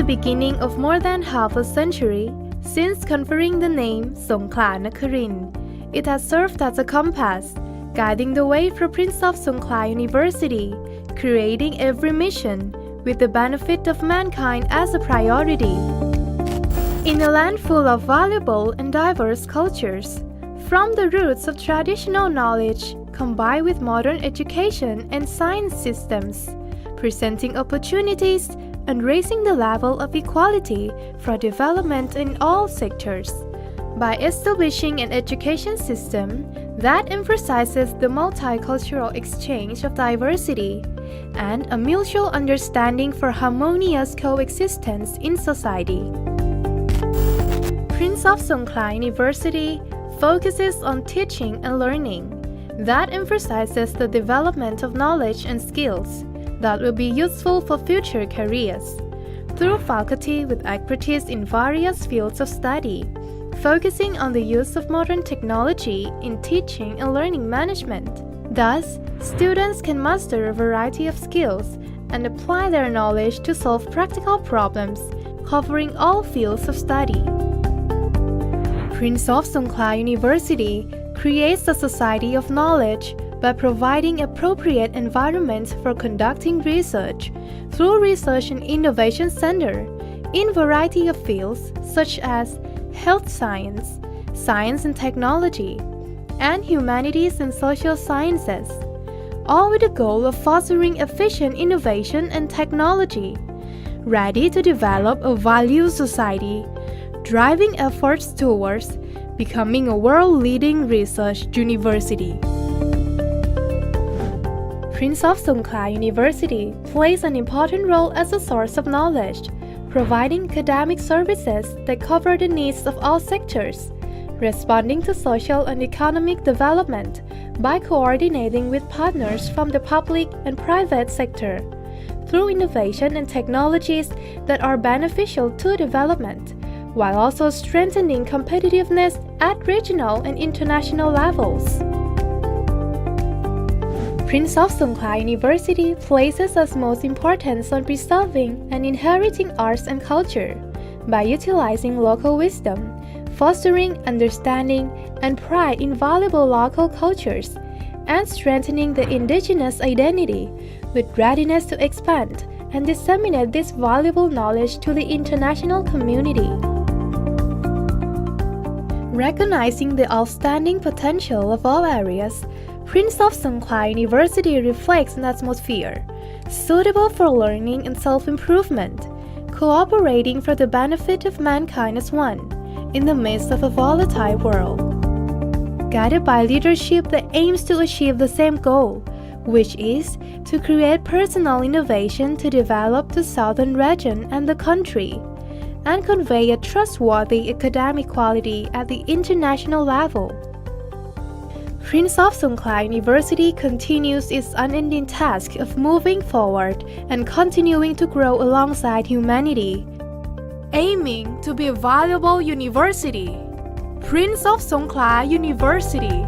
beginning of more than half a century, since conferring the name Songkla Nakharin, it has served as a compass, guiding the way for Prince of Songkla University, creating every mission with the benefit of mankind as a priority. In a land full of valuable and diverse cultures, from the roots of traditional knowledge combined with modern education and science systems, presenting opportunities and raising the level of equality for development in all sectors. By establishing an education system that emphasizes the multicultural exchange of diversity and a mutual understanding for harmonious coexistence in society. Prince of Songkla University focuses on teaching and learning that emphasizes the development of knowledge and skills that will be useful for future careers through faculty with expertise in various fields of study, focusing on the use of modern technology in teaching and learning management. Thus, students can master a variety of skills and apply their knowledge to solve practical problems, covering all fields of study. Prince of Songkla University creates a society of knowledge by providing appropriate environments for conducting research through Research and Innovation Center in variety of fields such as health science, science and technology, and humanities and social sciences, all with the goal of fostering efficient innovation and technology, ready to develop a value society, driving efforts towards becoming a world-leading research university. Prince of Songkla University plays an important role as a source of knowledge, providing academic services that cover the needs of all sectors, responding to social and economic development by coordinating with partners from the public and private sector, through innovation and technologies that are beneficial to development, while also strengthening competitiveness at regional and international levels. Prince of Songkla University places its most importance on preserving and inheriting arts and culture by utilizing local wisdom, fostering understanding and pride in valuable local cultures, and strengthening the indigenous identity with readiness to expand and disseminate this valuable knowledge to the international community. Recognizing the outstanding potential of all areas, Prince of Songkla University reflects an atmosphere suitable for learning and self-improvement, cooperating for the benefit of mankind as one in the midst of a volatile world. Guided by leadership that aims to achieve the same goal, which is to create personal innovation to develop the southern region and the country, and convey a trustworthy academic quality at the international level. Prince of Songkla University continues its unending task of moving forward and continuing to grow alongside humanity, aiming to be a valuable university. Prince of Songkla University.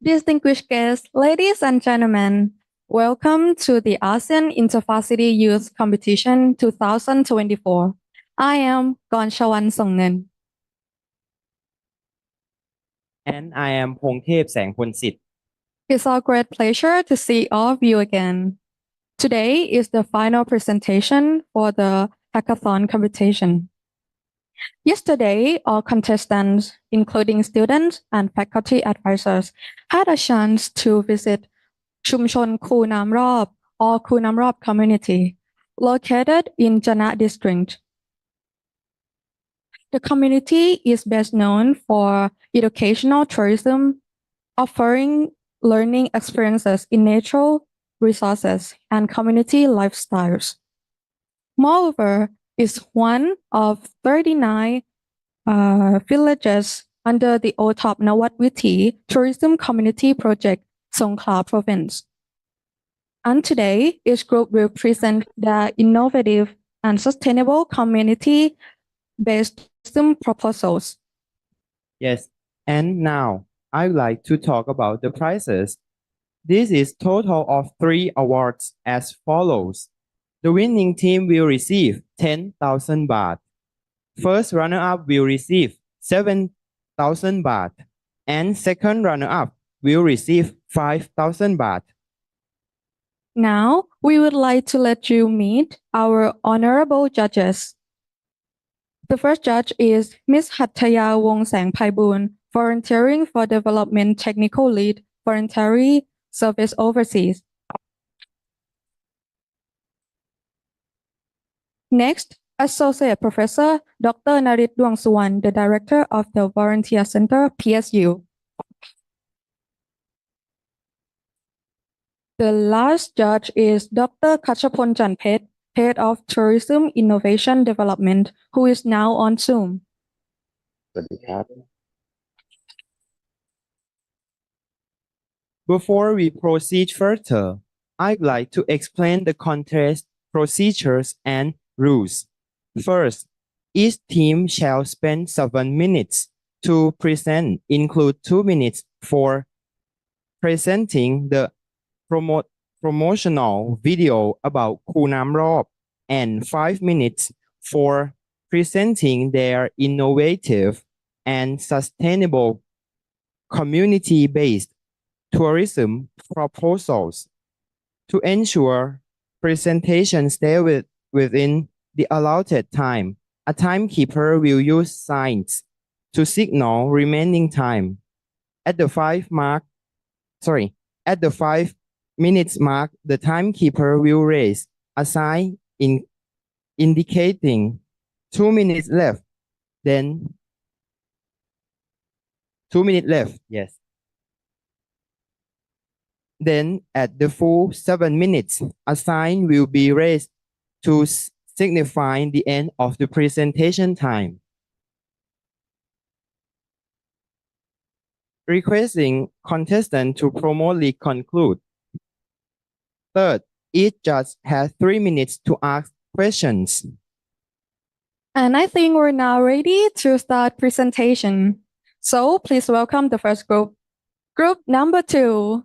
Distinguished guests, ladies and gentlemen, welcome to the ASEAN Intervarsity Youth Competition 2024. I am Chuan Len. And I am พงเทพแสงพลสิทธิ์ It's our great pleasure to see all of you again. Today is the final presentation for the hackathon competition. Yesterday, all contestants, including students and faculty advisors, had a chance to visit ชุมชนคูน้ำรอบ or คูน้ำรอบ community, located in Chant district. The community is best known for educational tourism, offering learning experiences in natural resources and community lifestyles. Moreover, it's one of 39 villages under the OTOP Nawatwiti Tourism Community Project, Songkla Province. And today, each group will present their innovative and sustainable community-based tourism proposals. Yes, and now I would like to talk about the prizes. This is total of 3 awards as follows. The winning team will receive 10,000 baht. First runner-up will receive 7,000 baht. And second runner-up will receive 5,000 baht. Now, we would like to let you meet our honorable judges. The first judge is Ms. Hattaya Wongsang Paiboon, volunteering for development technical lead, voluntary service overseas. Next, Associate Professor Dr. Narit Duangsuwan, the Director of the Volunteer Center, PSU. The last judge is Dr. Kachapon Chanpet, Head of Tourism Innovation Development, who is now on Zoom. สวัสดีครับ Before we proceed further, I'd like to explain the contest procedures and rules. First, each team shall spend 7 minutes to present, include 2 minutes for presenting the promotional video about Kunam Rob and 5 minutes for presenting their innovative and sustainable community-based tourism proposals. To ensure presentation stay within the allotted time, a timekeeper will use signs to signal remaining time. At the 5 minutes mark, the timekeeper will raise a sign indicating 2 minutes left. Then 2 minutes left, yes. Then at the full 7 minutes, a sign will be raised to signify the end of the presentation time. Requesting contestant to promptly conclude. Third, each judge has 3 minutes to ask questions. And I think we're now ready to start presentation. So please welcome the first group. Group number 2.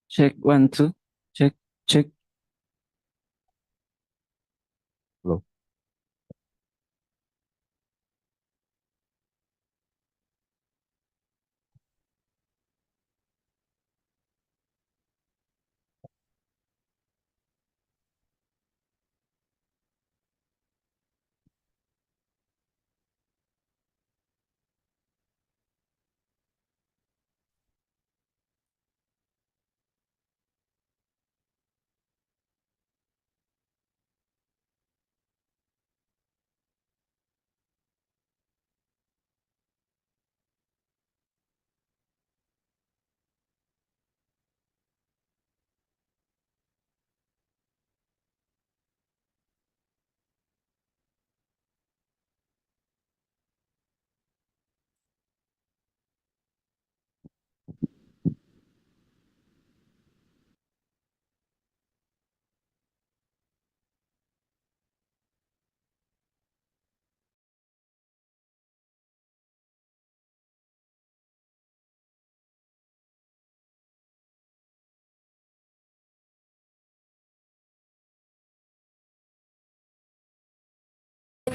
Check 1 2 check check. Hello.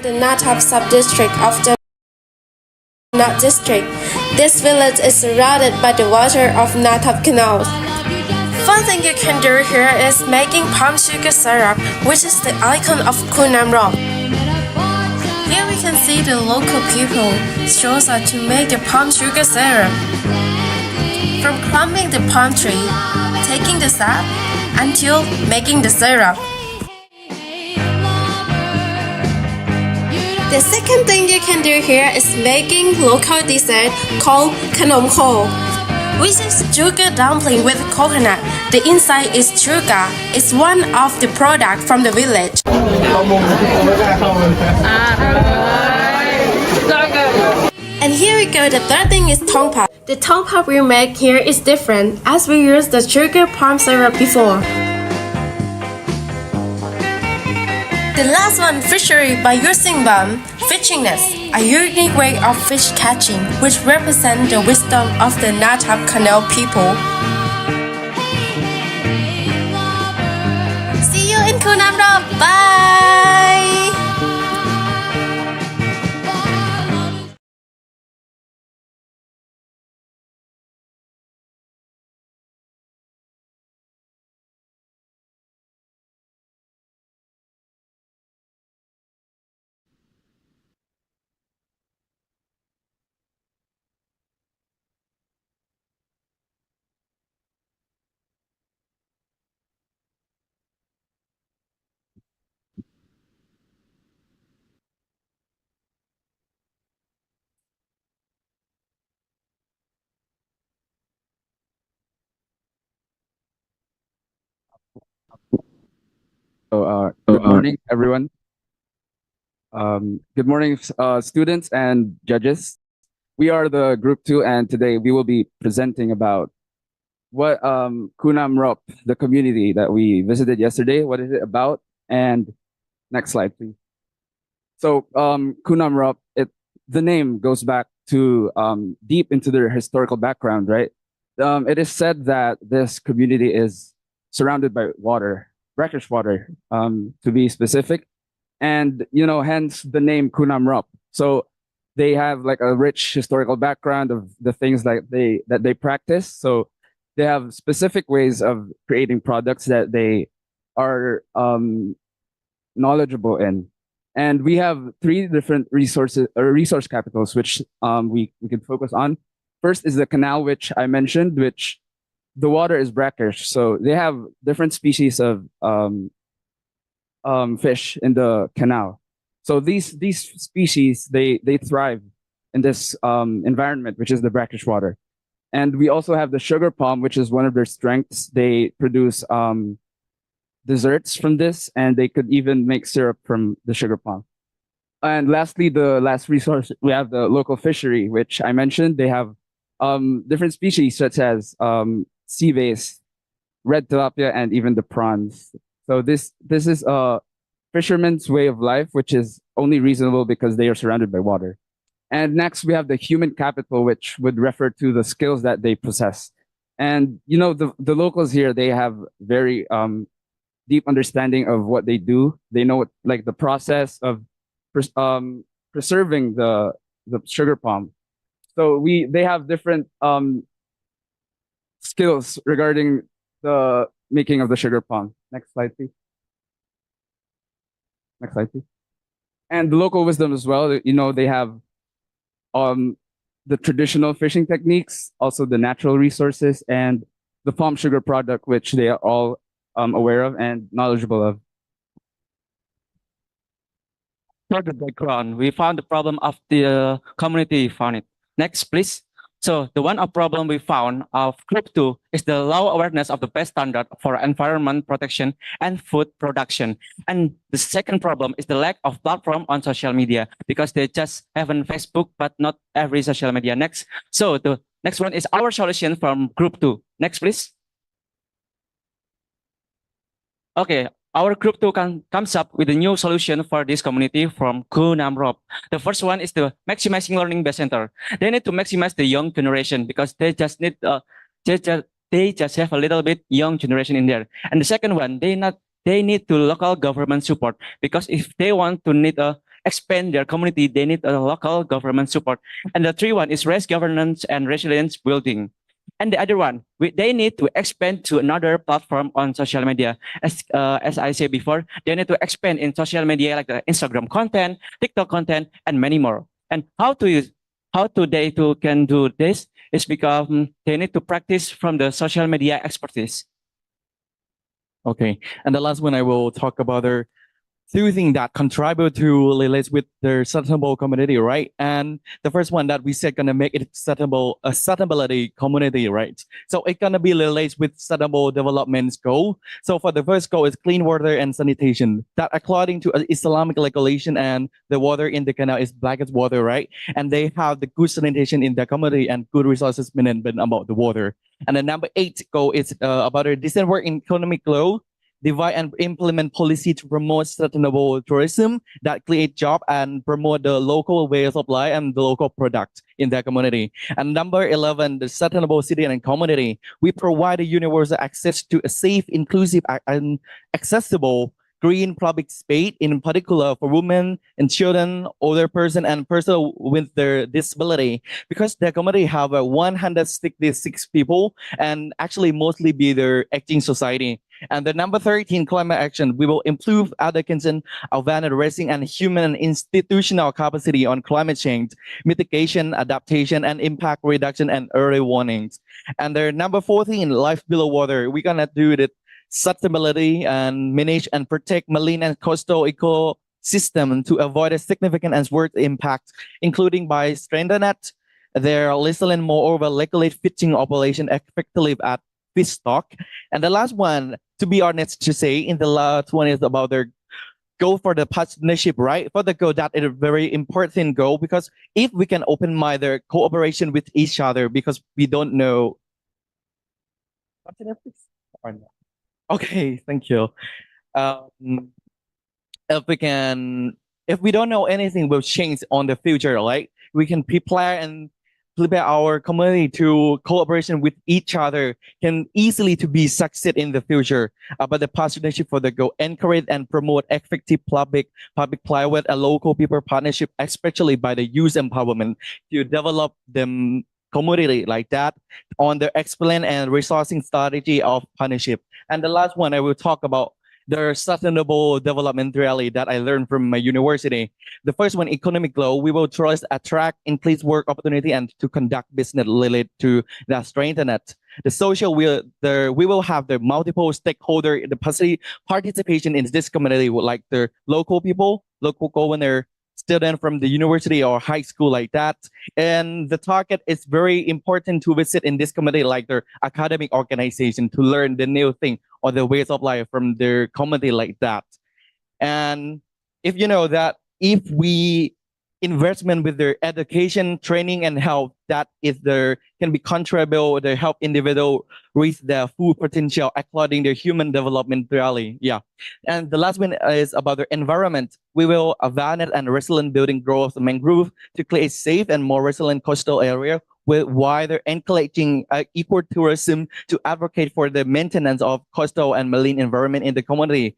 The Nathap sub-district of the Nath district. This village is surrounded by the water of Nathap canals. One thing you can do here is making palm sugar syrup, which is the icon of Kunam Rock. Here we can see the local people shows how to make the palm sugar syrup. From climbing the palm tree, taking the sap, until making the syrup. The second thing you can do here is making local dessert called Khanom Kho. Which is sugar dumpling with coconut. The inside is sugar. It's one of the products from the village. And here we go, the third thing is tongpa. The tongpa we make here is different as we use the sugar palm syrup before. The last one, fishery by using fishing nets, a unique way of fish catching which represents the wisdom of the Natab Canal people. See you in Kunam Rop. Bye! Good morning, everyone. Good morning, students and judges. We are the group 2, and today we will be presenting about what Kunam Rop, the community that we visited yesterday, what is it about? And next slide, please. So Kunam Rop, the name goes back to deep into their historical background, right? It is said that this community is surrounded by water, brackish water, to be specific, and hence the name Kunam Rop. So they have like a rich historical background of the things that they practice. So they have specific ways of creating products that they are knowledgeable in. And we have 3 different resource capitals which we can focus on. First is the canal, which I mentioned, which the water is brackish, so they have different species of fish in the canal. So these species they thrive in this environment, which is the brackish water. And we also have the sugar palm, which is one of their strengths. They produce desserts from this, and they could even make syrup from the sugar palm. And lastly, the last resource, we have the local fishery, which I mentioned. They have different species such as sea bass, red tilapia, and even the prawns. So this is a fisherman's way of life, which is only reasonable because they are surrounded by water. And next, we have the human capital, which would refer to the skills that they possess. And the locals here, they have very deep understanding of what they do. They know like the process of preserving the sugar palm. So they have different skills regarding the making of the sugar palm. Next slide, please. Next slide, please. And the local wisdom as well. They have the traditional fishing techniques, also the natural resources, and the palm sugar product, which they are all aware of and knowledgeable of. For the background, we found the problem of the community found it. Next, please. So the one problem we found of group 2 is the low awareness of the best standard for environment protection and food production. And the second problem is the lack of platform on social media because they just have on Facebook, but not every social media. Next. So the next one is our solution from group 2. Next, please. Okay, our group 2 comes up with a new solution for this community from Kunam Rop. The first one is the maximizing learning base center. They need to maximize the young generation because they just need they just have a little bit young generation in there. And the second one, they need to local government support because if they want to expand their community, they need a local government support. And the third one is race governance and resilience building. And the other one, they need to expand to another platform on social media. As I said before, they need to expand in social media like the Instagram content, TikTok content, and many more. And how they can do this is because they need to practice from the social media expertise. Okay, and the last one I will talk about their two things that contribute to relate with the sustainable community, right? And the first one that we said gonna make it sustainable, a sustainability community, right? So it's gonna be related with sustainable development goal. So for the first goal is clean water and sanitation. That according to Islamic regulation and the water in the canal is black as water, right? And they have the good sanitation in the community and good resources management about the water. And the number 8 goal is about a decent work in economic growth, divide and implement policy to promote sustainable tourism that create job and promote the local ways of life and the local product in their community. And number 11, the sustainable city and community. We provide a universal access to a safe, inclusive, and accessible green public space, in particular for women and children, older person, and person with their disability, because the community have 166 people and actually mostly be their acting society. And the number 13, climate action. We will improve education, awareness raising, and human and institutional capacity on climate change, mitigation, adaptation, and impact reduction and early warnings. And the number 14, life below water. We're gonna do the sustainability and manage and protect marine and coastal ecosystem to avoid a significant and worse impact, including by strengthening their resilient, moreover regulate fishing operation effectively at fish stock. And the last one, to be honest to say, in the last one is about their goal for the partnership, right? For the goal, that is a very important goal, because if we can open mind their cooperation with each other, because we don't know. Okay, thank you. If we don't know anything will change on the future, right? We can prepare our community to cooperation with each other can easily to be succeed in the future. But the partnership for the goal encourage and promote effective public-private and local people partnership, especially by the youth empowerment to develop them community like that on the explain and resourcing strategy of partnership. And the last one I will talk about the sustainable development reality that I learned from my university. The first one, economic growth. We will try to attract, increase work opportunity, and to conduct business related to that strengthen it. The social we will have the multiple stakeholder the participation in this community, like the local people, local governor, student from the university or high school like that. And the target is very important to visit in this community, like their academic organization, to learn the new thing or the ways of life from their community like that. And if you know that if we investment with their education, training, and health, that is their can be contribute the help individual reach their full potential according to human development reality. Yeah. And the last one is about the environment. We will awareness and resilient building growth mangrove to create safe and more resilient coastal area with wider encouraging ecotourism to advocate for the maintenance of coastal and marine environment in the community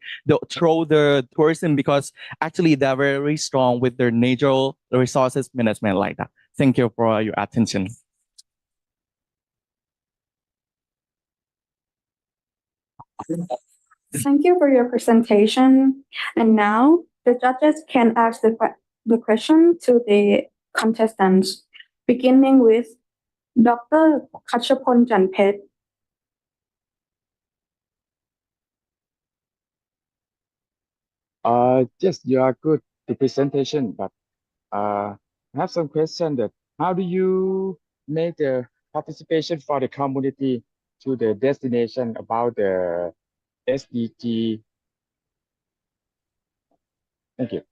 through the tourism, because actually they're very strong with their natural resources management like that. Thank you for your attention. Thank you for your presentation. And now the judges can ask the question to the contestants, beginning with Dr. Kachapon Janpet. Yes, you are good the presentation, but I have some question that how do you make the participation for the community to the destination about the SDG? Thank you.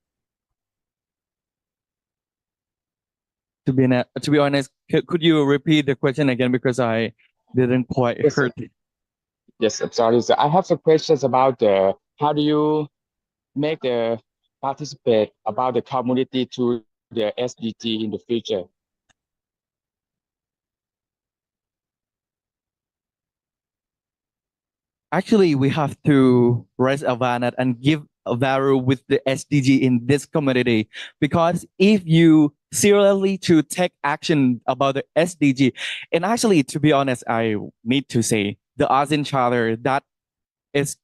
To be honest, could you repeat the question again, because I didn't quite Yes, heard it. Yes, I'm sorry. So I have some questions about the how do you make the participate about the community to the SDG in the future? Actually, we have to raise awareness and give a value with the SDG in this community, because if you seriously to take action about the SDG, and actually, to be honest, I need to say the ASEAN Charter that is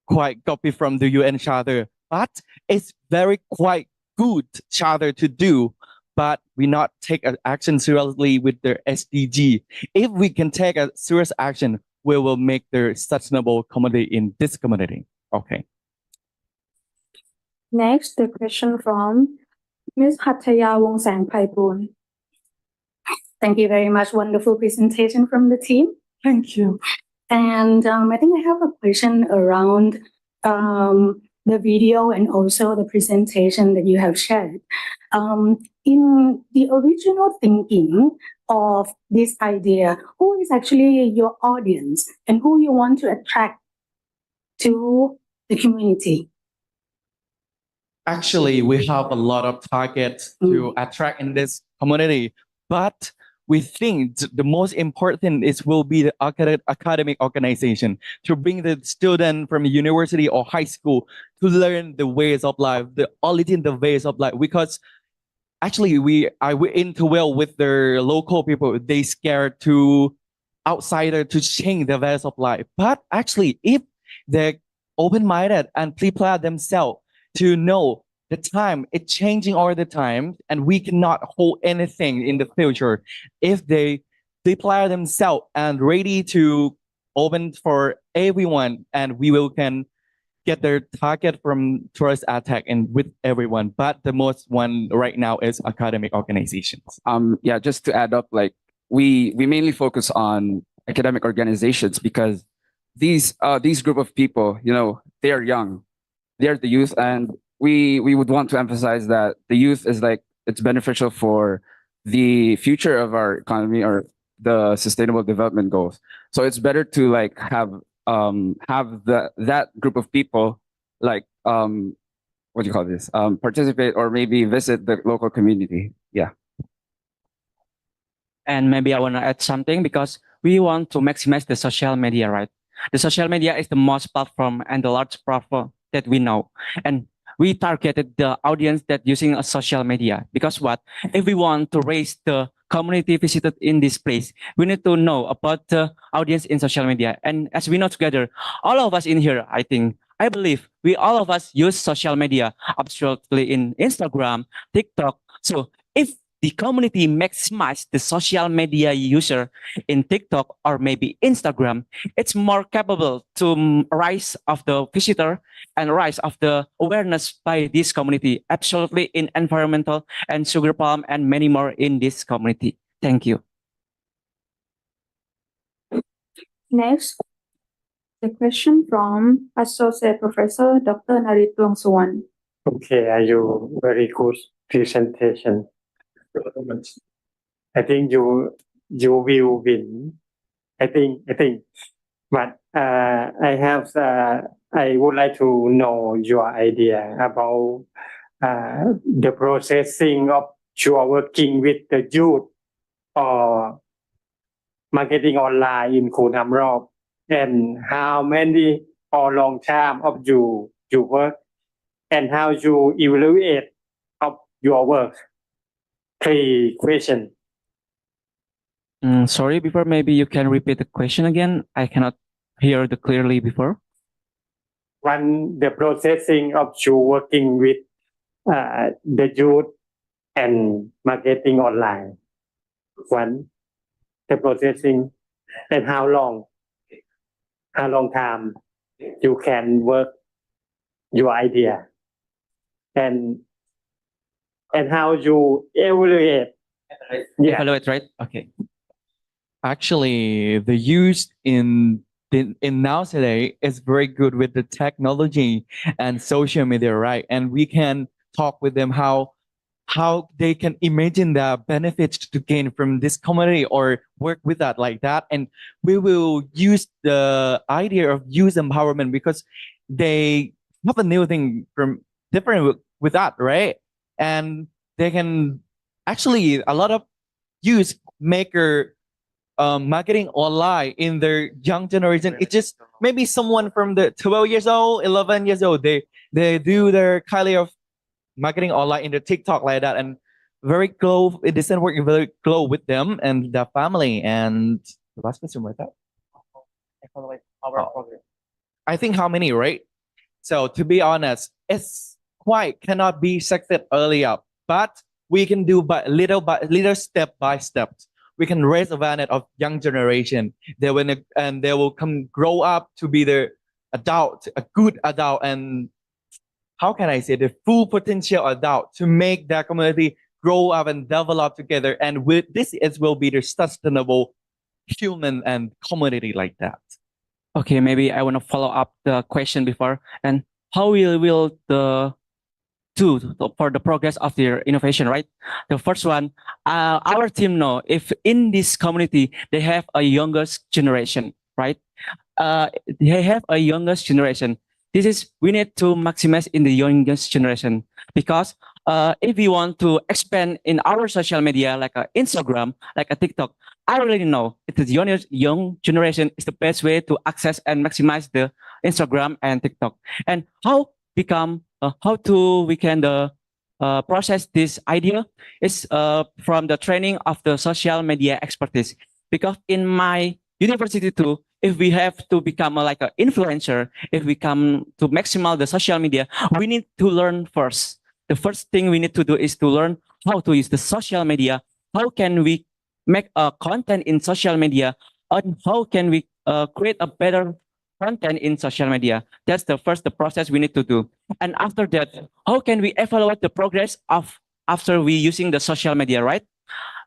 quite copy from the UN Charter, but it's very quite good charter to do, but we not take an action seriously with the SDG. If we can take a serious action, we will make the sustainable community in this community. Okay. Next, the question from Ms. Hattaya Wongsang-Paipoon. Thank you very much. Wonderful presentation from the team. Thank you. And I think I have a question around the video and also the presentation that you have shared. In the original thinking of this idea, who is actually your audience and who you want to attract to the community? Actually, we have a lot of targets to attract in this community, but we think the most important is will be the academic organization to bring the student from university or high school to learn the ways of life, the origin, the ways of life. Because actually, we interview with the local people. They scared to outsider to change the ways of life. But actually, if they're open-minded and prepare themselves to know the time it's changing all the time and we cannot hold anything in the future if they prepare themselves and ready to open for everyone and we will can get their target from tourist attack and with everyone, but the most one right now is academic organizations. Yeah, just to add up, like we mainly focus on academic organizations because these group of people, you know, they are young, they are the youth, and we would want to emphasize that the youth is like it's beneficial for the future of our economy or the sustainable development goals. So it's better to like have that group of people like what do you call this participate or maybe visit the local community. Yeah. And maybe I want to add something because we want to maximize the social media, right? The social media is the most platform and the large platform that we know. And we targeted the audience that using a social media because what? If we want to raise the community visited in this place, we need to know about the audience in social media. And as we know together, all of us in here, I believe we all of us use social media absolutely in Instagram, TikTok. So if the community maximize the social media user in TikTok or maybe Instagram, it's more capable to rise of the visitor and rise of the awareness by this community, absolutely in environmental and sugar palm and many more in this community. Thank you. Next, the question from Associate Professor Dr. Narit Suan. Okay, are you very good presentation? I think you will win. I think. But I would like to know your idea about the processing of your working with the youth or marketing online in Khun Amrop, and how many or long time of you work and how you evaluate of your work. 3 questions. Sorry, before maybe you can repeat the question again. I cannot hear the clearly before. One, the processing of you working with the youth and marketing online. One, the processing and how long time you can work your idea and how you evaluate. Yeah. Evaluate, right? Okay. Actually, the use in now today is very good with the technology and social media, right? And we can talk with them how they can imagine the benefits to gain from this community or work with that like that. And we will use the idea of youth empowerment because they have a new thing from different with that, right? And they can actually a lot of youth maker marketing online in their young generation. It's just maybe someone from the 12 years old, 11 years old. They do their kind of marketing online in the TikTok like that, and very close. It doesn't work very close with them and their family. And the last question was that. I think how many, right? So to be honest, it's quite cannot be success early up, but we can do by little step by step. We can raise awareness of young generation. They will come grow up to be the adult, a good adult, and how can I say, the full potential adult to make that community grow up and develop together. And with this, it will be the sustainable human and community like that. Okay, maybe I want to follow up the question before. And how will the do for the progress of their innovation, right? The first one, our team know if in this community they have a youngest generation, right? They have a youngest generation. This is we need to maximize in the youngest generation because if we want to expand in our social media like Instagram, like a TikTok, I already know it is young generation is the best way to access and maximize the Instagram and TikTok. And how we can process this idea is from the training of the social media expertise. Because in my university too, if we have to become like an influencer, if we come to maximize the social media, we need to learn first. The first thing we need to do is to learn how to use the social media. How can we make a content in social media? And how can we create a better content in social media? That's the process we need to do. And after that, how can we evaluate the progress of after we using the social media, right?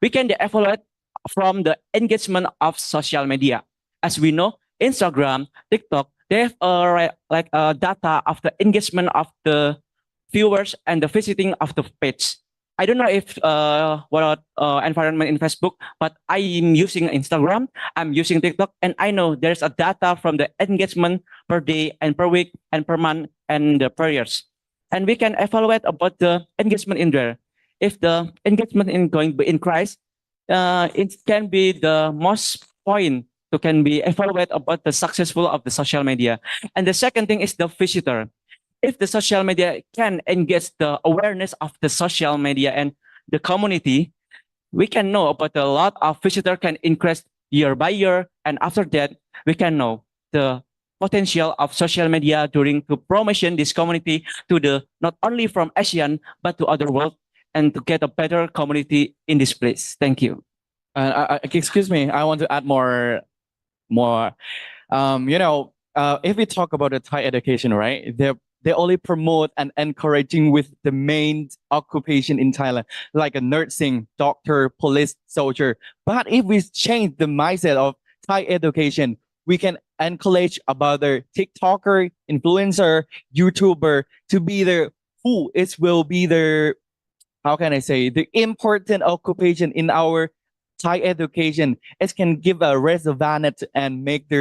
We can evaluate from the engagement of social media. As we know, Instagram, TikTok, they have data of the engagement of the viewers and the visiting of the page. I don't know if what environment in Facebook, but I am using Instagram, I'm using TikTok, and I know there's a data from the engagement per day and per week and per month and per years. And we can evaluate about the engagement in there. If the engagement is going to increase, it can be the most point to can be evaluate about the successful of the social media. And the second thing is the visitor. If the social media can engage the awareness of the social media and the community, we can know about a lot of visitor can increase year by year. And after that, we can know the potential of social media during to promotion this community to the not only from ASEAN, but to other world and to get a better community in this place. Thank you. Excuse me, I want to add more. If we talk about the Thai education, right? They only promote and encouraging with the main occupation in Thailand, like a nursing, doctor, police, soldier. But if we change the mindset of Thai education, we can encourage about the TikToker, influencer, YouTuber to be will be the, how can I say, the important occupation in our Thai education. It can give a advantage and make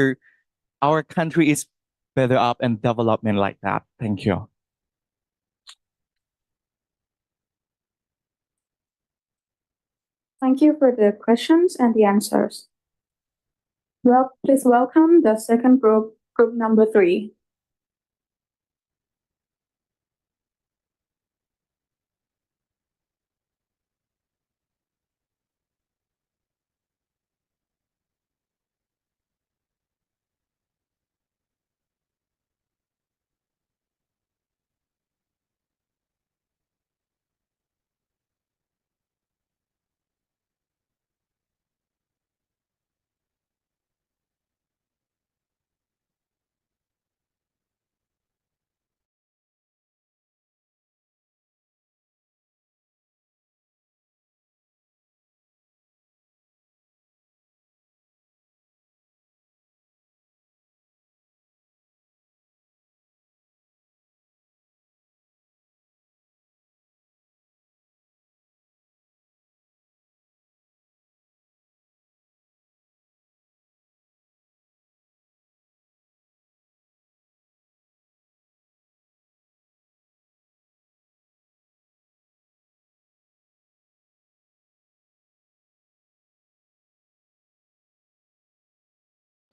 our country is better up and development like that. Thank you. Thank you for the questions and the answers. Well, please welcome the second group number 3.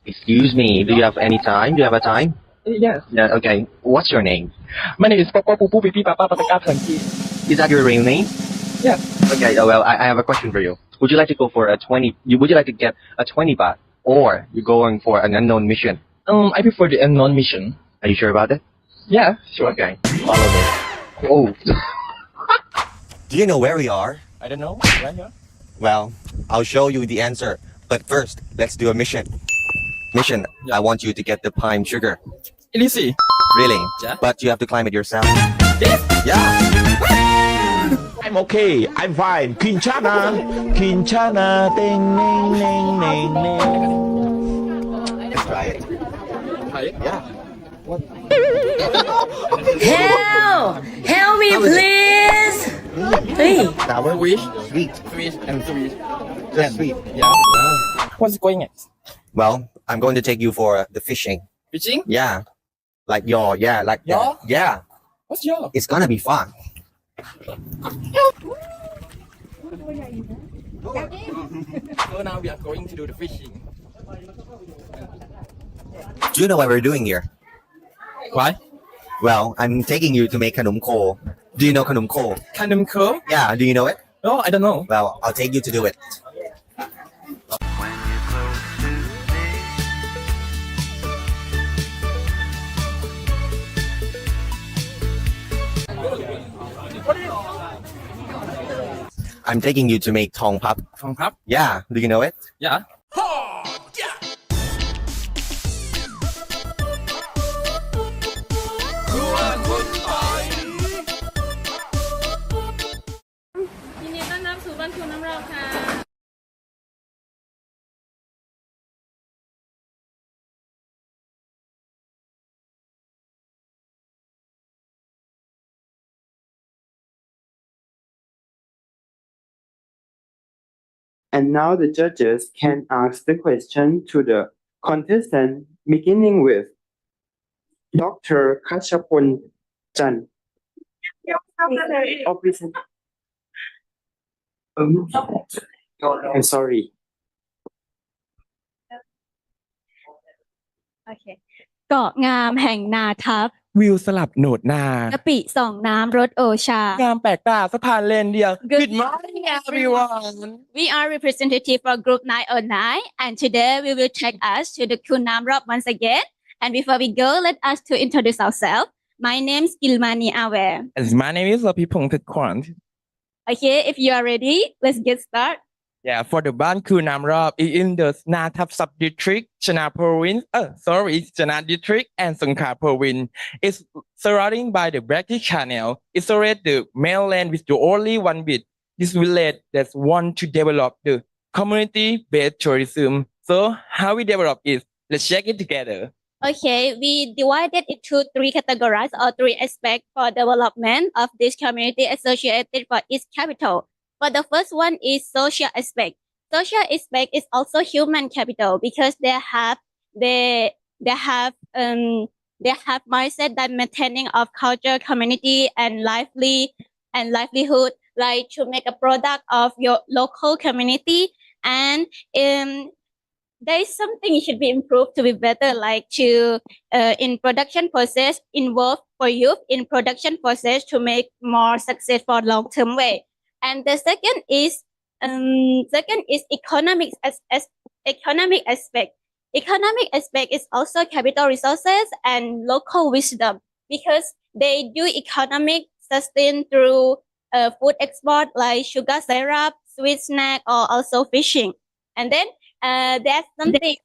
Excuse me, do you have any time? Do you have a time? Yes. Yeah, okay. What's your name? My name is Papa Pupu Pipi Papa Pataka Sanki. Is that your real name? Yes. Okay, well, I have a question for you. Would you like to go for would you like to get a 20 baht or you're going for an unknown mission? I prefer the unknown mission. Are you sure about it? Yeah, sure. Okay, follow me. Oh. Do you know where we are? I don't know. Right here? Well, I'll show you the answer. But first, let's do a mission. Mission, I want you to get the pine sugar. Easy. Really? Yeah. But you have to climb it yourself. This? Yeah. I'm okay. I'm fine. Kinchana. Kinchana. Ding, ding, ding, ding, ding. Let's try it. Yeah. Help me please เฮ้ย Sour, Sweet. sweet, Sweet and sweet. just sweet. Yeah. What's going next? Well, I'm going to take you for the fishing. Fishing? Yeah. Like yaw. Yeah. Like Yaw? that. Yeah. What's your? It's gonna be fun. So now we are going to do the fishing. Do you know what we're doing here? Why? Well, I'm taking you to make kanum ko. Do you know kanum ko? Kanum ko? Yeah. Do you know it? No, I don't know. Well, I'll take you to do it. I'm taking you to make tong pap. Tong pap? Yeah. Do you know it? Yeah. ยินดีต้อนรับสู่บ้านครูน้ำเราค่ะ And now the judges can ask the question to the contestant, beginning with Dr. Kachapon Chan. Oh, please. I'm sorry. โอเค เกาะงามแห่งนาทับ วิวสลับโหนดนาก ะปิส่องน้ำรถโอชา งามแปลกตาสะพานเลนเดียว Good morning everyone We are representative for group 909 and today we will take us to the Kunam Rob once again. And before we go, let us to introduce ourselves. My name is Gilmani Awer. and my name is Lapipong Tetkwant. Okay, if you are ready, let's get started. Yeah, for the Ban Kunam Rob in the Nathap sub-district, Chana province, Chana district and Songkla province. It's surrounding by the Brackish Channel. It's already the mainland with the only one bit. This village that want to develop the community-based tourism. So how we develop it? Let's check it together. Okay, we divided into three categories or three aspects for development of this community associated for each capital. But the first one is social aspect. Social aspect is also human capital because they have mindset that maintaining of culture, community, and livelihood, like to make a product of your local community. And there is something should be improved to be better, like to in production process involve for youth in production process to make more success for long term way. And the second is economic aspect. Economic aspect is also capital resources and local wisdom because they do economic sustain through food export like sugar syrup, sweet snack, or also fishing. And then there's something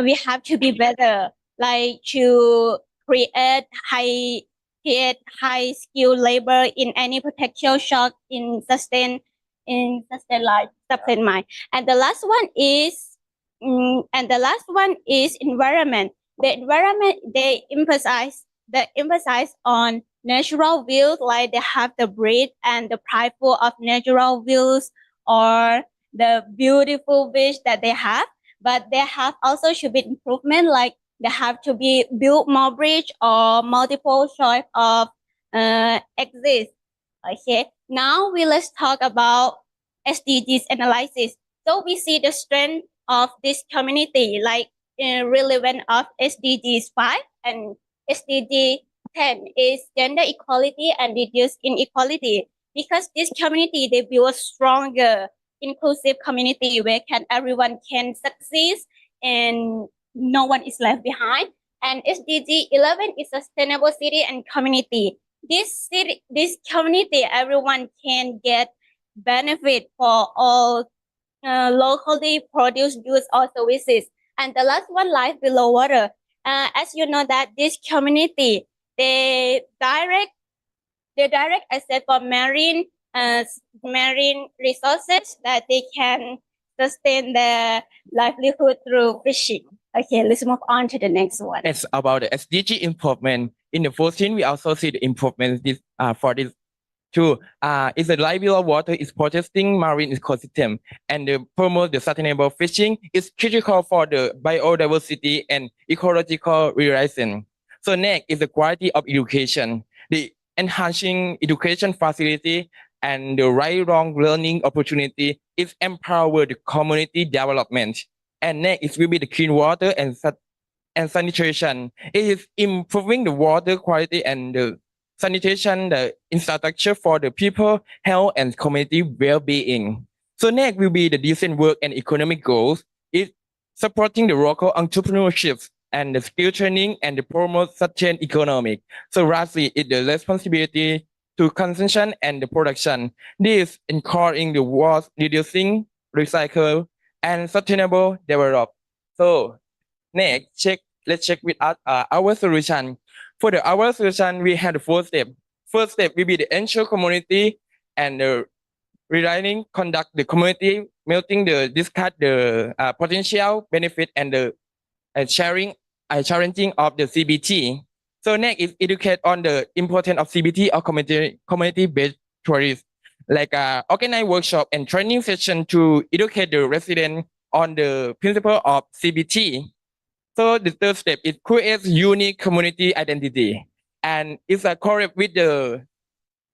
we have to be better, like to create high skilled labor in any potential shock in sustain life, sustain mind. And the last one is environment. The environment they emphasize on natural views, like they have the breed and the prideful of natural views or the beautiful beach that they have, but they have also should be improvement, like they have to be built more bridge or multiple choice of exist. Okay, now let's talk about SDGs analysis. So we see the strength of this community, like relevant of SDGs 5 and SDG 10 is gender equality and reduce inequality, because this community they build a stronger inclusive community where everyone can succeed and no one is left behind. And SDG 11 is sustainable city and community. This community, everyone can get benefit for all locally produced goods or services. And the last one, life below water. As you know that this community, they direct the direct access for marine resources that they can sustain their livelihood through fishing. Okay, let's move on to the next one. It's about the SDG improvement. In the 14, we also see the improvement for this too. Is the livable water is protecting marine ecosystem and promote the sustainable fishing is critical for the biodiversity and ecological realization. So next is the quality of education. The enhancing education facility and the right-wrong learning opportunity is empower the community development. And next it will be the clean water and sanitation. It is improving the water quality and the sanitation, the infrastructure for the people, health, and community well-being. So next will be the decent work and economic goals. It's supporting the local entrepreneurship and the skill training and the promote sustained economic. So lastly, it's the responsibility to consumption and the production. This encouraging the waste reducing, recycle, and sustainable develop. So next, let's check with us, our solution. For our solution, we have the first step. First step will be the ensure community and the relying conduct the community, melting the discuss the potential benefit and the sharing challenging of the CBT. So next is educate on the importance of CBT or community-based tourism, like organize workshop and training session to educate the resident on the principle of CBT. So the third step is create unique community identity, and it's correct with the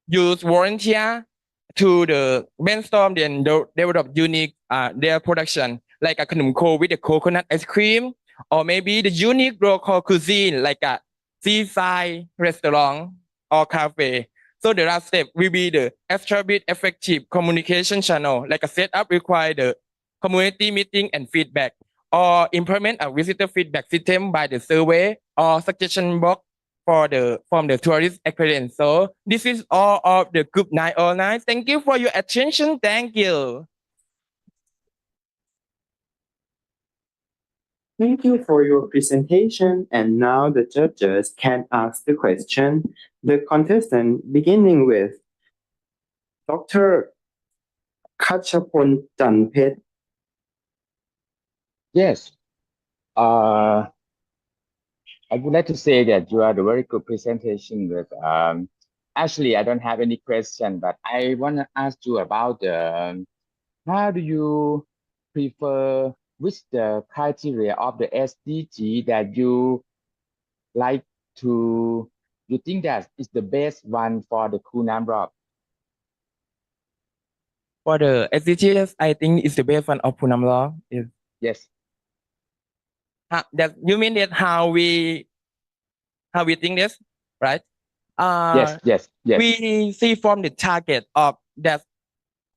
use volunteer to the brainstorm and develop unique their production, like a khunum ko with the coconut ice cream, or maybe the unique local cuisine like a seaside restaurant or cafe. So the last step will be the establish effective communication channel, like a setup require the community meeting and feedback, or implement a visitor feedback system by the survey or suggestion box from the tourist experience. So this is all of the group 909. Thank you for your attention. Thank you. Thank you for your presentation. And now the judges can ask the question. The contestant beginning with Dr. Kachapon Chanpet. Yes. I would like to say that you had a very good presentation with actually I don't have any question, but I want to ask you about the how do you prefer which the criteria of the SDG that you like to you think that is the best one for the Kunam Rock? For the SDGs, I think it's the best one of Punam Law. Yes. That you mean that how we think this, right? Yes. We see from the target of that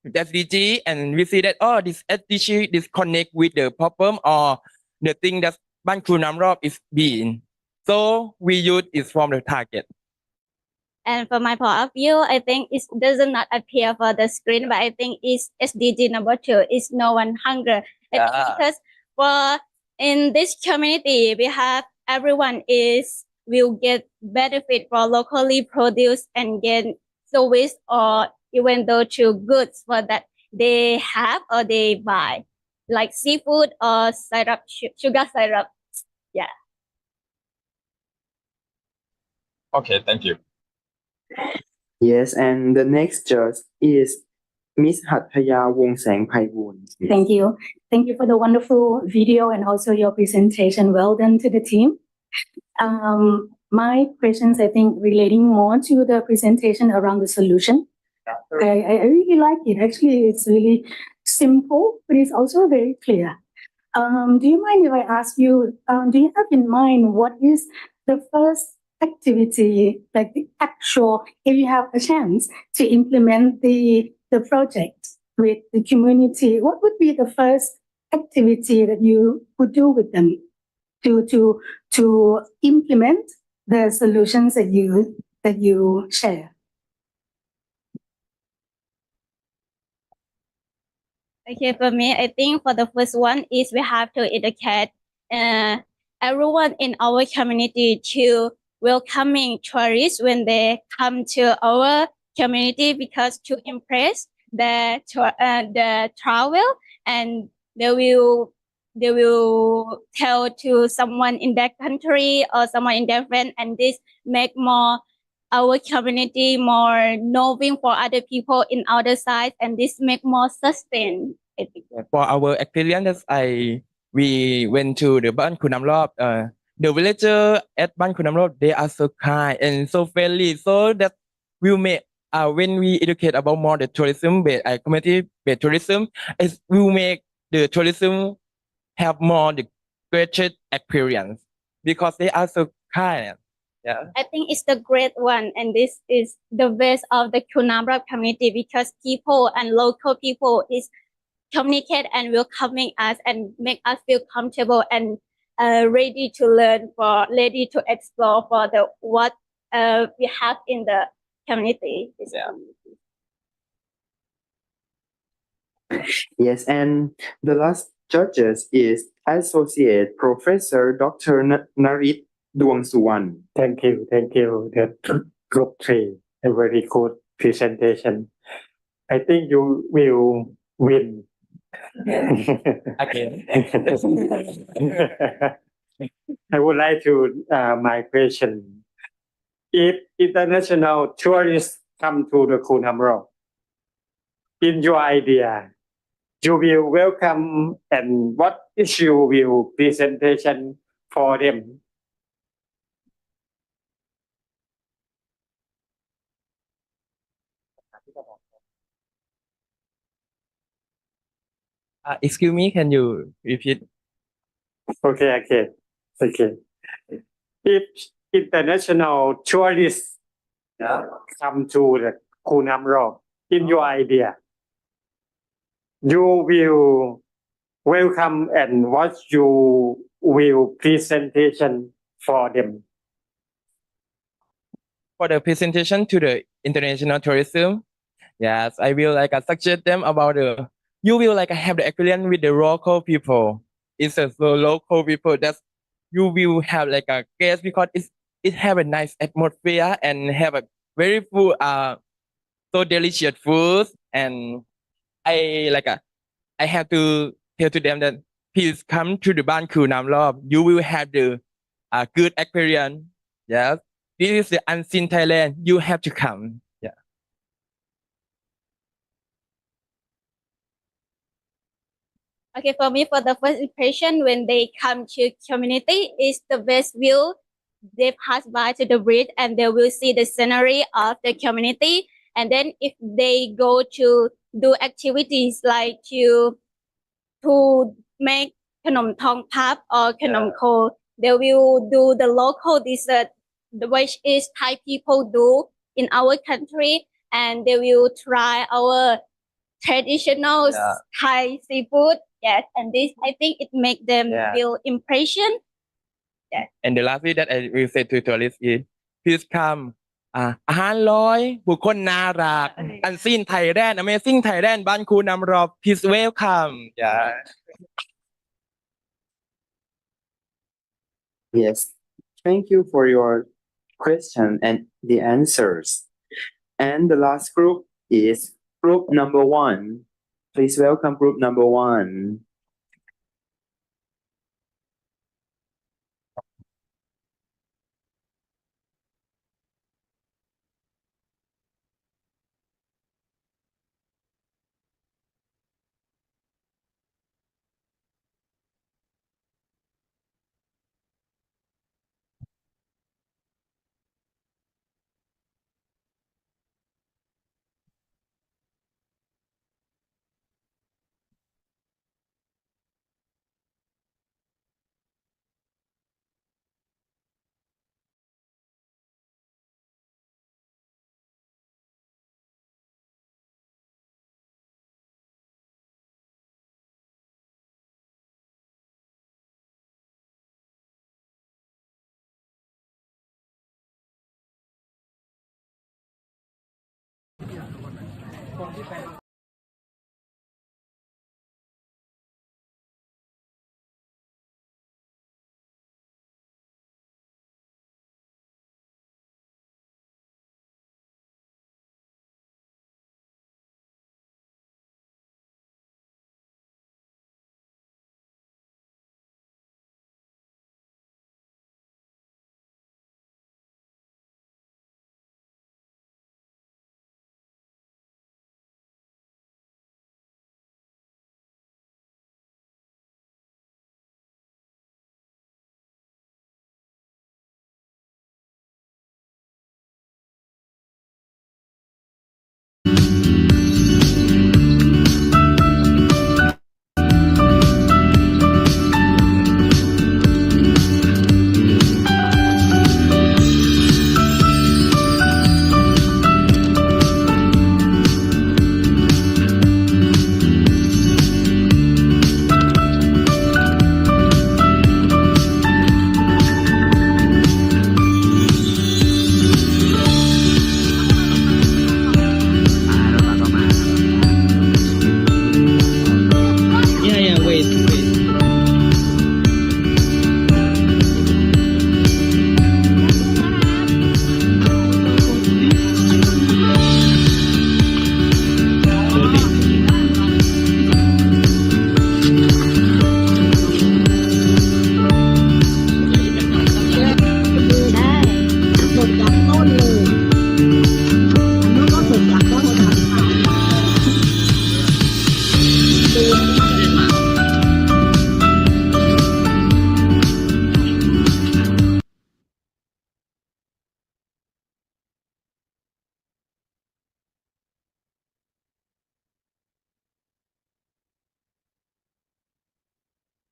SDG, and we see that this SDG is connect with the problem or the thing that Ban Kunam Rock is being. So we use it from the target. And from my point of view, I think it does not appear for the screen, but I think it's SDG number 2 is no one hunger. I think because for in this community, we have everyone will get benefit for locally produced and get service or even though to goods for that they have or they buy, like seafood or syrup, sugar syrup. Yeah. Okay, thank you. Yes, and the next judge is Miss Hathaya Wongsang Paiwoon. Thank you. Thank you for the wonderful video and also your presentation. Well done to the team. My questions, I think, relating more to the presentation around the solution. I really like it. Actually, it's really simple, but it's also very clear. Do you mind if I ask you, do you have in mind what is the first activity, like the actual, if you have a chance to implement the project with the community, what would be the first activity that you would do with them to implement the solutions that you share? Okay, for me, I think for the first one is we have to educate everyone in our community to welcoming tourists when they come to our community because to impress the travel, and they will tell to someone in that country or someone in their friend, and this make more our community more knowing for other people in other sides, and this make more sustain. I think. For our experience, we went to the Ban Khunamrop. The villager at Ban Khunamrop, they are so kind and so friendly. So that will make when we educate about more the tourism based community based tourism, it will make the tourism have more the greater experience because they are so kind. Yeah. I think it's the great one, and this is the best of the Kunamrap community because people and local people is communicate and welcoming us and make us feel comfortable and ready to learn ready to explore for the what we have in the community. Yes, and the last judges is Associate Professor Dr. Narit Duangsuwan. Thank you. That group 3, a very good presentation. I think you will win. Again. I would like to my question. If international tourists come to the Kunamrop, in your idea, you will welcome and what is your will presentation for them? Excuse me, can you repeat? Okay. If international tourists come to the Kunamrop, in your idea, you will welcome and what you will presentation for them? For the presentation to the international tourism, yes, I will suggest them about you will have the experience with the local people. It's a so local people that you will have a guest because it have a nice atmosphere and have a very full so delicious food, and I I have to tell to them that please come to the Ban Khru Nam Rop. You will have the good experience. Yes, this is the unseen Thailand. You have to come. Yeah. Okay, for me, for the first impression, when they come to community, is the best view. They pass by to the bridge and they will see the scenery of the community. And then if they go to do activities like to make Khanom Thong Pap or Khanom Ko, they will do the local dessert, which is Thai people do in our country, and they will try our traditional Thai seafood. Yes, and this I think it make them feel impression. Yes. And the last thing that I will say to tourists is, please come. อาหารร้อยบุคคลน่ารัก Unseen Thailand Amazing Thailand บ้านครูนำรอบ Please welcome. Yeah. Yes, thank you for your question and the answers. And the last group is group number 1. Please welcome group number 1.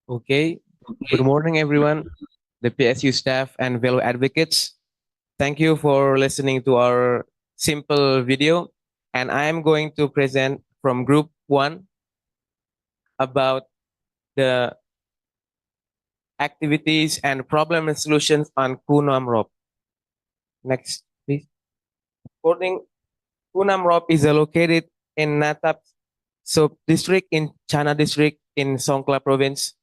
Okay. Good morning, everyone, the PSU staff and fellow advocates. Thank you for listening to our simple video. And I am going to present from group 1 about the activities and problem and solutions on Kunam Rop. Next, please. According, Kunam Rop is located in Natap sub-district in Chana district in Songkla province.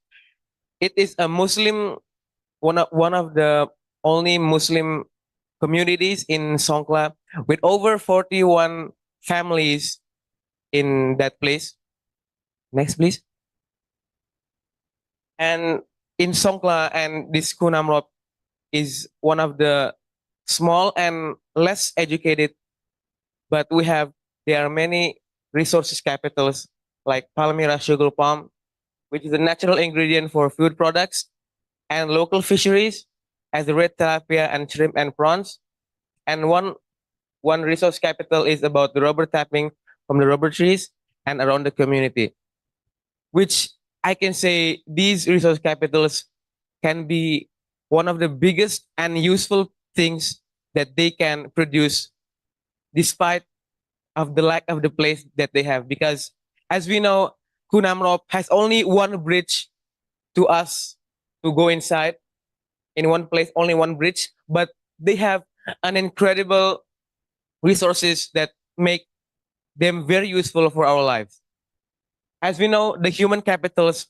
It is a Muslim, one of the only Muslim communities in Songkla with over 41 families in that place. Next, please. And in Songkla and this Kunam Rop is one of the small and less educated, but there are many resources capitals like Palmyra sugar palm, which is a natural ingredient for food products, and local fisheries as the red tilapia and shrimp and prawns. And one resource capital is about the rubber tapping from the rubber trees and around the community, which I can say these resource capitals can be one of the biggest and useful things that they can produce despite of the lack of the place that they have. Because as we know, Kunam Rop has only one bridge to us to go inside in one place, only one bridge, but they have an incredible resources that make them very useful for our lives. As we know, the human capitals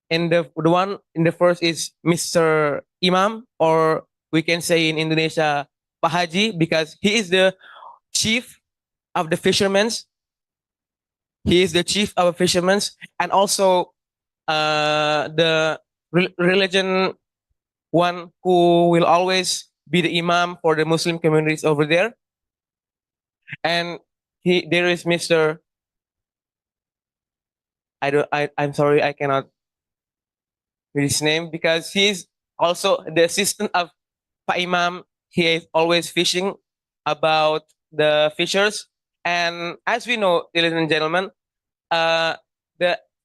in the one in the first is Mr. Imam, or we can say in Indonesia, Pak Haji, because he is the chief of the fishermen. He is the chief of fishermen, and also the religion one who will always be the imam for the Muslim communities over there. And there is Mr. I'm sorry, I cannot read his name because he's also the assistant of Pa Imam. He is always fishing about the fishers. And as we know, ladies and gentlemen, the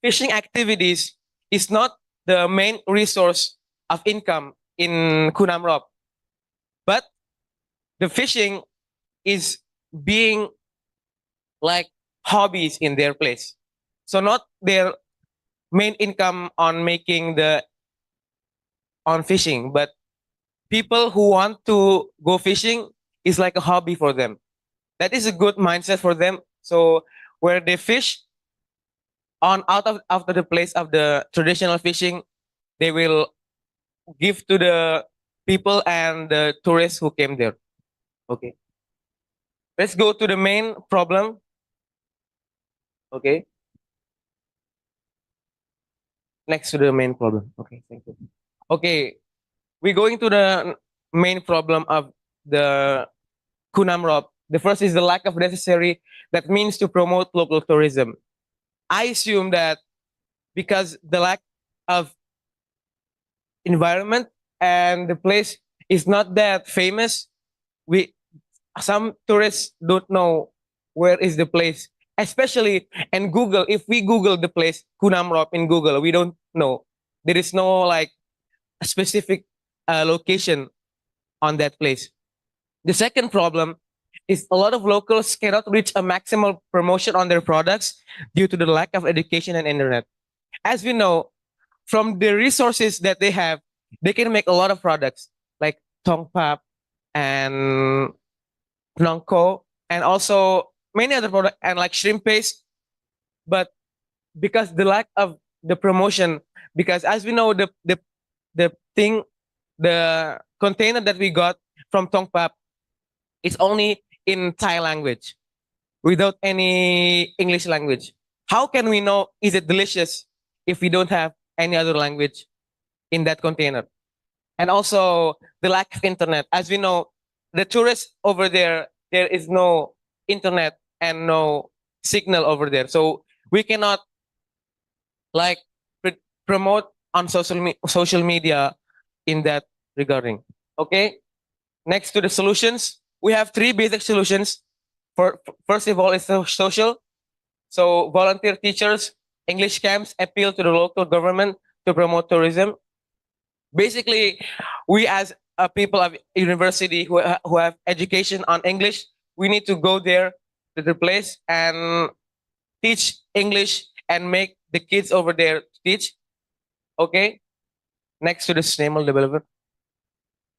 fishing activities is not the main resource of income in Kunam Rop, but the fishing is being like hobbies in their place. So not their main income on fishing, but people who want to go fishing is like a hobby for them. That is a good mindset for them. So where they fish after the place of the traditional fishing, they will give to the people and the tourists who came there. Okay. Let's go to the main problem. Okay. Next to the main problem. Okay, thank you. Okay, we're going to the main problem of the Kunam Rop. The first is the lack of necessary that means to promote local tourism. I assume that because the lack of environment and the place is not that famous, some tourists don't know where is the place. Especially in Google, if we Google the place Kunam Rop in Google, we don't know. There is no like a specific location on that place. The second problem is a lot of locals cannot reach a maximal promotion on their products due to the lack of education and internet. As we know, from the resources that they have, they can make a lot of products like tongpap and nongko, and also many other products and like shrimp paste. But because the lack of the promotion, because as we know, the container that we got from tongpap is only in Thai language without any English language. How can we know is it delicious if we don't have any other language in that container? And also the lack of internet. As we know, the tourists over there is no internet and no signal over there. So we cannot like promote on social media in that regarding. Okay. Next to the solutions, we have 3 basic solutions. First of all, is social. So volunteer teachers, English camps appeal to the local government to promote tourism. Basically, we as a people of university who have education on English, we need to go there to the place and teach English and make the kids over there teach. Okay. Next to the sustainable development.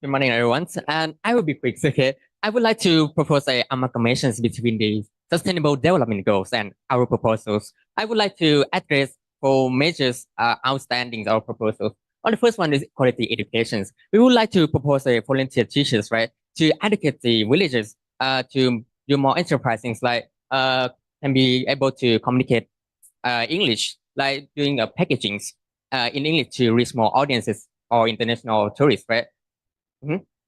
Good morning, everyone. And I will be quick. Okay. I would like to propose a amalgamations between the Sustainable Development Goals and our proposals. I would like to address 4 major outstanding our proposals. Well, the first one is quality education. We would like to propose a volunteer teachers, right, to educate the villagers to do more enterprise things like can be able to communicate English, like doing packaging in English to reach more audiences or international tourists, right?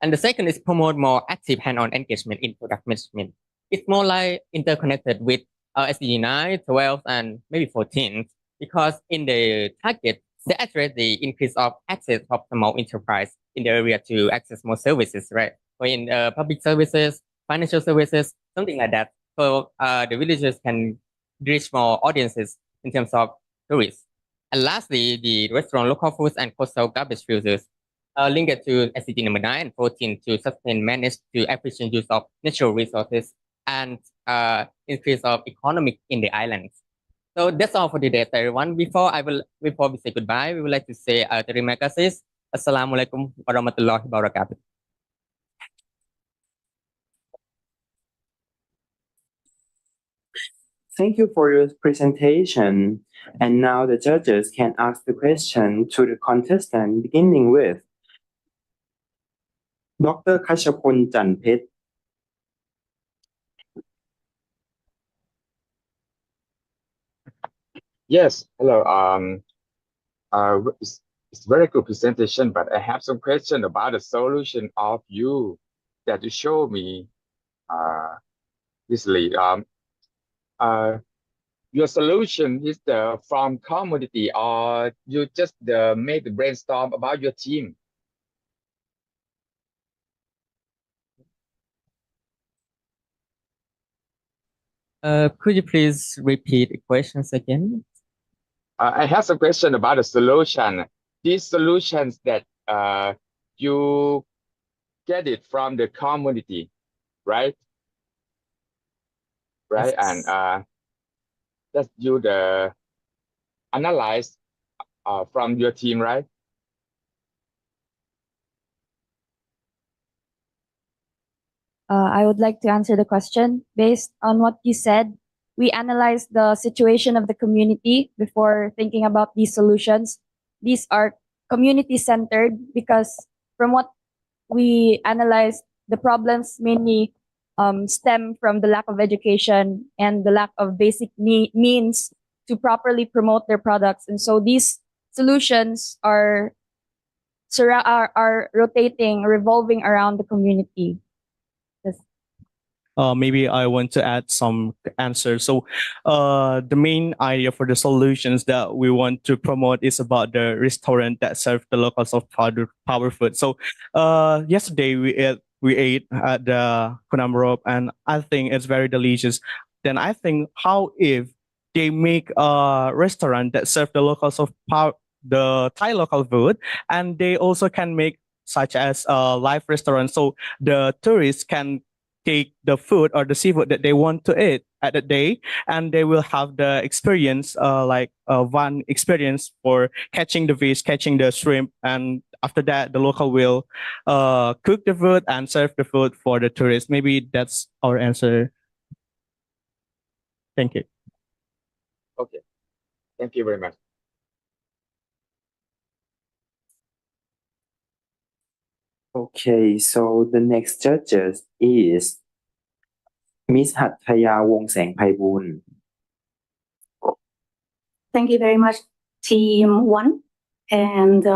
And the second is promote more active hand-on engagement in product management. It's more like interconnected with SDG 9, 12, and maybe 14, because in the target, they address the increase of access of small enterprise in the area to access more services, right? So in public services, financial services, something like that. So the villagers can reach more audiences in terms of tourists. And lastly, the restaurant, local foods, and coastal garbage filters linked to SDG number 9 and 14 to sustain, manage to efficient use of natural resources and increase of economic in the islands. So that's all for today, everyone. Before we say goodbye, we would like to say terima kasih. Assalamualaikum warahmatullahi wabarakatuh. Thank you for your presentation. And now the judges can ask the question to the contestant, beginning with Dr. Kashapon Janpet. Yes, hello. It's very good presentation, but I have some question about the solution of you that you show me recently. Your solution is from community, or you just make the brainstorm about your team? Could you please repeat the questions again? I have some question about the solution. These solutions that you get it from the community, right? Right, Yes. and that's you the analyze from your team, right? I would like to answer the question. Based on what you said, we analyzed the situation of the community before thinking about these solutions. These are community-centered because from what we analyzed, the problems mainly stem from the lack of education and the lack of basic means to properly promote their products. And so these solutions are rotating, revolving around the community. Maybe I want to add some answers. So the main idea for the solutions that we want to promote is about the restaurant that serve the locals of power food. So yesterday we ate at the Kunam Rope, and I think it's very delicious. Then I think, how if they make a restaurant that serve the locals of the Thai local food, and they also can make such as a live restaurant, so the tourists can take the food or the seafood that they want to eat at the day, and they will have the experience like one experience for catching the fish, catching the shrimp, and after that the local will cook the food and serve the food for the tourists. Maybe that's our answer. Thank you. Okay, thank you very much. Okay, so the next judges is Miss Hattaya Wongsaengpaiboon. Thank you very much, Team 1. And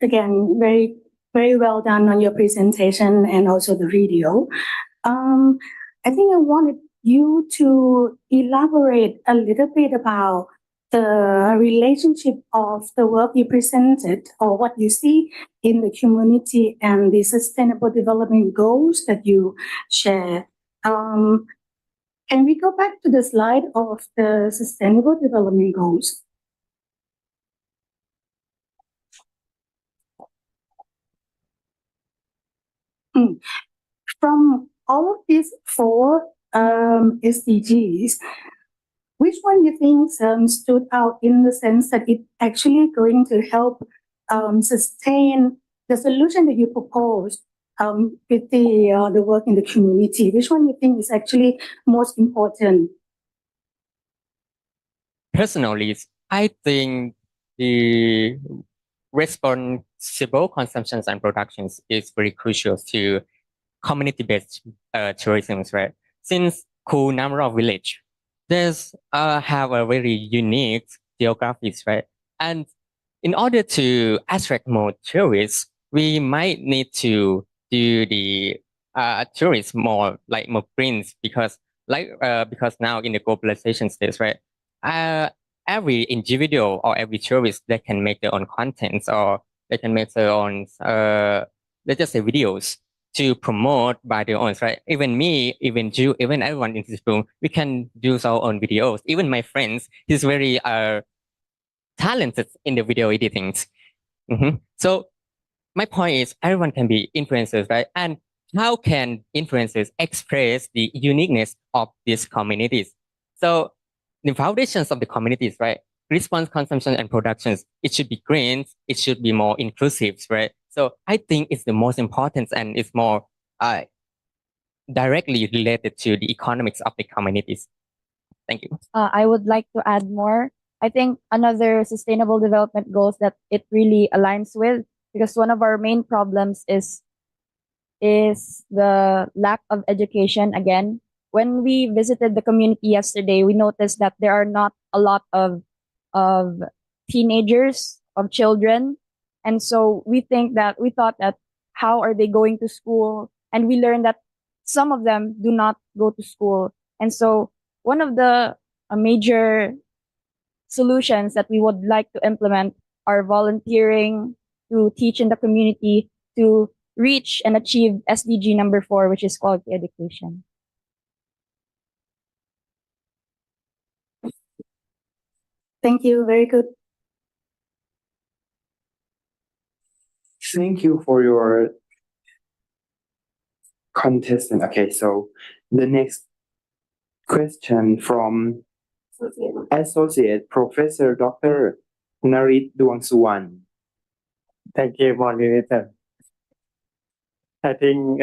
again, very, very well done on your presentation and also the video. I think I wanted you to elaborate a little bit about the relationship of the work you presented or what you see in the community and the sustainable development goals that you share. Can we go back to the slide of the sustainable development goals? From all of these four SDGs, which one you think stood out in the sense that it actually going to help sustain the solution that you proposed with the work in the community? Which one you think is actually most important? Personally, I think the responsible consumptions and productions is very crucial to community-based tourism, right? Since Namra village, there's have a very unique geographies, right? And in order to attract more tourists, we might need to do the tourists more like more greens because now in the globalization stage, right? Every individual or every tourist they can make their own contents or they can make their own let's just say videos to promote by their own, right? Even me, even you, even everyone in this room, we can do our own videos. Even my friends, he's very talented in the video editing. So my point is everyone can be influencers, right? And how can influencers express the uniqueness of these communities? So the foundations of the communities, right? Response, consumption, and productions. It should be green. It should be more inclusive, right? So I think it's the most important and it's more directly related to the economics of the communities. Thank you. I would like to add more. I think another sustainable development goals that it really aligns with, because one of our main problems is the lack of education. Again, when we visited the community yesterday, we noticed that there are not a lot of teenagers, of children. And so we thought that how are they going to school? And we learned that some of them do not go to school. And so one of the major solutions that we would like to implement are volunteering, to teach in the community, to reach and achieve SDG number 4, which is quality education. Thank you. Very good. Thank you for your contestant. Okay, so the next question from Associate Professor Dr. Narit Duangsuwan. Thank you, moderator. I think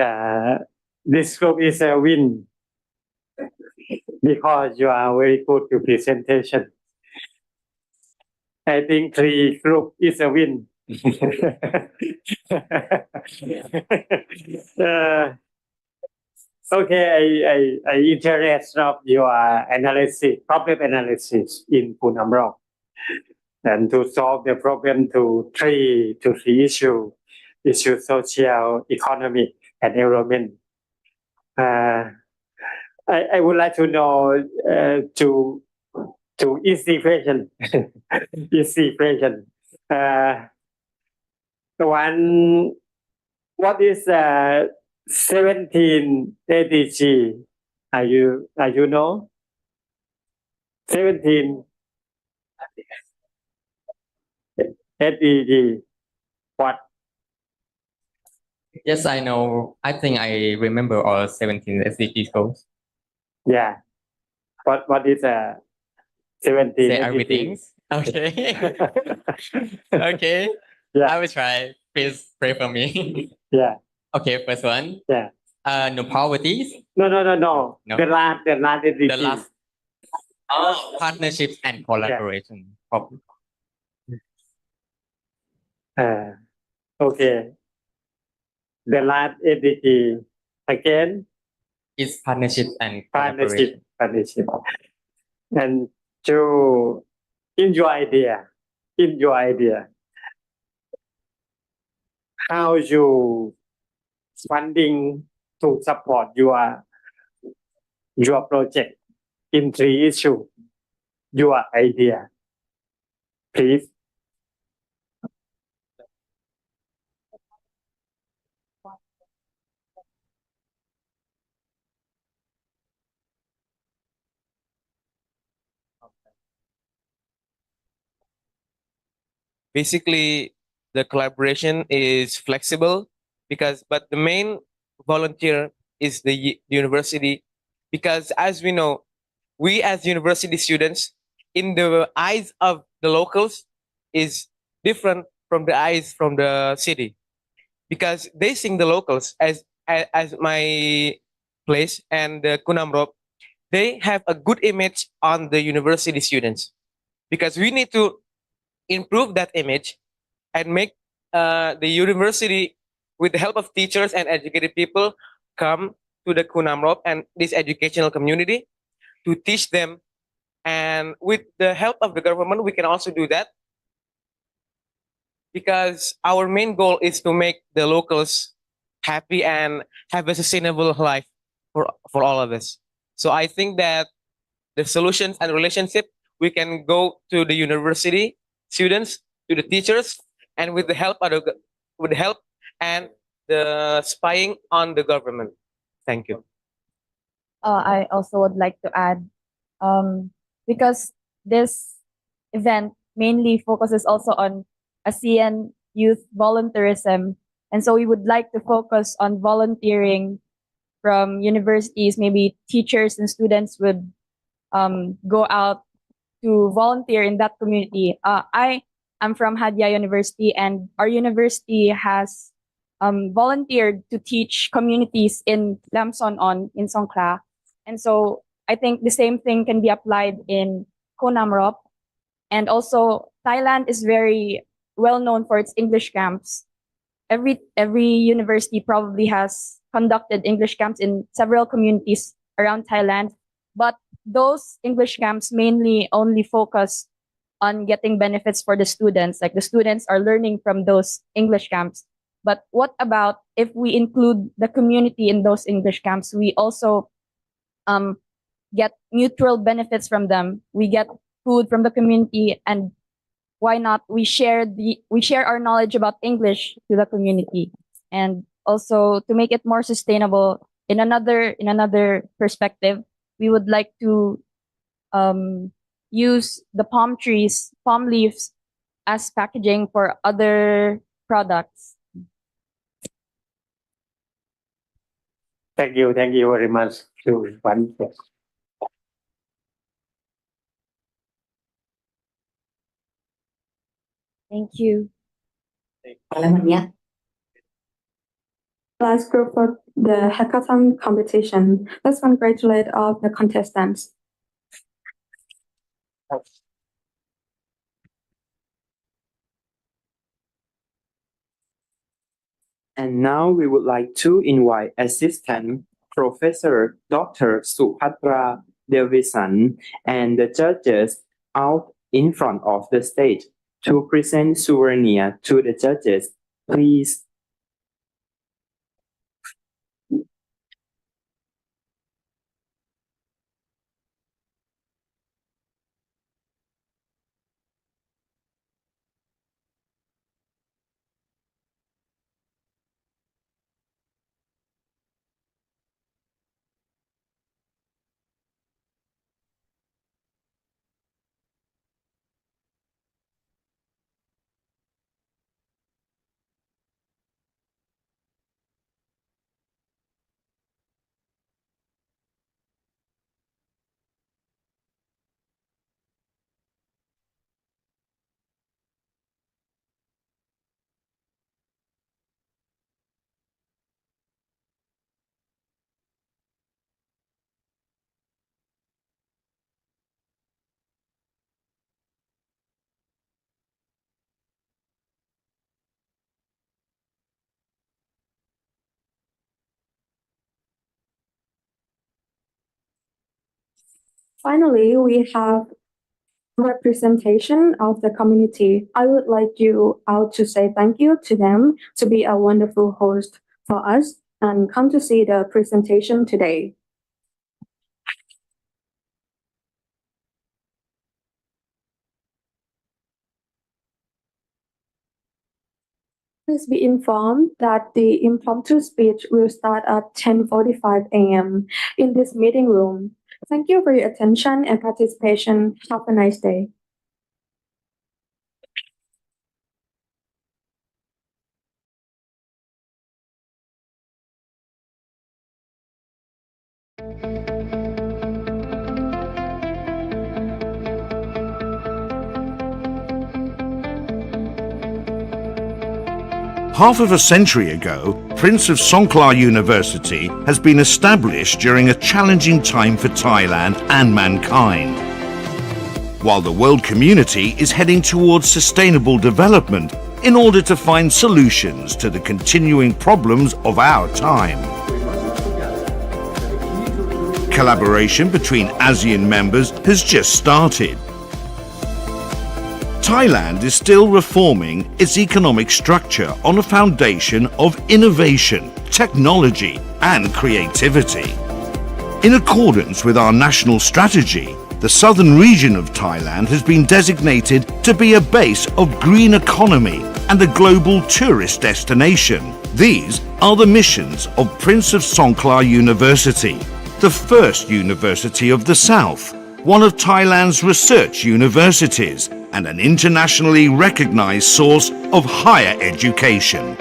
this group is a win because you are very good to presentation. I think 3 group is a win. Okay, I interest of your analysis, problem analysis in Phunam Rock, and to solve the problem to three issue social, economic, and environment. I would like to know to easy question, easy question. One, what is 17 ADG? Are you know? 17 ADG. What? Yes, I know. I think I remember all 17 SDGs goals. Yeah. What is 17 Say ADG? everything. Okay. Okay. Yeah. I will try. Please pray for me. Yeah. Okay, first one. Yeah. No poverty. No. No. The last ADG. The last. Partnerships and collaboration. Okay. The last ADG again. Is partnerships and Partnership. And to in your idea, how you funding to support your project in 3 issues, your idea, please. Basically, the collaboration is flexible but the main volunteer is the university, because as we know, we as university students, in the eyes of the locals, is different from the eyes from the city, because they think the locals as my place and the Kunamrop, they have a good image on the university students, because we need to improve that image and make the university, with the help of teachers and educated people, come to the Kunamrop and this educational community to teach them. And with the help of the government, we can also do that, because our main goal is to make the locals happy and have a sustainable life for all of us. So I think that the solutions and relationship, we can go to the university students, to the teachers, and with the help and the spying on the government. Thank you. I also would like to add, because this event mainly focuses also on ASEAN youth volunteerism, and so we would like to focus on volunteering from universities. Maybe teachers and students would go out to volunteer in that community. I am from Hadya University, and our university has volunteered to teach communities in Lamson in Songkla. And so I think the same thing can be applied in Konamrop. And also, Thailand is very well known for its English camps. Every university probably has conducted English camps in several communities around Thailand, but those English camps mainly only focus on getting benefits for the students. Like the students are learning from those English camps. But what about if we include the community in those English camps? We also get mutual benefits from them. We get food from the community, and why not we share our knowledge about English to the community. And also, to make it more sustainable, in another perspective, we would like to use the palm leaves as packaging for other products. Thank you very much to one. Thank you. Last group for the hackathon competition. Let's congratulate all the contestants. And now we would like to invite Assistant Professor Dr. Supatra Devisan and the judges out in front of the stage to present souvenir to the judges. Please. Finally, we have representation of the community. I would like you all to say thank you to them to be a wonderful host for us and come to see the presentation today. Please be informed that the impromptu speech will start at 10:45 a.m. in this meeting room. Thank you for your attention and participation. Have a nice day. Half of a century ago, Prince of Songkla University has been established during a challenging time for Thailand and mankind. While the world community is heading towards sustainable development in order to find solutions to the continuing problems of our time. Collaboration between ASEAN members has just started. Thailand is still reforming its economic structure on a foundation of innovation, technology, and creativity. In accordance with our national strategy, the southern region of Thailand has been designated to be a base of green economy and a global tourist destination. These are the missions of Prince of Songkla University, the first university of the South, one of Thailand's research universities, and an internationally recognized source of higher education.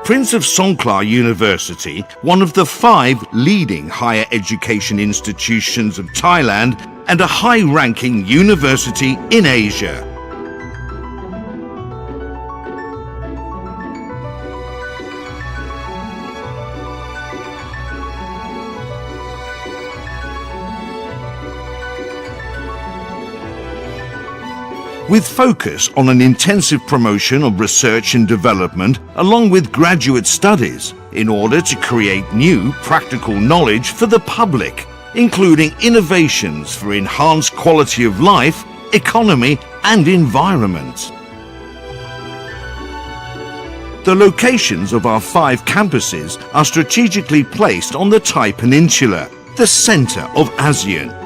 Prince of Songkla University, one of the 5 leading higher education institutions of Thailand and a high-ranking university in Asia. With focus on an intensive promotion of research and development along with graduate studies in order to create new practical knowledge for the public, including innovations for enhanced quality of life, economy and environment. The locations of our 5 campuses are strategically placed on the Thai Peninsula, the center of ASEAN.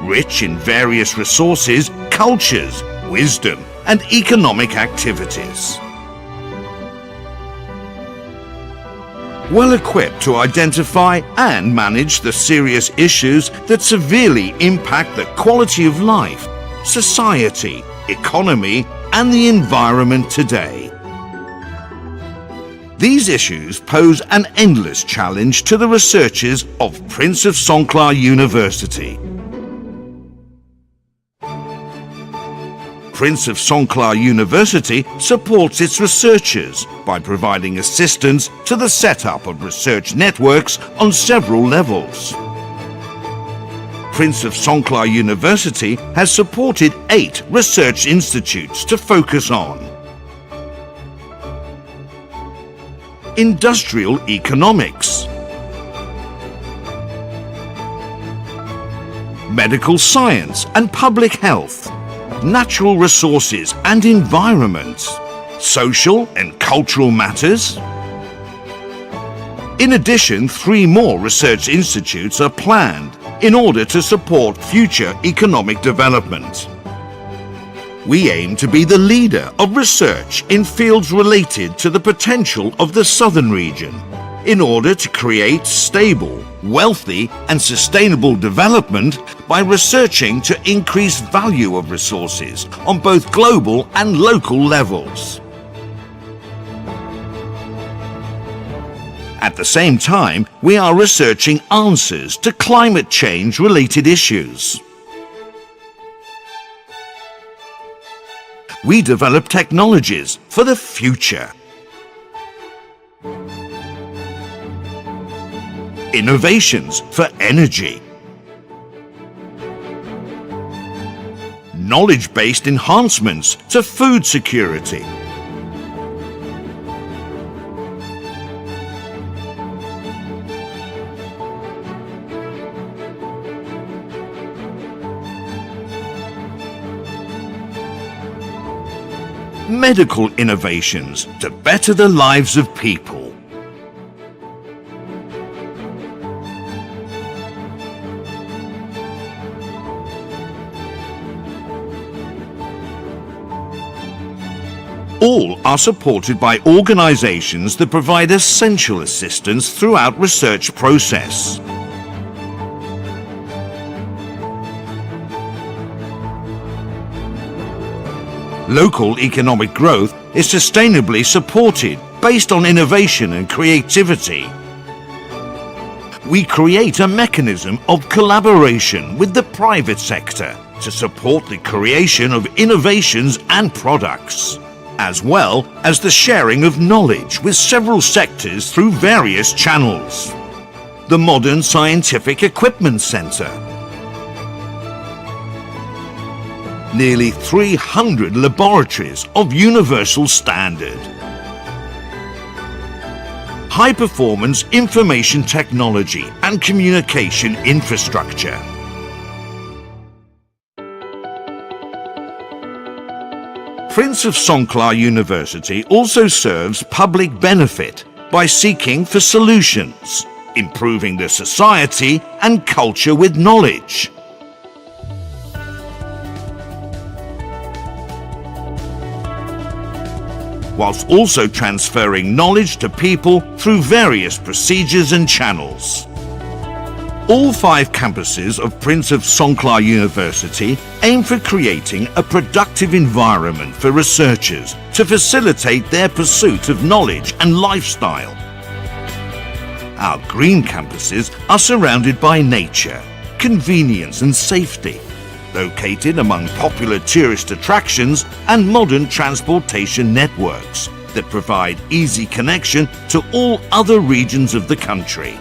Rich in various resources, cultures, wisdom, and economic activities. Well equipped to identify and manage the serious issues that severely impact the quality of life, society, economy, and the environment today. These issues pose an endless challenge to the researchers of Prince of Songkla University. Prince of Songkla University supports its researchers by providing assistance to the setup of research networks on several levels. Prince of Songkla University has supported 8 research institutes to focus on industrial economics, medical science and public health, natural resources and environment, social and cultural matters. In addition, 3 more research institutes are planned in order to support future economic development. We aim to be the leader of research in fields related to the potential of the southern region in order to create stable, wealthy and sustainable development by researching to increase value of resources on both global and local levels. At the same time, we are researching answers to climate change related issues. We develop technologies for the future. Innovations for energy. Knowledge-based enhancements to food security. Medical innovations to better the lives of people. All are supported by organizations that provide essential assistance throughout research process. Local economic growth is sustainably supported based on innovation and creativity. We create a mechanism of collaboration with the private sector to support the creation of innovations and products, as well as the sharing of knowledge with several sectors through various channels. The Modern Scientific Equipment Centre. Nearly 300 laboratories of universal standard. High-performance information technology and communication infrastructure. Prince of Songkla University also serves public benefit by seeking for solutions, improving the society and culture with knowledge. Whilst also transferring knowledge to people through various procedures and channels. All 5 campuses of Prince of Songkla University aim for creating a productive environment for researchers to facilitate their pursuit of knowledge and lifestyle. Our green campuses are surrounded by nature, convenience and safety, located among popular tourist attractions and modern transportation networks that provide easy connection to all other regions of the country.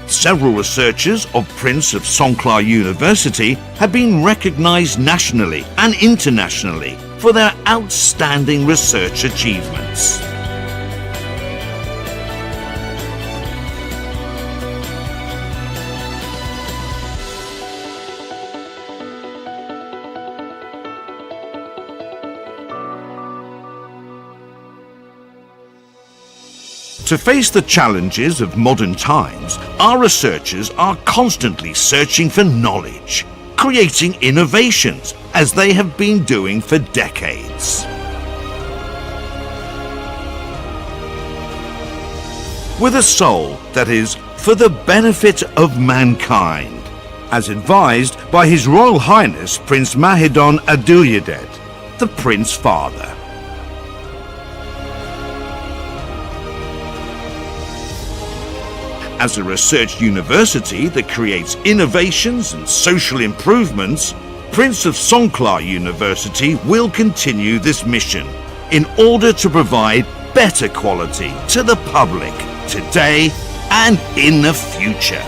Several researchers of Prince of Songkla University have been recognized nationally and internationally for their outstanding research achievements. To face the challenges of modern times, our researchers are constantly searching for knowledge, creating innovations as they have been doing for decades. With a soul that is for the benefit of mankind, as advised by His Royal Highness Prince Mahidol Adulyadej, the Prince Father. As a research university that creates innovations and social improvements, Prince of Songkla University will continue this mission in order to provide better quality to the public today and in the future.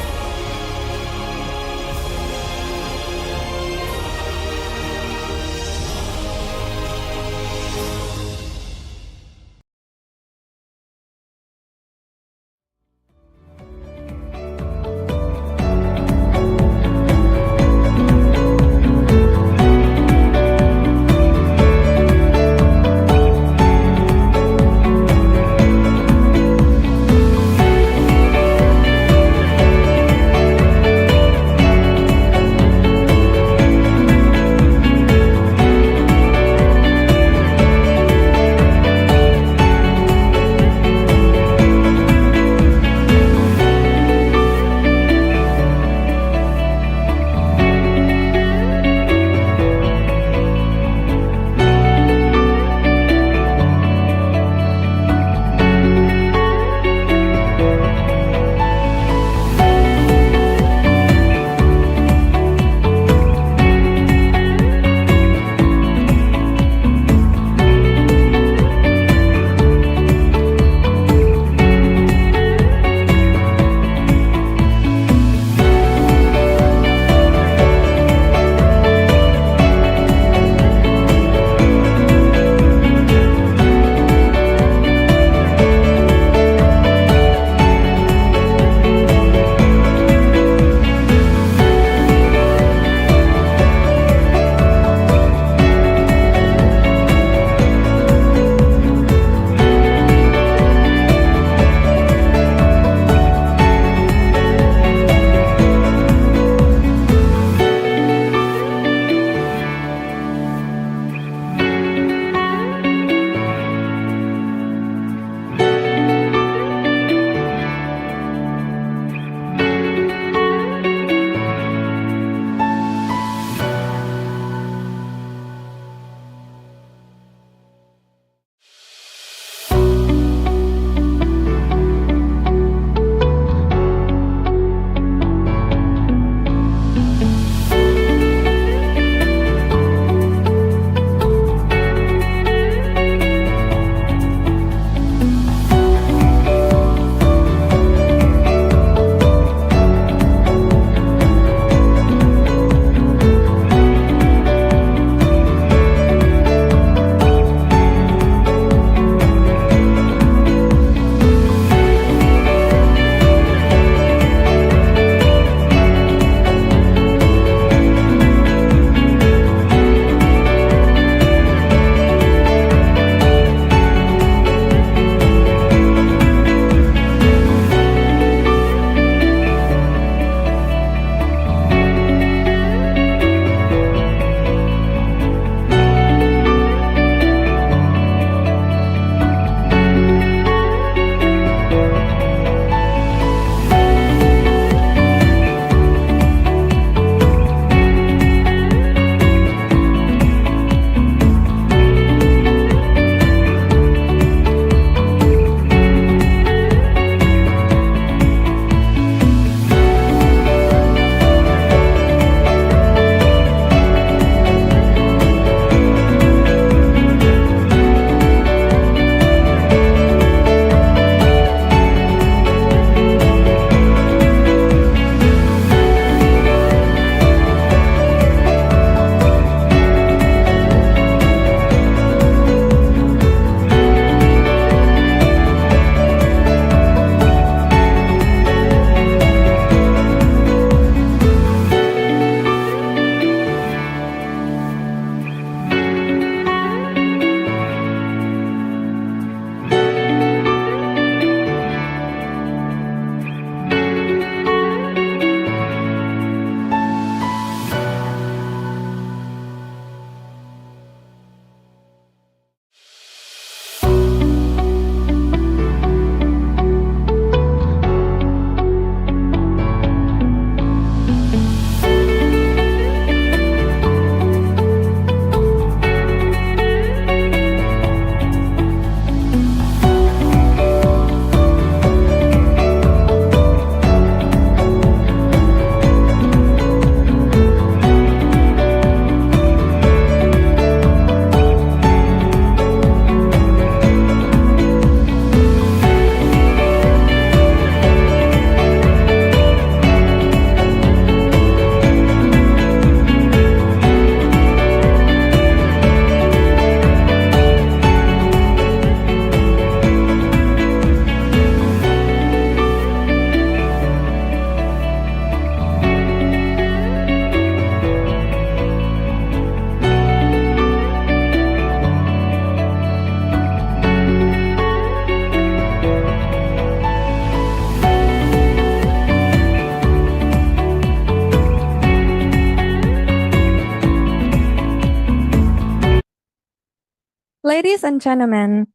Ladies and gentlemen,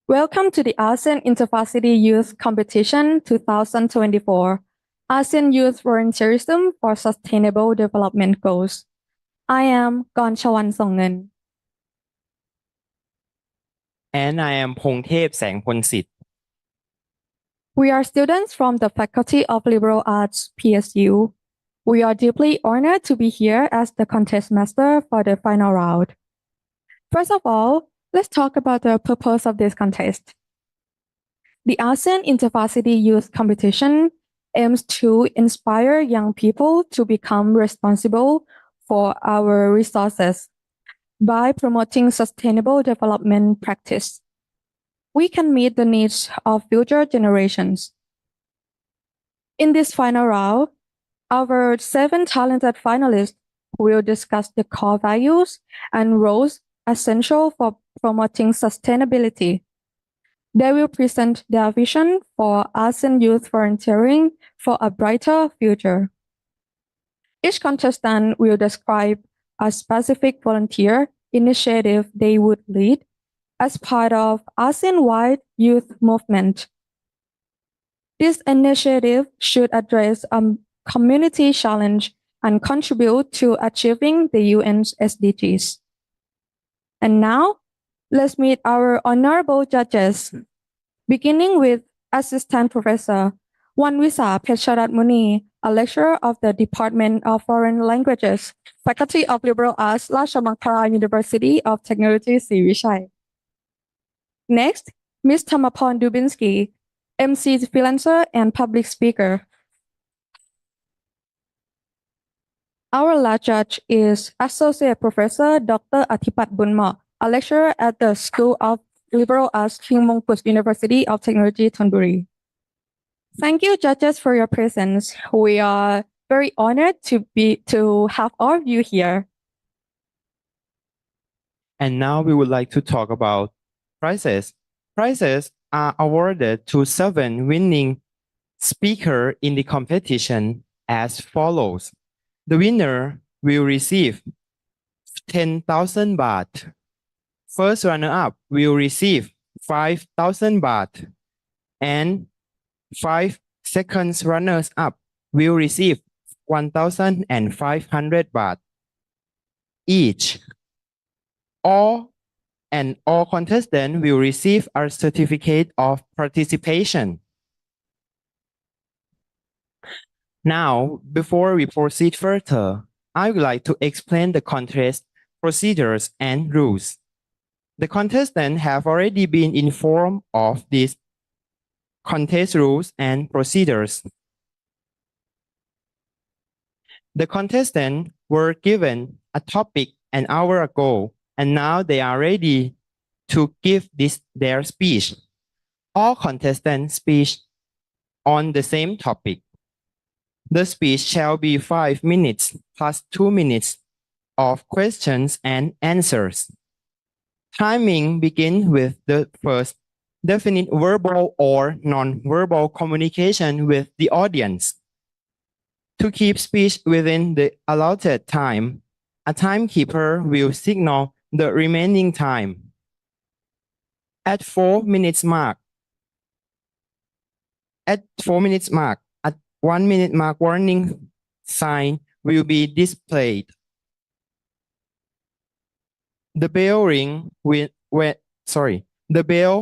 welcome to the ASEAN Intervarsity Youth Competition 2024, ASEAN Youth Volunteerism for Sustainable Development Goals. I am Chuan Songkla. and I am พงเทพแสงพลสิทธิ์ We are students from the Faculty of Liberal Arts, PSU. We are deeply honored to be here as the contest master for the final round. First of all, let's talk about the purpose of this contest. The ASEAN Intervarsity Youth Competition aims to inspire young people to become responsible for our resources by promoting sustainable development practice. We can meet the needs of future generations. In this final round, our 7 talented finalists will discuss the core values and roles essential for promoting sustainability. They will present their vision for ASEAN youth volunteering for a brighter future. Each contestant will describe a specific volunteer initiative they would lead as part of ASEAN-wide youth movement. This initiative should address a community challenge and contribute to achieving the UN's SDGs. And now, let's meet our honorable judges, beginning with Assistant Professor Wanwisa Pecharatmuni, a lecturer of the Department of Foreign Languages, Faculty of Liberal Arts, Rajamangala University of Technology, Srivichai. Next, Ms. Thamapon Dubinsky, MC freelancer and public speaker. Our last judge is Associate Professor Dr. Athipat Bunma, a lecturer at the School of Liberal Arts, King Mongkut University of Technology, Thonburi. Thank you, judges, for your presence. We are very honored to have all of you here. And now we would like to talk about prizes. Prizes are awarded to 7 winning speakers in the competition as follows. The winner will receive 10,000 baht. First runner-up will receive 5,000 baht. And 5 second runners-up will receive 1,500 baht each. All contestants will receive a certificate of participation. Now, before we proceed further, I would like to explain the contest procedures and rules. The contestants have already been informed of these contest rules and procedures. The contestants were given a topic an hour ago, and now they are ready to give their speech. All contestants speak on the same topic. The speech shall be 5 minutes plus 2 minutes of questions and answers. Timing begins with the first definite verbal or non-verbal communication with the audience. To keep speech within the allotted time, a timekeeper will signal the remaining time. At 4 minutes mark, a 1 minute mark warning sign will be displayed. The bell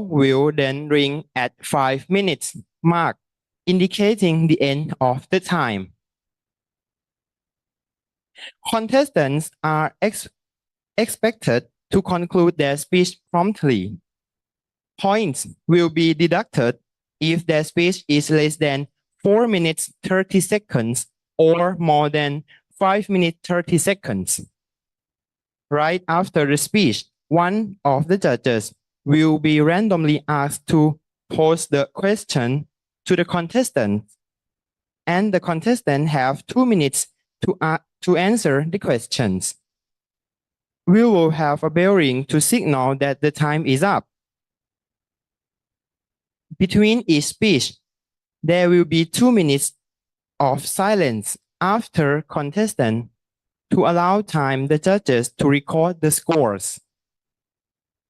will then ring at 5 minutes mark, indicating the end of the time. Contestants are expected to conclude their speech promptly. Points will be deducted if their speech is less than 4 minutes 30 seconds or more than 5 minutes 30 seconds. Right after the speech, one of the judges will be randomly asked to pose the question to the contestant, and the contestant have 2 minutes to answer the questions. We will have a bell ring to signal that the time is up. Between each speech, there will be 2 minutes of silence after contestant to allow time the judges to record the scores.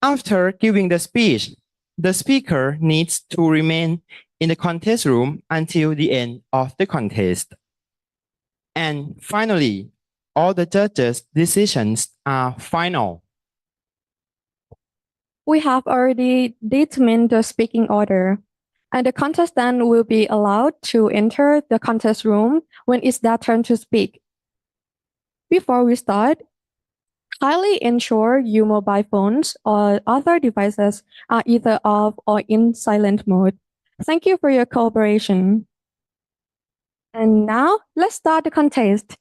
After giving the speech, the speaker needs to remain in the contest room until the end of the contest. And finally, all the judges' decisions are final. We have already determined the speaking order, and the contestant will be allowed to enter the contest room when it's their turn to speak. Before we start, kindly ensure your mobile phones or other devices are either off or in silent mode. Thank you for your cooperation. And now, let's start the contest.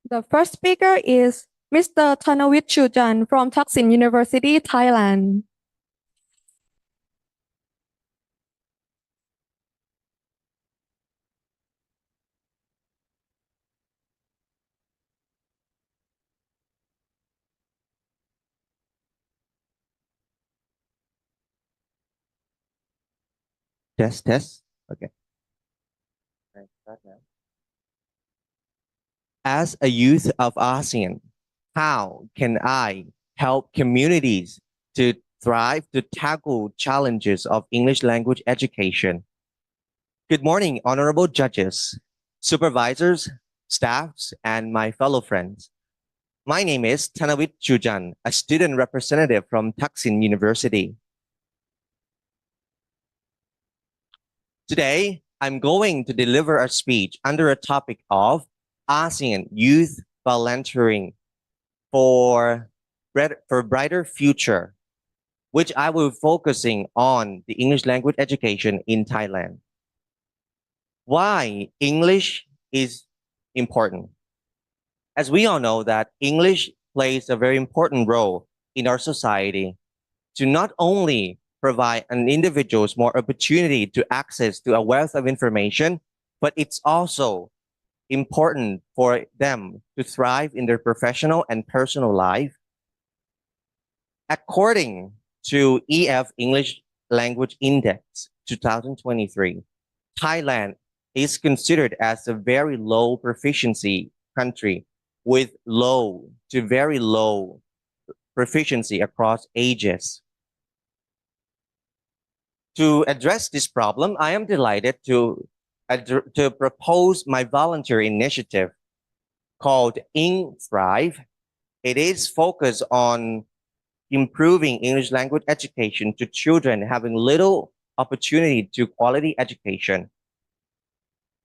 The first speaker is Mr. Tanit Chuan from Thaksin University, Thailand. Test. Okay. Right, start now. As a youth of ASEAN, how can I help communities to thrive to tackle challenges of English language education? Good morning, honorable judges, supervisors, staffs, and my fellow friends. My name is Tanit Chuan, a student representative from Thaksin University. Today, I'm going to deliver a speech under a topic of ASEAN Youth Volunteering for Brighter Future, which I will be focusing on the English language education in Thailand. Why English is important? As we all know that English plays a very important role in our society to not only provide an individuals more opportunity to access to a wealth of information, but it's also important for them to thrive in their professional and personal life. According to EF English Language Index 2023, Thailand is considered as a very low proficiency country with low to very low proficiency across ages. To address this problem, I am delighted to propose my volunteer initiative called Thrive. It is focused on improving English language education to children having little opportunity to quality education.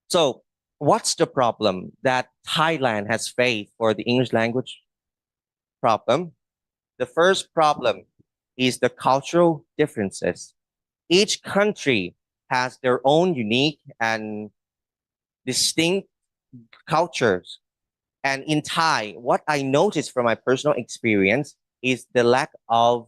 So what's the problem that Thailand has faced for the English language problem? The first problem is the cultural differences. Each country has their own unique and distinct cultures. And in Thai, what I noticed from my personal experience is the lack of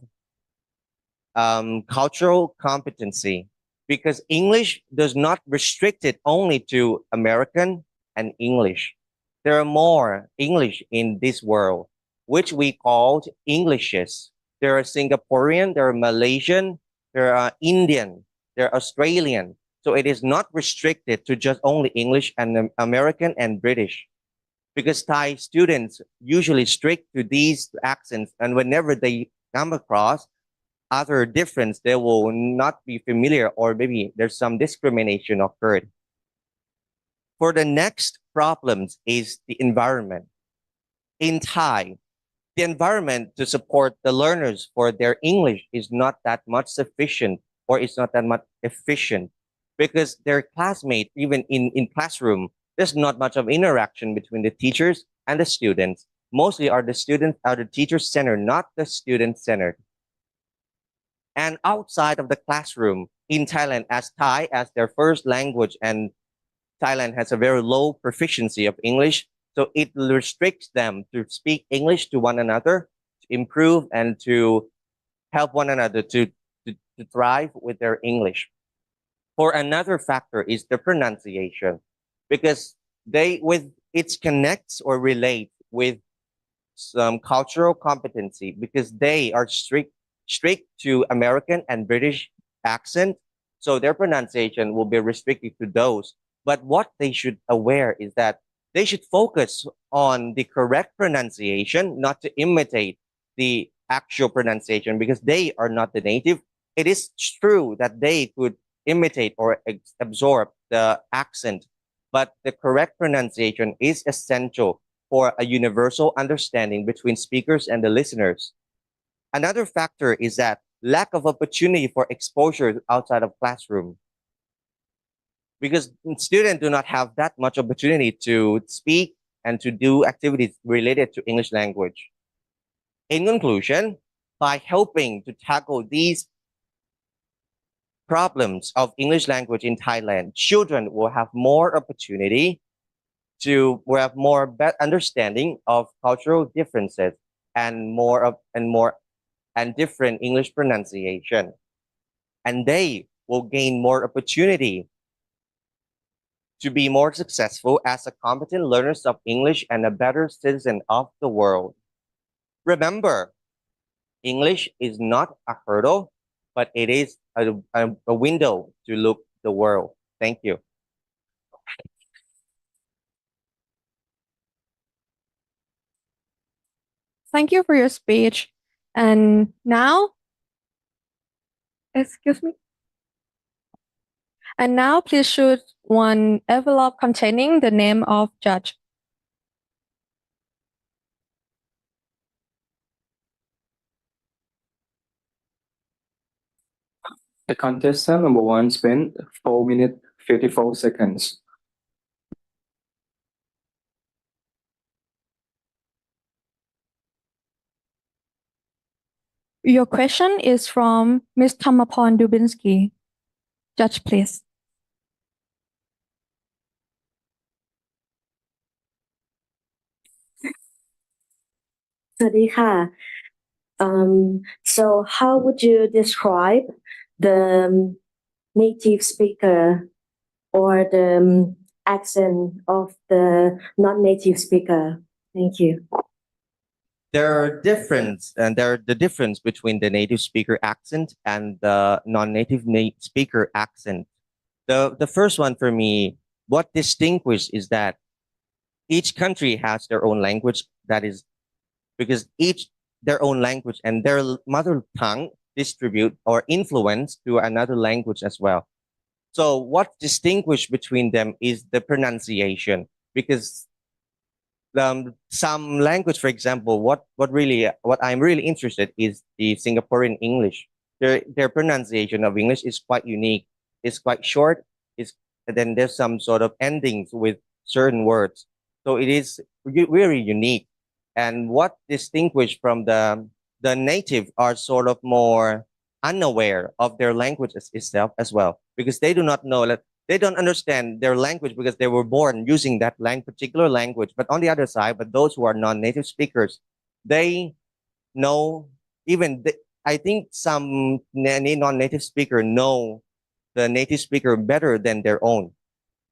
cultural competency, because English does not restrict it only to American and English. There are more English in this world, which we call Englishes. There are Singaporean, there are Malaysian, there are Indian, there are Australian. So it is not restricted to just only English and American and British, because Thai students usually stick to these accents, and whenever they come across other difference, they will not be familiar, or maybe there's some discrimination occurred. For the next problems is the environment. In Thai, the environment to support the learners for their English is not that much sufficient, or it's not that much efficient, because their classmates, even in classroom, there's not much of interaction between the teachers and the students. Mostly are the students are the teacher-centered, not the student-centered. And outside of the classroom in Thailand, as Thai as their first language, and Thailand has a very low proficiency of English, so it restricts them to speak English to one another, to improve and to help one another to thrive with their English. For another factor is the pronunciation, because it connects or relates with some cultural competency, because they are strict to American and British accent, so their pronunciation will be restricted to those. But what they should aware is that they should focus on the correct pronunciation, not to imitate the actual pronunciation because they are not the native. It is true that they could imitate or absorb the accent, but the correct pronunciation is essential for a universal understanding between speakers and the listeners. Another factor is that lack of opportunity for exposure outside of classroom. Because students do not have that much opportunity to speak and to do activities related to English language. In conclusion, by helping to tackle these problems of English language in Thailand, children will have more opportunity to will have more understanding of cultural differences and different English pronunciation. And they will gain more opportunity to be more successful as a competent learners of English and a better citizen of the world. Remember, English is not a hurdle, but it is a window to look the world. Thank you. Thank you for your speech. And now, excuse me. And now please choose one envelope containing the name of judge. The contestant number one spent 4 minutes 54 seconds. Your question is from Ms. Thamapon Dubinsky. Judge, please. So how would you describe the native speaker or the accent of the non-native speaker? Thank you. There are the difference between the native speaker accent and the non-native speaker accent. The first one for me, what distinguishes is that each country has their own language. That is because their own language and their mother tongue distribute or influence to another language as well. So what distinguishes between them is the pronunciation, because some language, for example, what I'm really interested is the Singaporean English. Their pronunciation of English is quite unique. It's quite short. Then there's some sort of endings with certain words. So it is very unique. And what distinguishes from the native are sort of more unaware of their languages itself as well, because they do not know that they don't understand their language because they were born using that particular language. But on the other side, but those who are non-native speakers, they know I think some non-native speaker know the native speaker better than their own,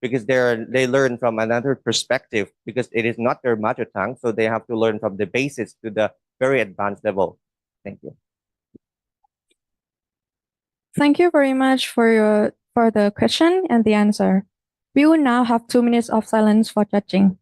because they learn from another perspective, because it is not their mother tongue, so they have to learn from the basics to the very advanced level. Thank you. Thank you very much for the question and the answer. We will now have 2 minutes of silence for judging.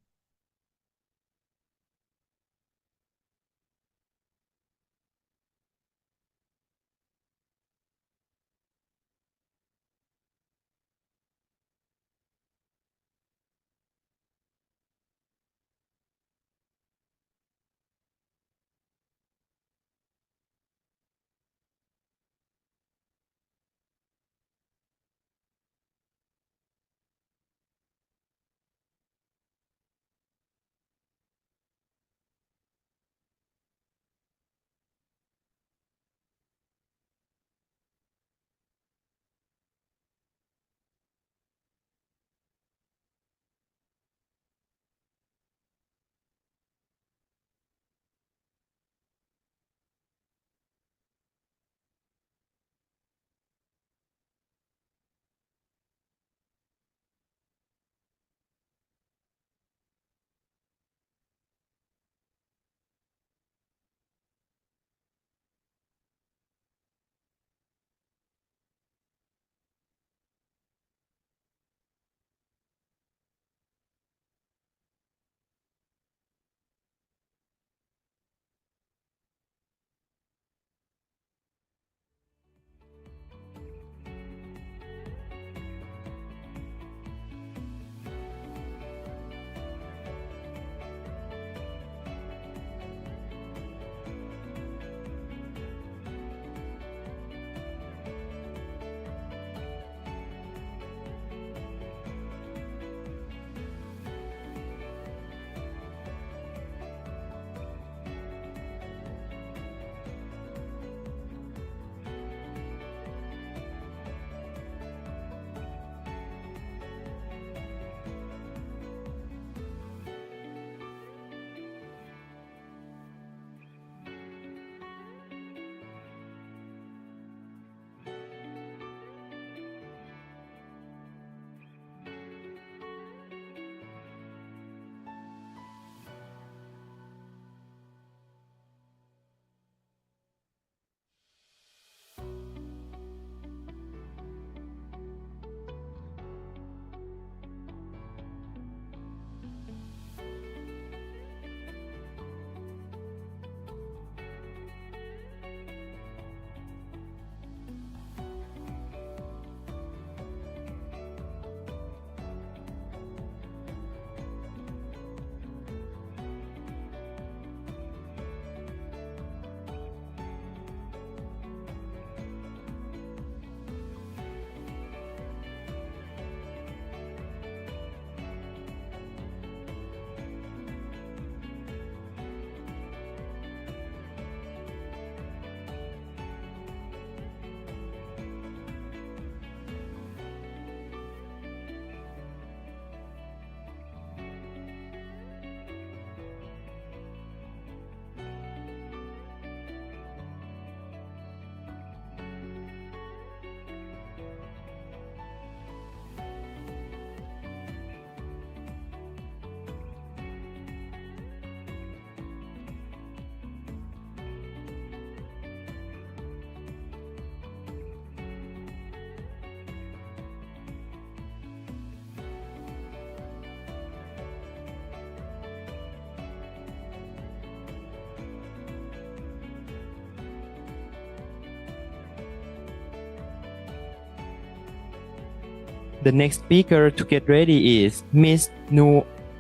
The next speaker to get ready is Miss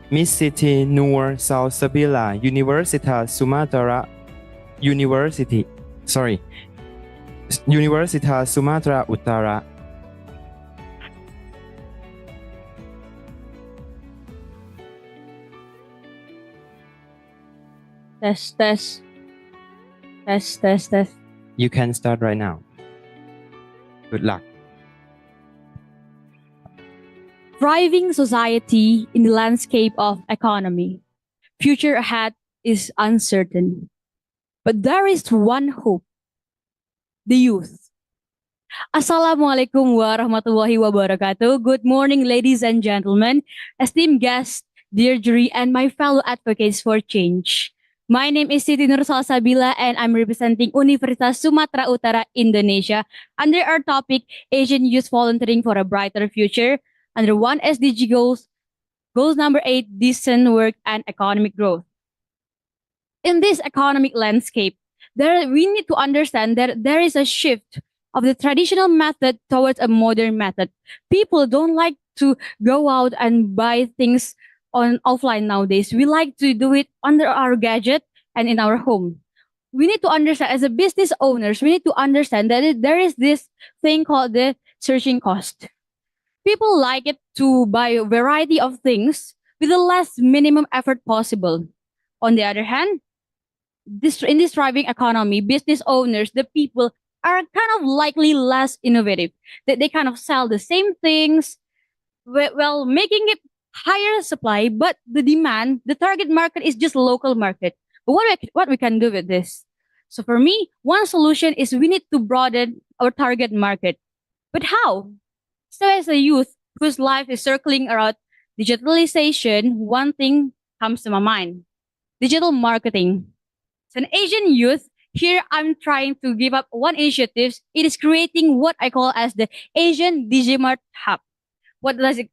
Siti Nur Salsabila, Universitas Sumatera Utara. Test. You can start right now. Good luck. Thriving society in the landscape of economy. Future ahead is uncertain. But there is one hope. The youth. Assalamualaikum warahmatullahi wabarakatuh. Good morning, ladies and gentlemen, esteemed guests, dear jury, and my fellow advocates for change. My name is Siti Nur Salsabila and I'm representing Universitas Sumatera Utara, Indonesia, under our topic, Asian Youth Volunteering for a Brighter Future, under 1 SDG goals, number 8, decent work and economic growth. In this economic landscape, we need to understand that there is a shift of the traditional method towards a modern method. People don't like to go out and buy things on offline nowadays. We like to do it under our gadget and in our home. We need to understand, as a business owners, we need to understand that there is this thing called the searching cost. People like it to buy a variety of things with the less minimum effort possible. On the other hand, in this thriving economy, business owners, the people are kind of likely less innovative. They kind of sell the same things, well, making it higher supply, but the demand, the target market is just local market. But what we can do with this? So for me, one solution is we need to broaden our target market. But how? So as a youth whose life is circling around digitalization, one thing comes to my mind: digital marketing. So an Asian youth, here I'm trying to give up one initiative. It is creating what I call as the Asian Digimart Hub. What does it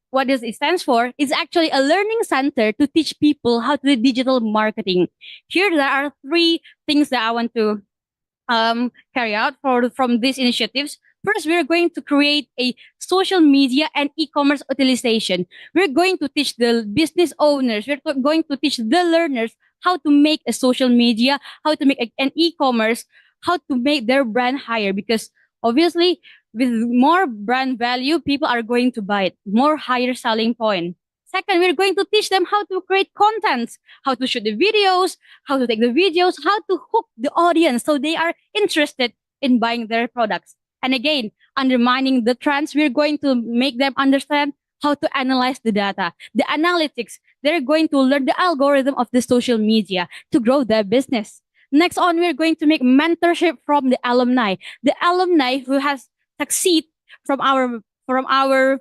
stands for? It's actually a learning center to teach people how to do digital marketing. Here there are 3 things that I want to carry out from these initiatives. First, we're going to create a social media and e-commerce utilization. We're going to teach the business owners, we're going to teach the learners how to make a social media, how to make an e-commerce, how to make their brand higher, because obviously with more brand value, people are going to buy it, more higher selling point. Second, we're going to teach them how to create content, how to shoot the videos, how to take the videos, how to hook the audience so they are interested in buying their products. And again, undermining the trends, we're going to make them understand how to analyze the data, the analytics. They're going to learn the algorithm of the social media to grow their business. Next on, we're going to make mentorship from the alumni who has succeed from our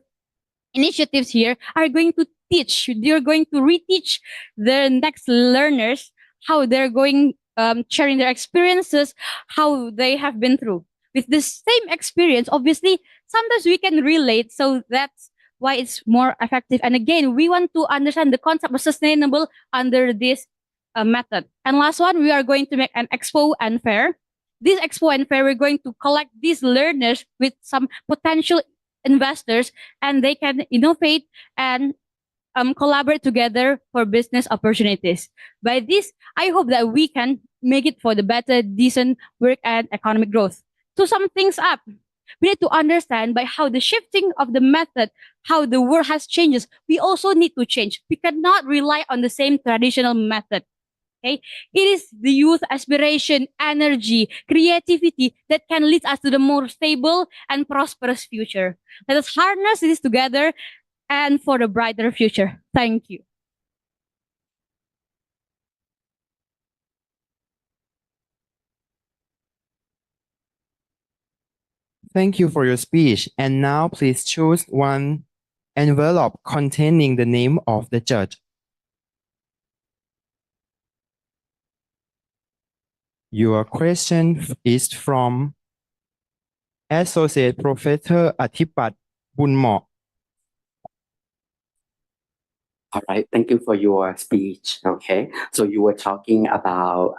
initiatives here are going to teach. They're going to reteach the next learners how they're going sharing their experiences, how they have been through. With the same experience, obviously, sometimes we can relate, so that's why it's more effective. And again, we want to understand the concept of sustainable under this method. And last one, we are going to make an expo and fair. This expo and fair, we're going to collect these learners with some potential investors, and they can innovate and collaborate together for business opportunities. By this, I hope that we can make it for the better, decent work and economic growth. To sum things up, we need to understand by how the shifting of the method, how the world has changes, we also need to change. We cannot rely on the same traditional method. Okay? It is the youth aspiration, energy, creativity that can lead us to the more stable and prosperous future. Let us harness this together and for a brighter future. Thank you. Thank you for your speech. And now please choose one envelope containing the name of the judge. Your question is from Associate Professor Athipat Bunmo. All right, thank you for your speech. Okay, so you were talking about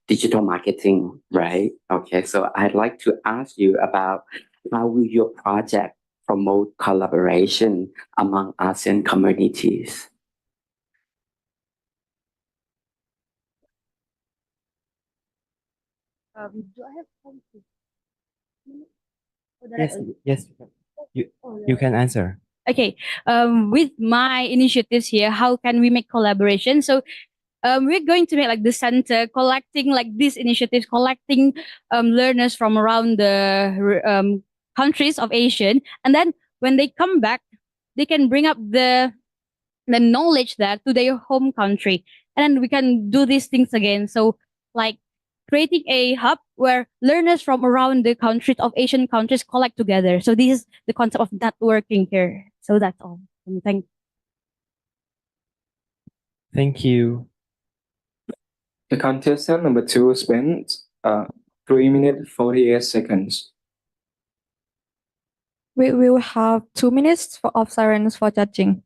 digital marketing, right? Okay, so I'd like to ask you about how will your project promote collaboration among ASEAN communities. Do I have time to? Yes, you can answer. Okay, with my initiatives here, how can we make collaboration? So we're going to make like the center collecting like these initiatives, collecting learners from around the countries of ASEAN, and then when they come back, they can bring up the knowledge there to their home country, and then we can do these things again. So like creating a hub where learners from around the countries of Asian countries collect together. So this is the concept of networking here. So that's all. Thank you. The contestant number 2 spent 3 minutes 48 seconds. We will have 2 minutes of silence for judging.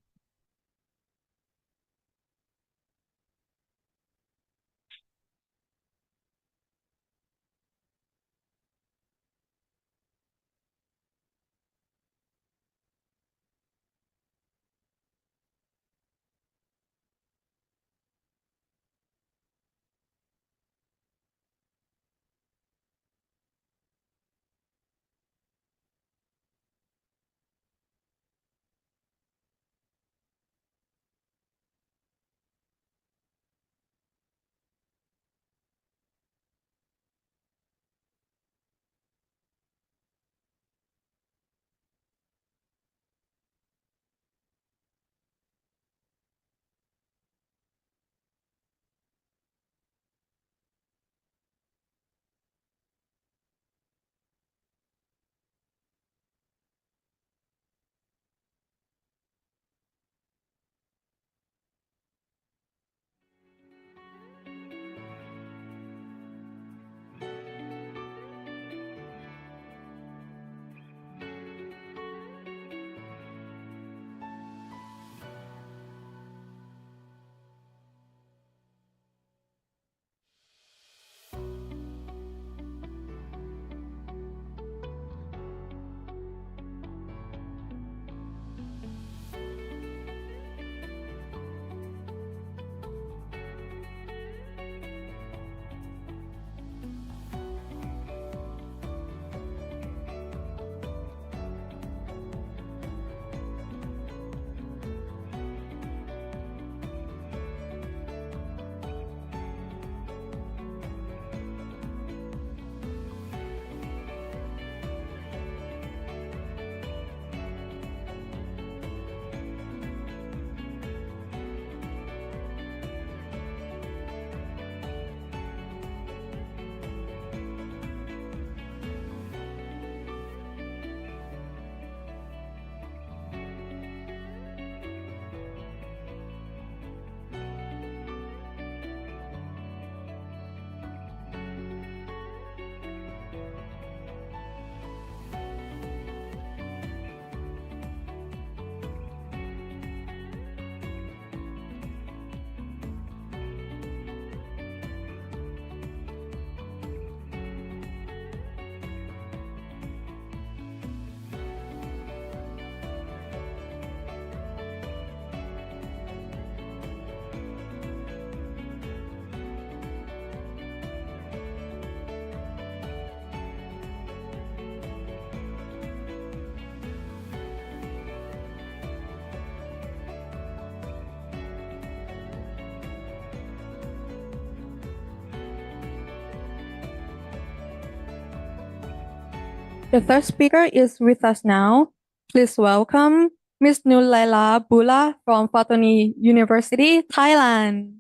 The third speaker is with us now. Please welcome Ms. Nula Bula from Fatoni University, Thailand.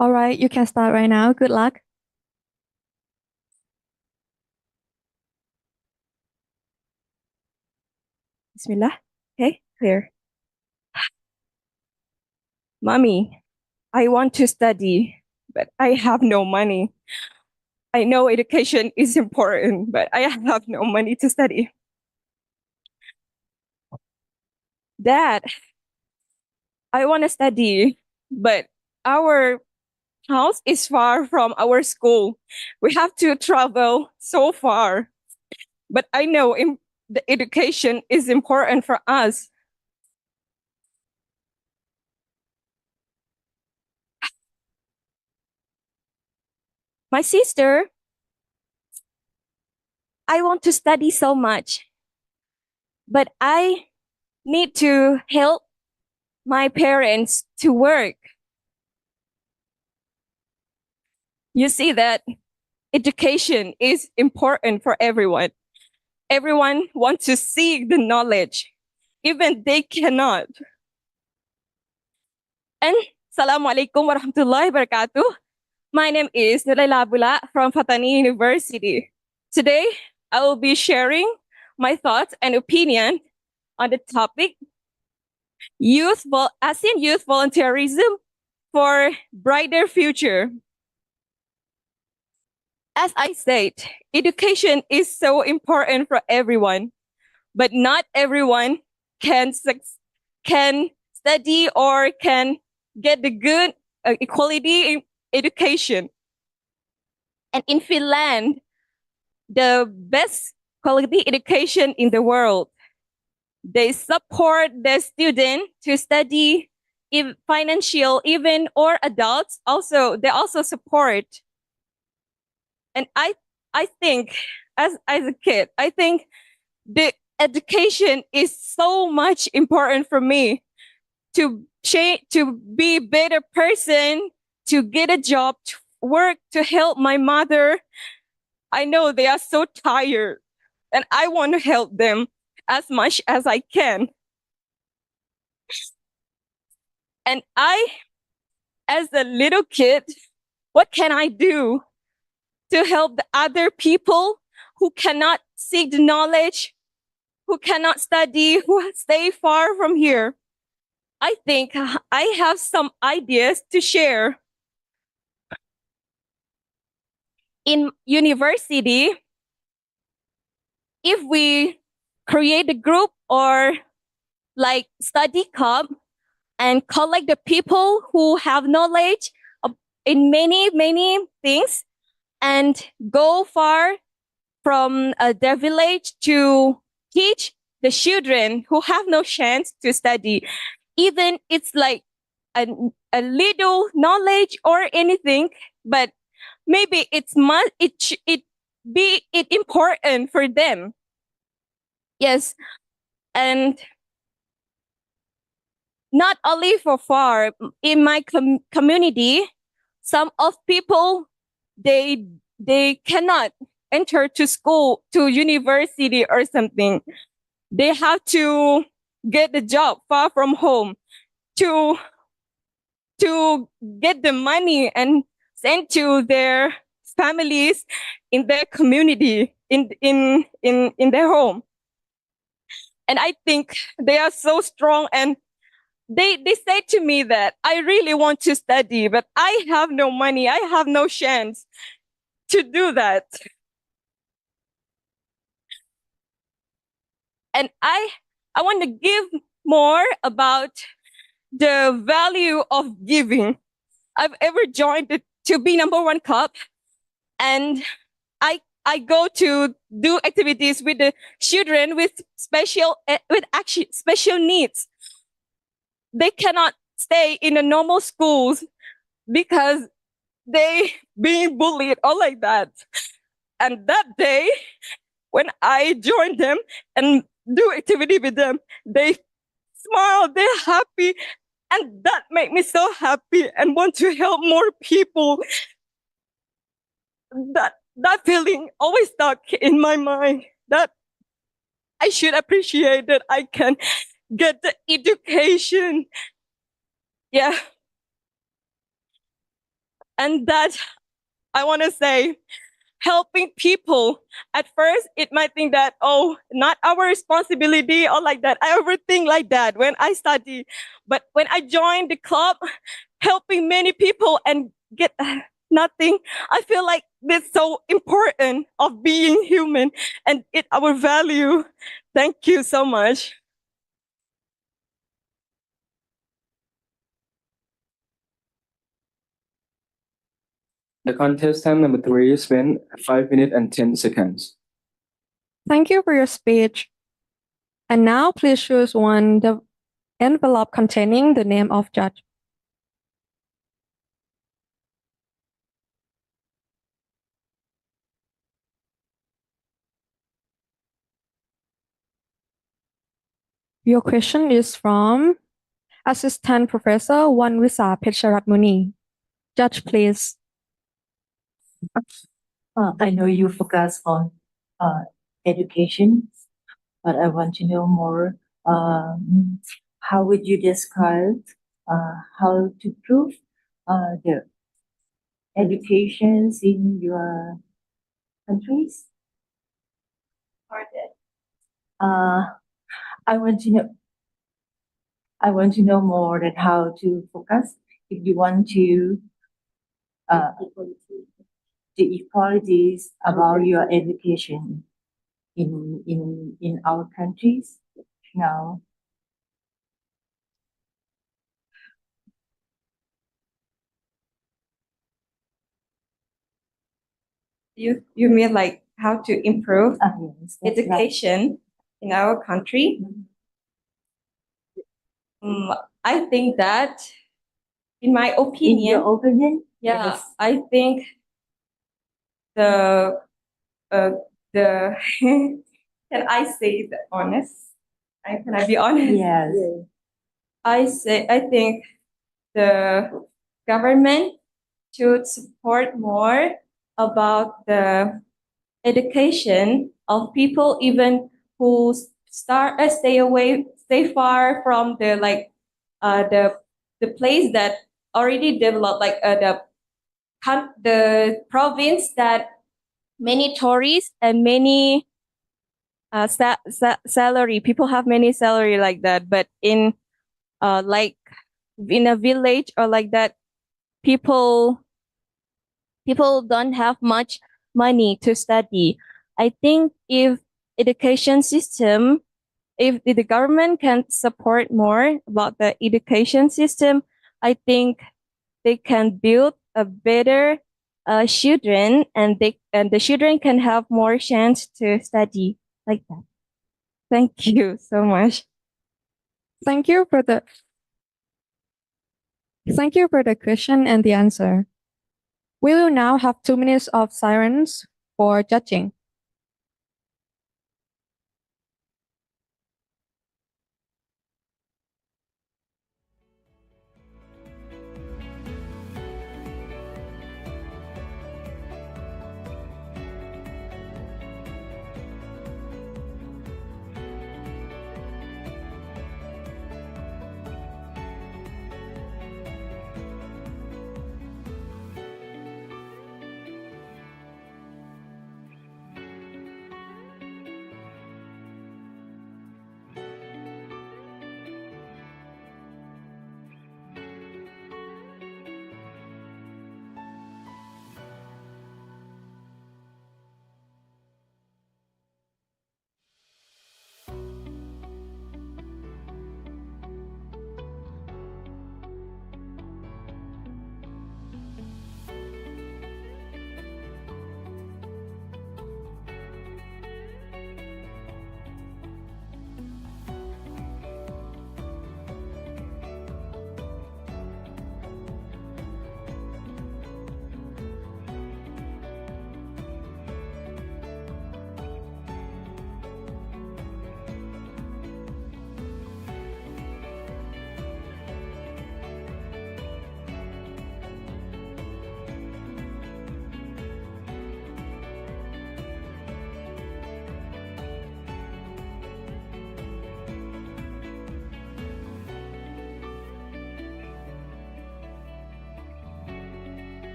All right, you can start right now. Good luck. Bismillah. Okay, clear. Mommy, I want to study, but I have no money. I know education is important, but I have no money to study. Dad, I want to study, but our house is far from our school. We have to travel so far. But I know the education is important for us. My sister, I want to study so much, but I need to help my parents to work. You see that education is important for everyone. Everyone wants to seek the knowledge, even they cannot. And Assalamu alaikum warahmatullahi wabarakatuh. My name is Bula from Tanit University. Today, I will be sharing my thoughts and opinion on the topic ASEAN Youth Volunteerism for Brighter Future. As I said, education is so important for everyone, but not everyone can study or can get the good equality education. And in Finland, the best quality education in the world, they support their students to study, if financial, even or adults. They also support. And I think as a kid, I think the education is so much important for me to change, to be a better person, to get a job, to work, to help my mother. I know they are so tired and I want to help them as much as I can. And as a little kid, what can I do to help the other people who cannot seek the knowledge, who cannot study, who stay far from here? I think I have some ideas to share. In university, if we create a group or like study club and collect the people who have knowledge in many things and go far from their village to teach the children who have no chance to study, even it's like a little knowledge or anything, but maybe it important for them. Yes, and not only for far in my community, some of people they cannot enter to school, to university or something. They have to get the job far from home to get the money and send to their families in their community, in their home. And I think they are so strong, and they say to me that I really want to study, but I have no money. I have no chance to do that. And I want to give more about the value of giving. I've ever joined the To Be Number One Club, and I go to do activities with the children with special needs. They cannot stay in the normal schools because they being bullied or like that. And that day, when I joined them and do activity with them, they smile, they're happy. And that made me so happy and want to help more people. That feeling always stuck in my mind, that I should appreciate that I can get the education. Yeah. And that I want to say, helping people, at first it might think that, oh, not our responsibility or like that. I overthink like that when I study. But when I joined the club, helping many people and get nothing, I feel like this so important of being human and it our value. Thank you so much. The contestant number 3 spent 5 minutes and 10 seconds. Thank you for your speech. And now please choose the envelope containing the name of judge. Your question is from Assistant Professor Wanwisa Pecharatmuni. Judge, please. I know you focus on education, but I want to know more. How would you describe how to prove the educations in your countries? I want to know more than how to focus. If you want to the equalities about your education in our countries now. You mean like how to improve Yes, that's right. education in our country? I think that, in my opinion, In your opinion? yeah, Yes. I think the can I say the honest? Can I be honest? Yes. I think the government should support more about the education of people, even who stay far from the the place that already developed, like the province that many tourists and many salary people have many salary like that, but in like in a village or like that, people don't have much money to study. I think if education system, if the government can support more about the education system, I think they can build a better children, and the children can have more chance to study like that. Thank you so much. Thank you for the question and the answer. We will now have 2 minutes of silence for judging.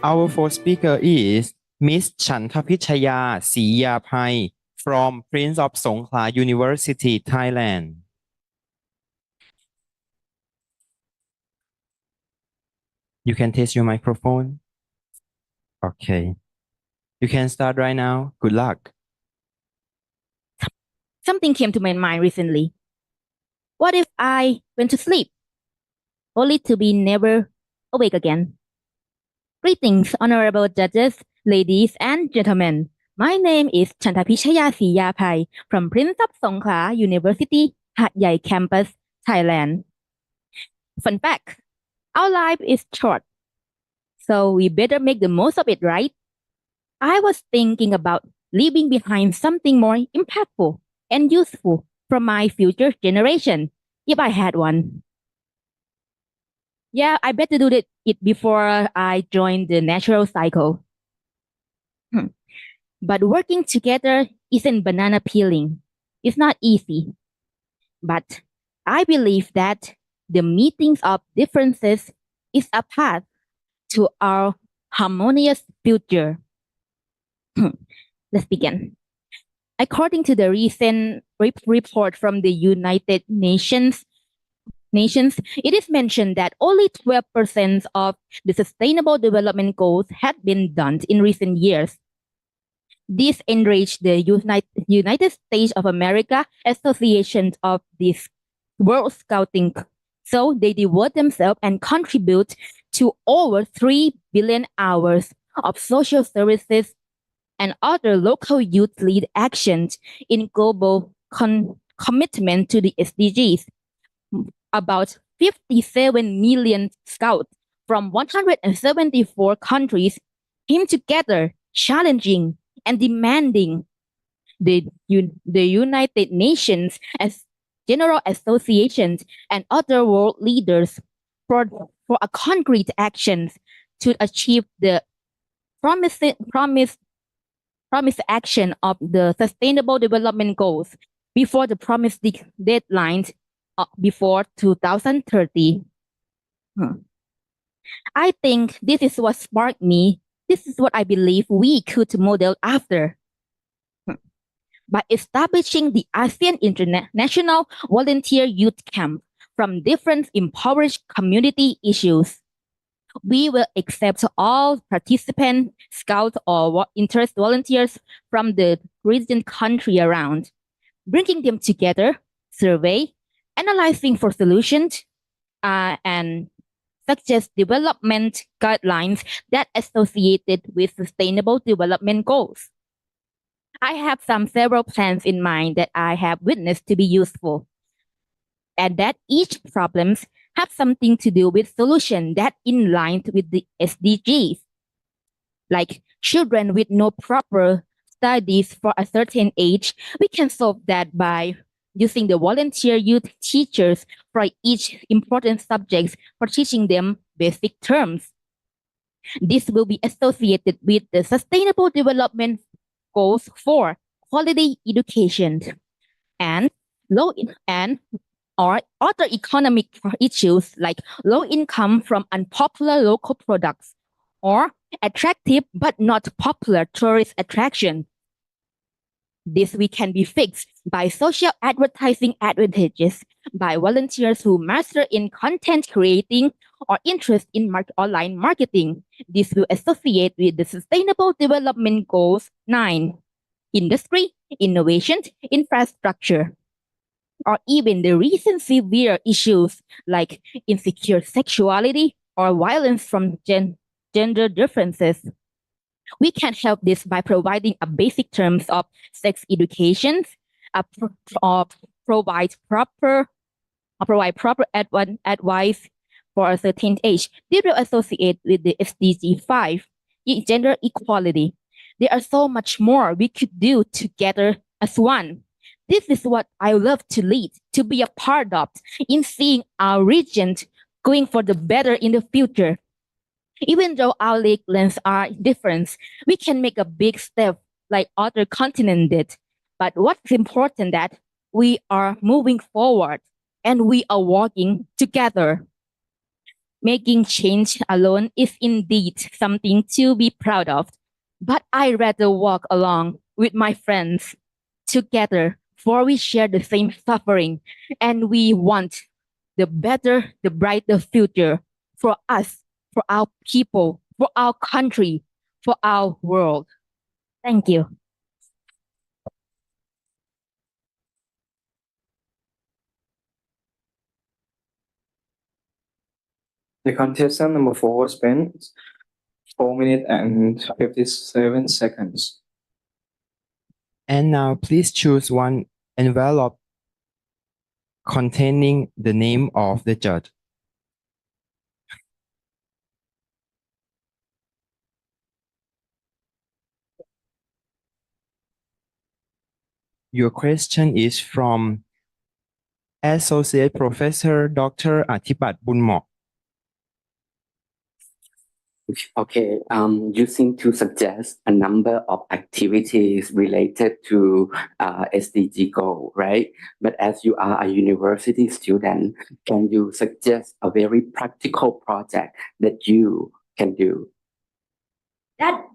Our fourth speaker is Miss Chantapichaya Siyapai from Prince of Songkla University, Thailand. You can test your microphone. Okay. You can start right now. Good luck. Something came to my mind recently. What if I went to sleep, only to be never awake again? Greetings, honorable judges, ladies and gentlemen. My name is Chantapichaya Siyapai from Prince of Songkla University, Hat Yai Campus, Thailand. Fun fact, our life is short, so we better make the most of it, right? I was thinking about leaving behind something more impactful and useful for my future generation, if I had one. Yeah, I better do it before I join the natural cycle. But working together isn't banana peeling. It's not easy. But I believe that the meetings of differences is a path to our harmonious future. Let's begin. According to the recent report from the United Nations, it is mentioned that only 12% of the Sustainable Development Goals had been done in recent years. This enraged the United States of America Association of this World Scouting, so they devote themselves and contribute to over 3 billion hours of social services and other local youth-led actions in global commitment to the SDGs. About 57 million scouts from 174 countries came together, challenging and demanding the United Nations as general associations and other world leaders for a concrete actions to achieve the promised action of the Sustainable Development Goals before the promised deadlines before 2030. I think this is what sparked me. This is what I believe we could model after. By establishing the ASEAN International Volunteer Youth Camp from different impoverished community issues, we will accept all participants, scouts, or interest volunteers from the region country around, bringing them together, survey, analyzing for solutions, and suggest development guidelines that associated with sustainable development goals. I have several plans in mind that I have witnessed to be useful, and that each problems have something to do with solution that in line with the SDGs. Like children with no proper studies for a certain age, we can solve that by using the volunteer youth teachers for each important subjects for teaching them basic terms. This will be associated with the Sustainable Development Goals for quality education and or other economic issues like low income from unpopular local products or attractive but not popular tourist attraction. This we can be fixed by social advertising advantages by volunteers who master in content creating or interest in online marketing. This will associate with the Sustainable Development Goals 9, industry, innovation, infrastructure, or even the recent severe issues like insecure sexuality or violence from gender differences. We can help this by providing a basic terms of sex education, provide proper advice for a certain age. This will associate with the SDG 5, gender equality. There are so much more we could do together as one. This is what I love to lead, to be a part of, in seeing our region going for the better in the future. Even though our lengths are different, we can make a big step like other continents did. But what's important that we are moving forward and we are walking together. Making change alone is indeed something to be proud of, but I rather walk along with my friends together, for we share the same suffering and we want the better, the brighter future for us, for our people, for our country, for our world. Thank you. The contestant number 4 spent 4 minutes and 57 seconds. And now please choose one envelope containing the name of the judge. Your question is from Associate Professor Dr. Athipat Bunmok. Okay, you seem to suggest a number of activities related to SDG goal, right? But as you are a university student, can you suggest a very practical project that you can do? That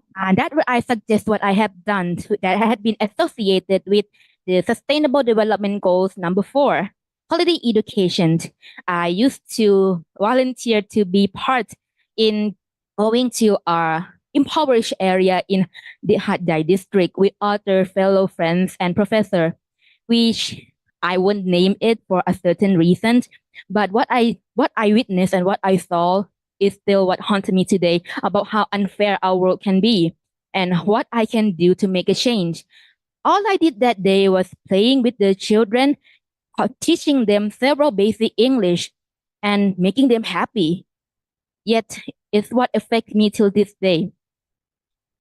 what I suggest what I have done that had been associated with the Sustainable Development Goals number 4, quality education. I used to volunteer to be part in going to our impoverished area in the Hat Yai district with other fellow friends and professor, which I won't name it for a certain reason, but what I witnessed and what I saw is still what haunted me today about how unfair our world can be and what I can do to make a change. All I did that day was playing with the children, teaching them several basic English and making them happy. Yet it's what affects me till this day.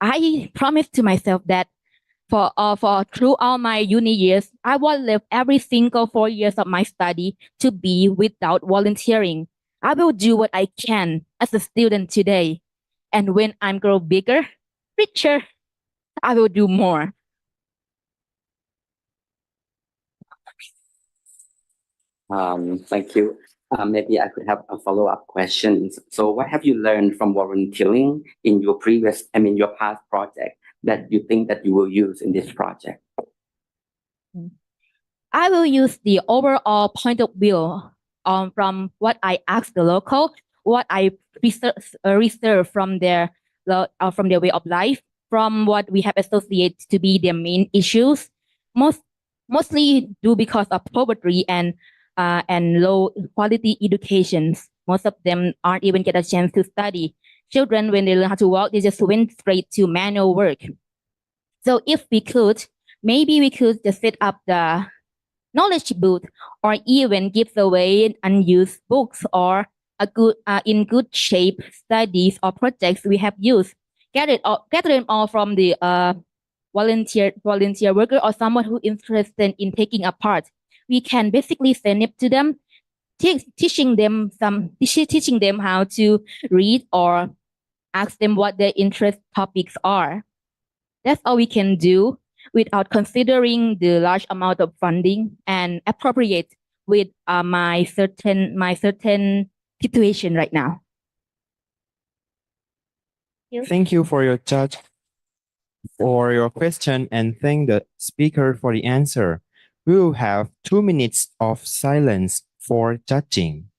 I promised to myself that for throughout my uni years, I will live every single 4 years of my study to be without volunteering. I will do what I can as a student today. And when I'm grow bigger, richer, I will do more. Thank you. Maybe I could have a follow-up question. So what have you learned from volunteering in your your past project that you think that you will use in this project? I will use the overall point of view from what I asked the local, what I reserve from their way of life, from what we have associated to be their main issues, mostly due because of poverty and low quality educations. Most of them aren't even get a chance to study. Children, when they learn how to walk, they just went straight to manual work. So if we could, maybe we could just set up the knowledge booth or even give away unused books or a good in good shape studies or projects we have used. Gather them all from the volunteer worker or someone who is interested in taking a part. We can basically send it to them, teaching them how to read or ask them what their interest topics are. That's all we can do without considering the large amount of funding and appropriate with my certain situation right now. Thank you for your judge for your question and thank the speaker for the answer. We will have 2 minutes of silence for judging.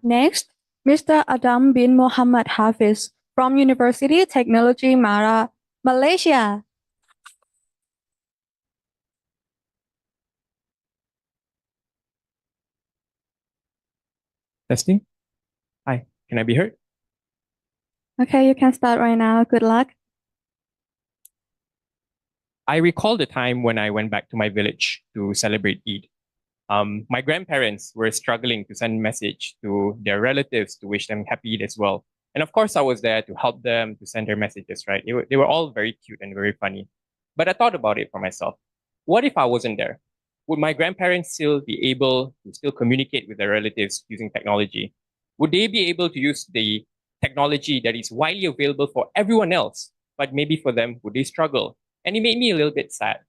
Next, Mr. Adam bin Mohammed Hafiz from University Technology Mara, Malaysia. Testing. Hi, can I be heard? Okay, you can start right now. Good luck. I recall the time when I went back to my village to celebrate Eid. My grandparents were struggling to send a message to their relatives to wish them happy Eid as well. And of course, I was there to help them to send their messages, right? They were all very cute and very funny. But I thought about it for myself. What if I wasn't there? Would my grandparents still be able to still communicate with their relatives using technology? Would they be able to use the technology that is widely available for everyone else, but maybe for them, would they struggle? And it made me a little bit sad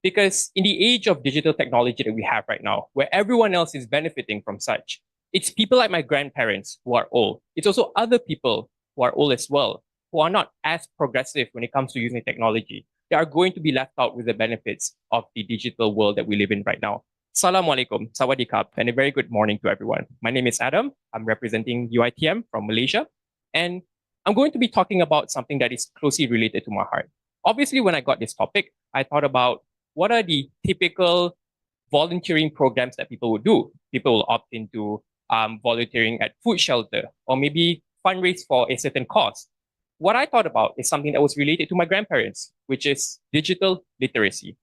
because in the age of digital technology that we have right now, where everyone else is benefiting from such, it's people like my grandparents who are old. It's also other people who are old as well, who are not as progressive when it comes to using technology. They are going to be left out with the benefits of the digital world that we live in right now. Assalamualaikum, sawadee and a very good morning to everyone. My name is Adam. I'm representing UITM from Malaysia, and I'm going to be talking about something that is closely related to my heart. Obviously, when I got this topic, I thought about what are the typical volunteering programs that people would do. People will opt into volunteering at food shelter or maybe fundraise for a certain cause. What I thought about is something that was related to my grandparents, which is digital literacy.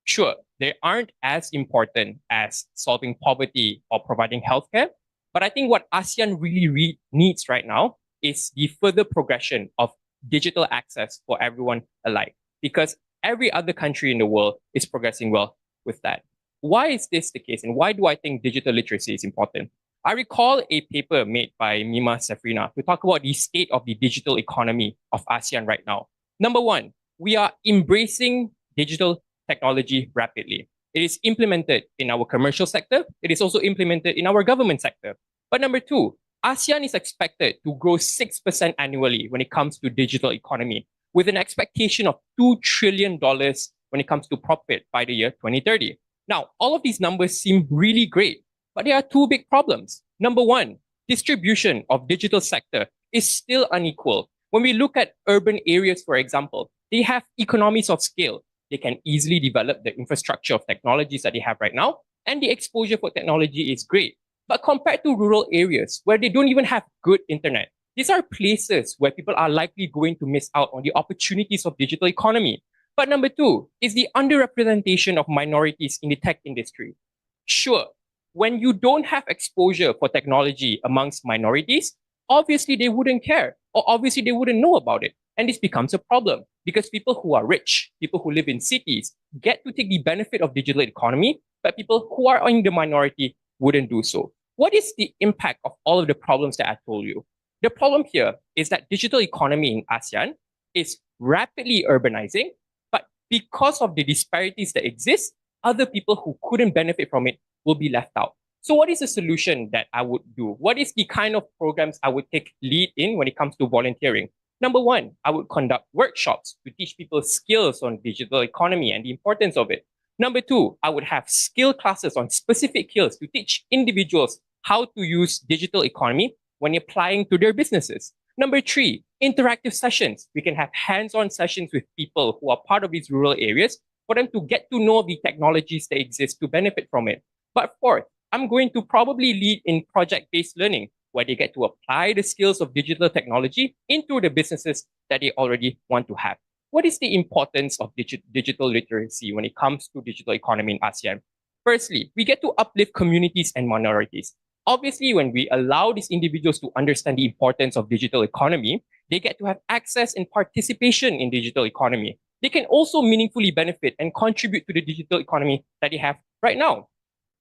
Sure, they aren't as important as solving poverty or providing healthcare, but I think what ASEAN really needs right now is the further progression of digital access for everyone alike, because every other country in the world is progressing well with that. Why is this the case, and why do I think digital literacy is important? I recall a paper made by Mima Safrina to talk about the state of the digital economy of ASEAN right now. Number one, we are embracing digital technology rapidly. It is implemented in our commercial sector. It is also implemented in our government sector. But number two, ASEAN is expected to grow 6% annually when it comes to digital economy, with an expectation of $2 trillion when it comes to profit by the year 2030. Now, all of these numbers seem really great, but there are two big problems. Number one, distribution of digital sector is still unequal. When we look at urban areas, for example, they have economies of scale. They can easily develop the infrastructure of technologies that they have right now, and the exposure for technology is great. But compared to rural areas where they don't even have good internet, these are places where people are likely going to miss out on the opportunities of digital economy. But number two is the underrepresentation of minorities in the tech industry. Sure, when you don't have exposure for technology amongst minorities, obviously they wouldn't care, or obviously they wouldn't know about it. And this becomes a problem because people who are rich, people who live in cities, get to take the benefit of digital economy, but people who are in the minority wouldn't do so. What is the impact of all of the problems that I told you? The problem here is that digital economy in ASEAN is rapidly urbanizing, but because of the disparities that exist, other people who couldn't benefit from it will be left out. So what is the solution that I would do? What is the kind of programs I would take lead in when it comes to volunteering? Number one, I would conduct workshops to teach people skills on digital economy and the importance of it. Number two, I would have skill classes on specific skills to teach individuals how to use digital economy when applying to their businesses. Number three, interactive sessions. We can have hands-on sessions with people who are part of these rural areas for them to get to know the technologies that exist to benefit from it. But fourth, I'm going to probably lead in project-based learning, where they get to apply the skills of digital technology into the businesses that they already want to have. What is the importance of digital literacy when it comes to digital economy in ASEAN? Firstly, we get to uplift communities and minorities. Obviously, when we allow these individuals to understand the importance of digital economy, they get to have access and participation in digital economy. They can also meaningfully benefit and contribute to the digital economy that they have right now.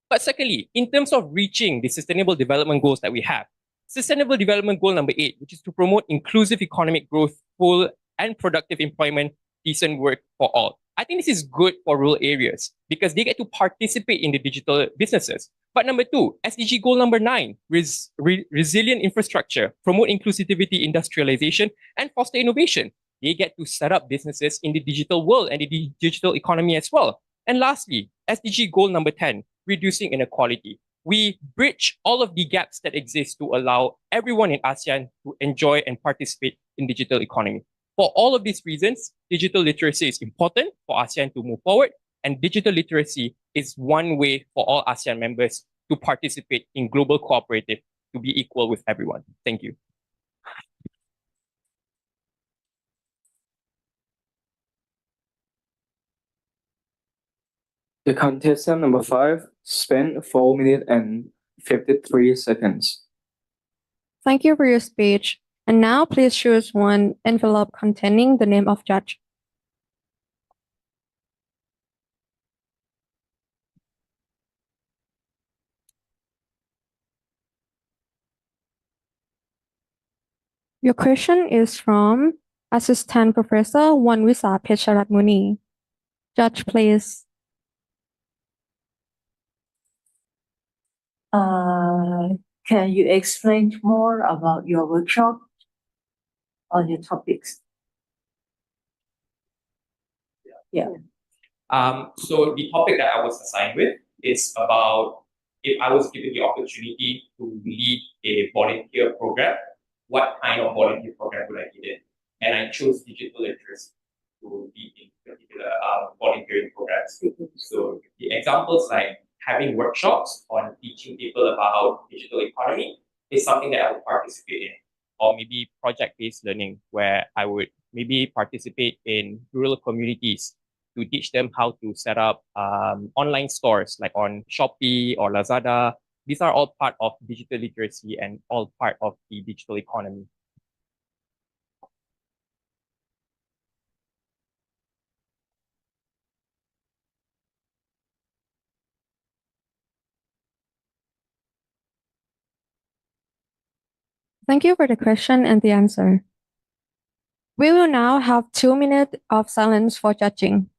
But secondly, in terms of reaching the sustainable development goals that we have, Sustainable Development Goal number 8, which is to promote inclusive economic growth, full and productive employment, decent work for all. I think this is good for rural areas because they get to participate in the digital businesses. But number 2, SDG Goal number 9, resilient infrastructure, promote inclusivity, industrialization, and foster innovation. They get to set up businesses in the digital world and the digital economy as well. And lastly, SDG Goal number 10, reducing inequality. we bridge all of the gaps that exist to allow everyone in ASEAN to enjoy and participate in digital economy. For all of these reasons, digital literacy is important for ASEAN to move forward, and digital literacy is one way for all ASEAN members to participate in global cooperative to be equal with everyone. Thank you. The contestant number 5 spent 4 minutes and 53 seconds. Thank you for your speech. And now please choose one envelope containing the name of judge. Your question is from Assistant Professor Wanwisa Pecharatmuni. Judge, please. Can you explain more about your workshop on your topics? Yeah. So the topic that I was assigned with is about if I was given the opportunity to lead a volunteer program, what kind of volunteer program would I lead in? And I chose digital literacy to lead in particular volunteering programs. So the examples like having workshops on teaching people about digital economy is something that I would participate in. Or maybe project-based learning, where I would maybe participate in rural communities to teach them how to set up online stores like on Shopee or Lazada. These are all part of digital literacy and all part of the digital economy. Thank you for the question and the answer. We will now have 2 minutes of silence for judging.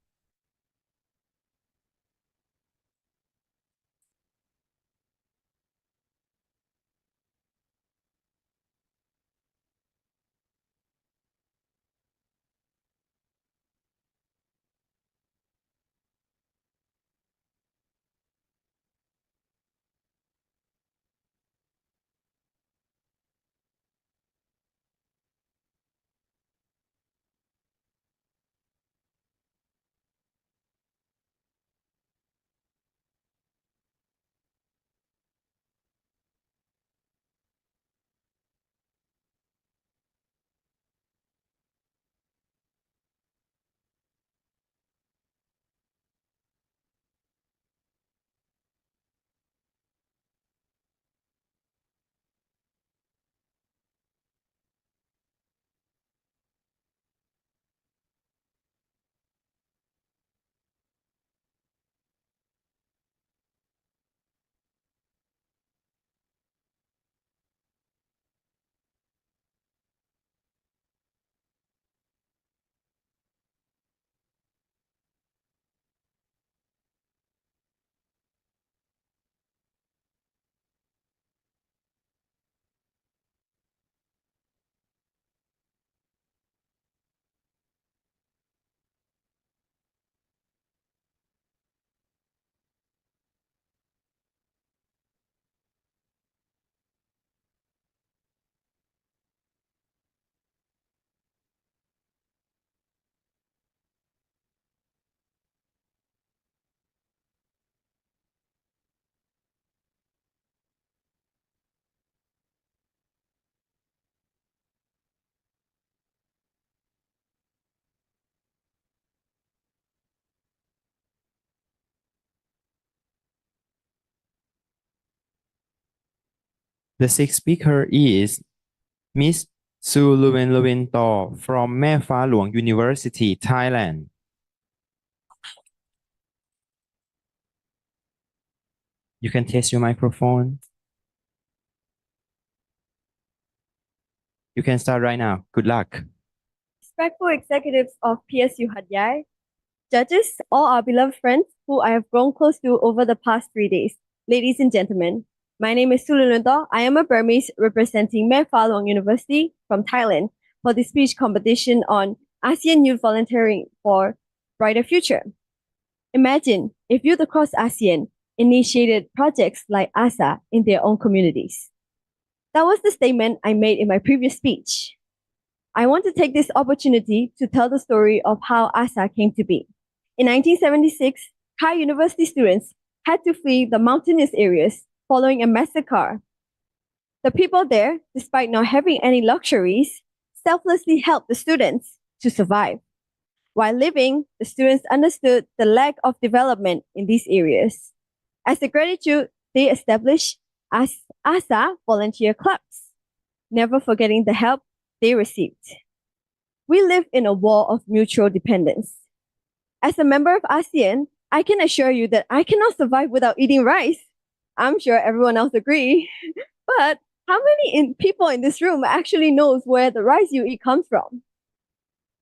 The sixth speaker is Miss Suin Len from Mae Fah Luang University, Thailand. You can test your microphone. You can start right now. Good luck. Respectful executives of PSU Hat Yai, judges, all our beloved friends who I have grown close to over the past 3 days, ladies and gentlemen, my name is Suin Len. I am a Burmese representing Mae Fah Luang University from Thailand for the speech competition on ASEAN Youth Volunteering for Brighter Future. Imagine if youth across ASEAN initiated projects like ASA in their own communities. That was the statement I made in my previous speech. I want to take this opportunity to tell the story of how ASA came to be. In 1976, Thai university students had to flee the mountainous areas following a massacre. The people there, despite not having any luxuries, selflessly helped the students to survive. While living, the students understood the lack of development in these areas. As a gratitude, they established ASA volunteer clubs, never forgetting the help they received. We live in a wall of mutual dependence. As a member of ASEAN, I can assure you that I cannot survive without eating rice. I'm sure everyone else agrees. But how many people in this room actually knows where the rice you eat comes from?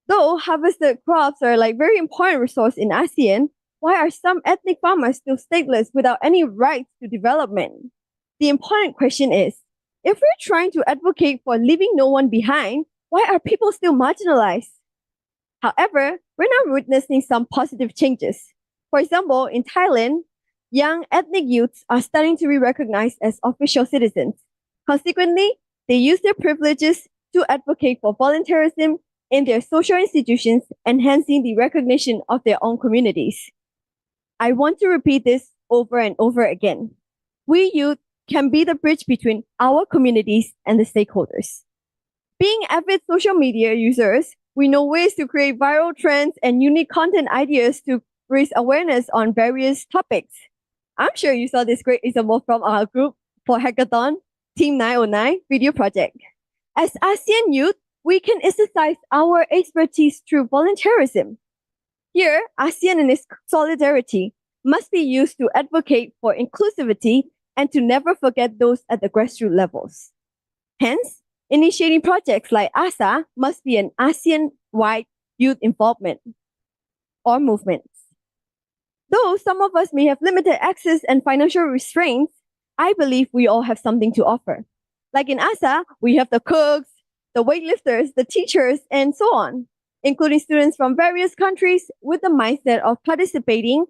Though harvested crops are like very important resource in ASEAN, why are some ethnic farmers still stateless without any rights to development? The important question is, if we're trying to advocate for leaving no one behind, why are people still marginalized? However, we're now witnessing some positive changes. For example, in Thailand, young ethnic youths are starting to be recognized as official citizens. Consequently, they use their privileges to advocate for volunteerism in their social institutions, enhancing the recognition of their own communities. I want to repeat this over and over again. We youth can be the bridge between our communities and the stakeholders. Being avid social media users, we know ways to create viral trends and unique content ideas to raise awareness on various topics. I'm sure you saw this great example from our group for Hackathon, Team 909 video project. As ASEAN youth, we can exercise our expertise through volunteerism. Here, ASEAN and its solidarity must be used to advocate for inclusivity and to never forget those at the grassroots levels. Hence, initiating projects like ASA must be an ASEAN-wide youth involvement or movements. Though some of us may have limited access and financial restraints, I believe we all have something to offer. Like in ASA, we have the cooks, the weightlifters, the teachers, and so on, including students from various countries with the mindset of participating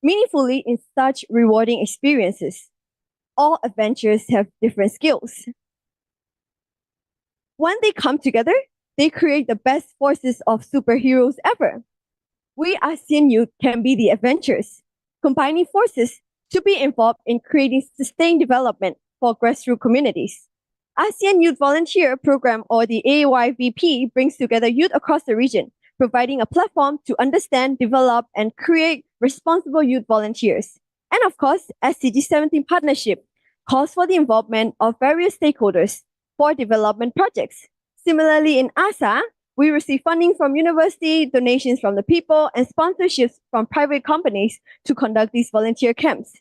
meaningfully in such rewarding experiences. All adventures have different skills. When they come together, they create the best forces of superheroes ever. We ASEAN youth can be the adventurers, combining forces to be involved in creating sustained development for grassroots communities. ASEAN Youth Volunteer Program, or the AIYVP, brings together youth across the region, providing a platform to understand, develop, and create responsible youth volunteers. And of course, SDG 17 partnership calls for the involvement of various stakeholders for development projects. Similarly, in ASA, we receive funding from university, donations from the people, and sponsorships from private companies to conduct these volunteer camps.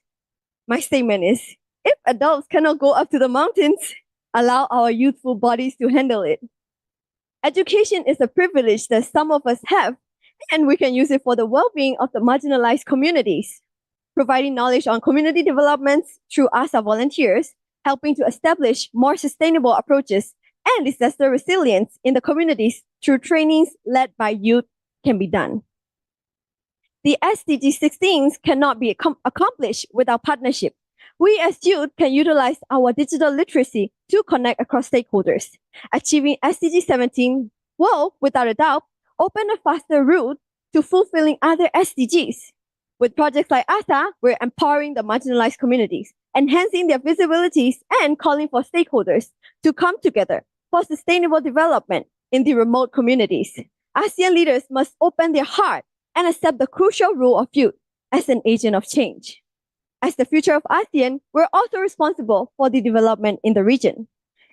My statement is, if adults cannot go up to the mountains, allow our youthful bodies to handle it. Education is a privilege that some of us have, and we can use it for the well-being of the marginalized communities. Providing knowledge on community developments through ASA volunteers, helping to establish more sustainable approaches and disaster resilience in the communities through trainings led by youth can be done. The SDG 16s cannot be accomplished without partnership. We as youth can utilize our digital literacy to connect across stakeholders. Achieving SDG 17 will, without a doubt, open a faster route to fulfilling other SDGs. With projects like ASA, we're empowering the marginalized communities, enhancing their visibilities, and calling for stakeholders to come together for sustainable development in the remote communities. ASEAN leaders must open their heart and accept the crucial role of youth as an agent of change. As the future of ASEAN, we're also responsible for the development in the region.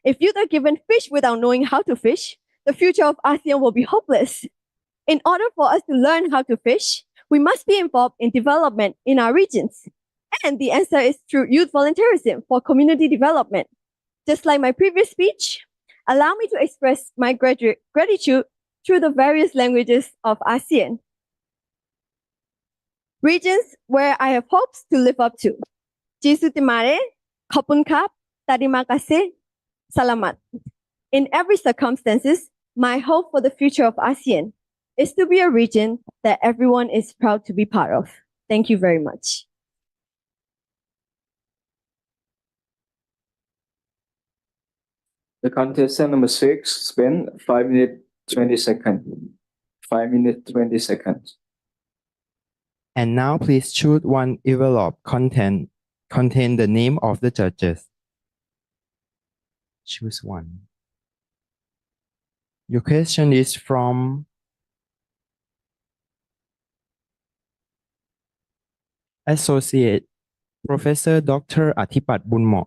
If youth are given fish without knowing how to fish, the future of ASEAN will be hopeless. In order for us to learn how to fish, we must be involved in development in our regions. And the answer is through youth volunteerism for community development. Just like my previous speech, allow me to express my gratitude through the various languages of ASEAN. Regions where I have hopes to live up to. Jisutimare, Khopun Kap, Terima kasih, Salamat. In every circumstances, my hope for the future of ASEAN is to be a region that everyone is proud to be part of. Thank you very much. The contestant number 6 spent 5 minutes 20 seconds. 5 minutes 20 seconds. And now please choose one envelope contain the name of the judges. Choose one. Your question is from Associate Professor Dr. Athipat Bunmo.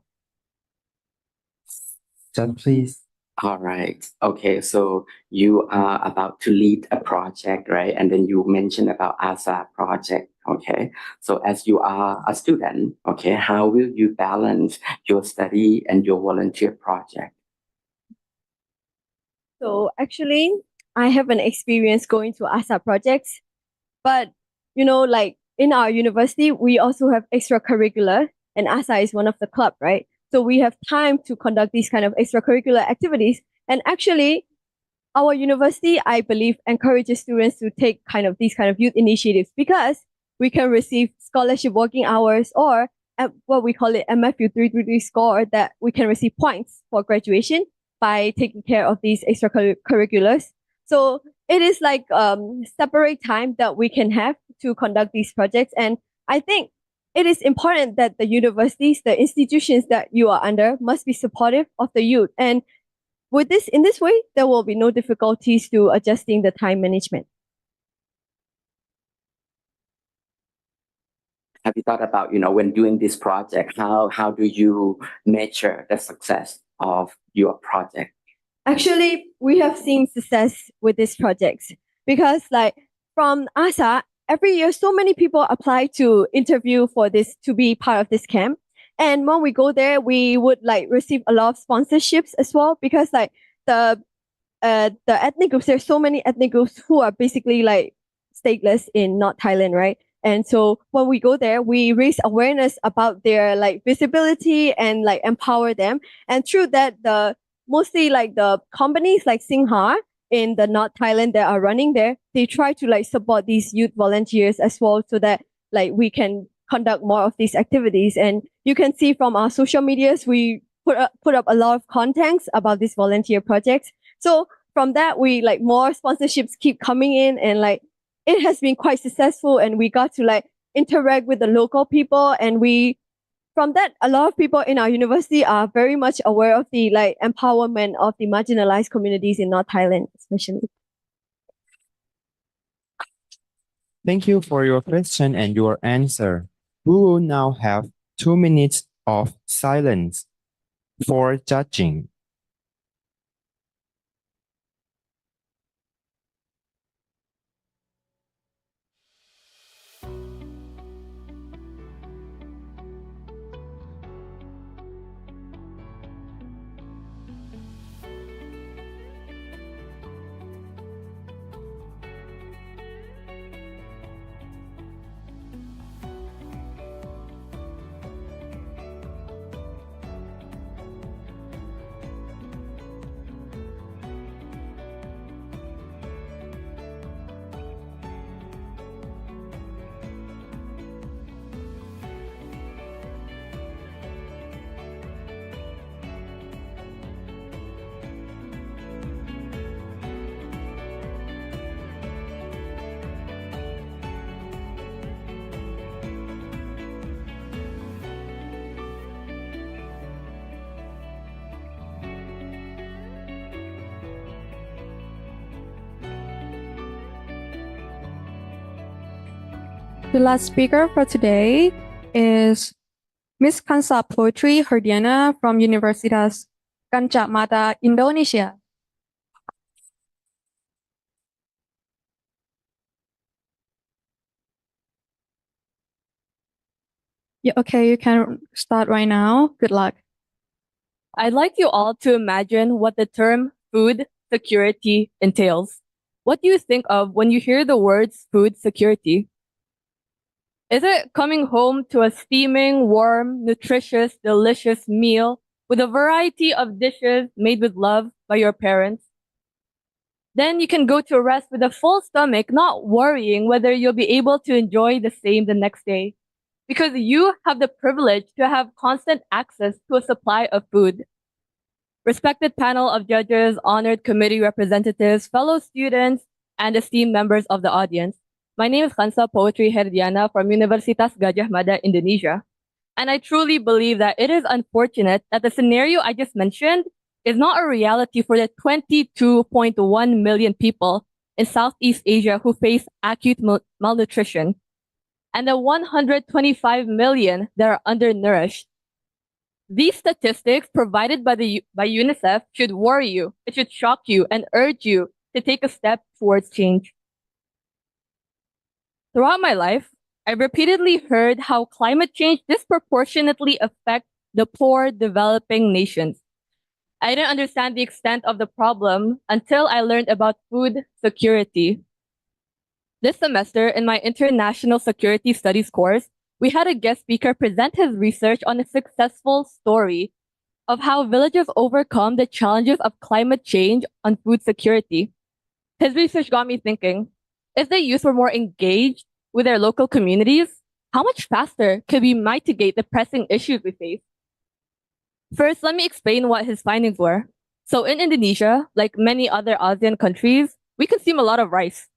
Just please. All right. Okay. So you are about to lead a project, right? And then you mentioned about ASA project. Okay. So as you are a student, okay, how will you balance your study and your volunteer project? So actually, I have an experience going to ASA projects, but like in our university, we also have extracurricular, and ASA is one of the club, right? So we have time to conduct these kind of extracurricular activities. And actually, our university, I believe, encourages students to take kind of these kind of youth initiatives because we can receive scholarship working hours or what we call it MFU 333 score that we can receive points for graduation by taking care of these extracurriculars. So it is like separate time that we can have to conduct these projects. And I think it is important that the universities, the institutions that you are under must be supportive of the youth. And in this way, there will be no difficulties to adjusting the time management. Have you thought about, when doing this project, how do you measure the success of your project? Actually, we have seen success with these projects because like from ASA, every year, so many people apply to interview for this, to be part of this camp. And when we go there, we would like receive a lot of sponsorships as well because like the ethnic groups, there's so many ethnic groups who are basically like stateless in North Thailand, right? And so when we go there, we raise awareness about their like visibility and like empower them. And through that, mostly like the companies like Singha in the North Thailand that are running there, they try to like support these youth volunteers as well so that like we can conduct more of these activities. And you can see from our social medias, we put up a lot of contents about these volunteer projects. So from that, we like more sponsorships keep coming in and like it has been quite successful and we got to like interact with the local people and from that, a lot of people in our university are very much aware of the like empowerment of the marginalized communities in North Thailand, especially. Thank you for your question and your answer. We will now have 2 minutes of silence for judging. The last speaker for today is Miss Khansa Poetry Herana from Universitas Gadjah Mada, Indonesia. Yeah, okay, you can start right now. Good luck. I'd like you all to imagine what the term food security entails. What do you think of when you hear the words food security? Is it coming home to a steaming, warm, nutritious, delicious meal with a variety of dishes made with love by your parents? Then you can go to rest with a full stomach, not worrying whether you'll be able to enjoy the same the next day, because you have the privilege to have constant access to a supply of food. respected panel of judges, honored committee representatives, fellow students, and esteemed members of the audience. My name is Khansa Poetry Herana from Universitas Gadjah Mada, Indonesia. And I truly believe that it is unfortunate that the scenario I just mentioned is not a reality for the 22.1 million people in Southeast Asia who face acute malnutrition, and the 125 million that are undernourished. These statistics provided by UNICEF should worry you, it should shock you, and urge you to take a step towards change. Throughout my life, I've repeatedly heard how climate change disproportionately affects the poor developing nations. I didn't understand the extent of the problem until I learned about food security. This semester, in my International Security Studies course, we had a guest speaker present his research on a successful story of how villages overcome the challenges of climate change on food security. His research got me thinking, if the youth were more engaged with their local communities, how much faster could we mitigate the pressing issues we face? First, let me explain what his findings were. So in Indonesia, like many other ASEAN countries, we consume a lot of rice.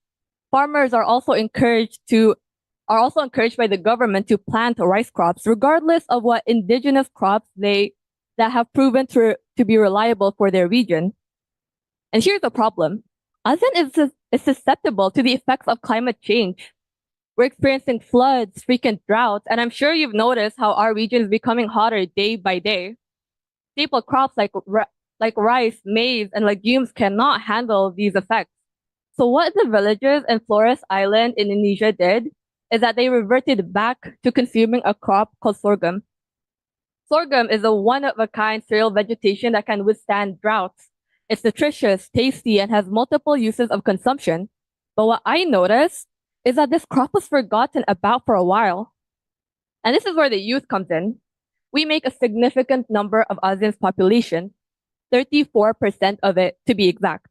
Farmers are also encouraged by the government to plant rice crops, regardless of what indigenous crops that have proven to be reliable for their region. And here's the problem. ASEAN is susceptible to the effects of climate change. We're experiencing floods, frequent droughts, and I'm sure you've noticed how our region is becoming hotter day by day. Staple crops like rice, maize, and legumes cannot handle these effects. So what the villages in Flores Island in Indonesia did is that they reverted back to consuming a crop called sorghum. Sorghum is a one-of-a-kind cereal vegetation that can withstand droughts. It's nutritious, tasty, and has multiple uses of consumption. But what I noticed is that this crop was forgotten about for a while. And this is where the youth comes in. We make a significant number of ASEAN's population, 34% of it to be exact.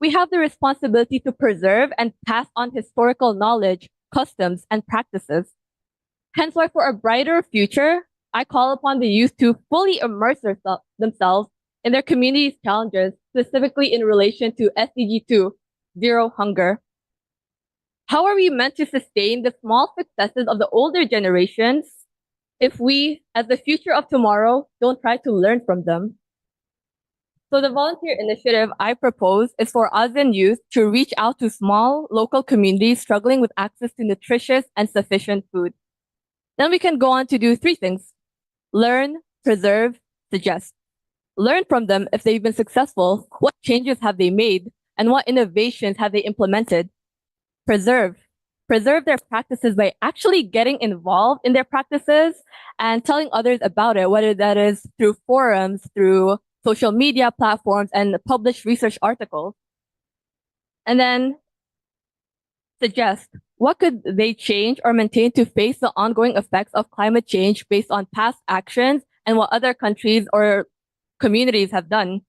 We have the responsibility to preserve and pass on historical knowledge, customs, and practices. Hence why for a brighter future, I call upon the youth to fully immerse themselves in their community's challenges, specifically in relation to SDG 2, Zero Hunger. How are we meant to sustain the small successes of the older generations if we, as the future of tomorrow, don't try to learn from them? So the volunteer initiative I propose is for ASEAN youth to reach out to small local communities struggling with access to nutritious and sufficient food. Then we can go on to do three things: learn, preserve, suggest. Learn from them if they've been successful, what changes have they made, and what innovations have they implemented. Preserve their practices by actually getting involved in their practices and telling others about it, whether that is through forums, through social media platforms, and published research articles. And then suggest, what could they change or maintain to face the ongoing effects of climate change based on past actions and what other countries or communities have done?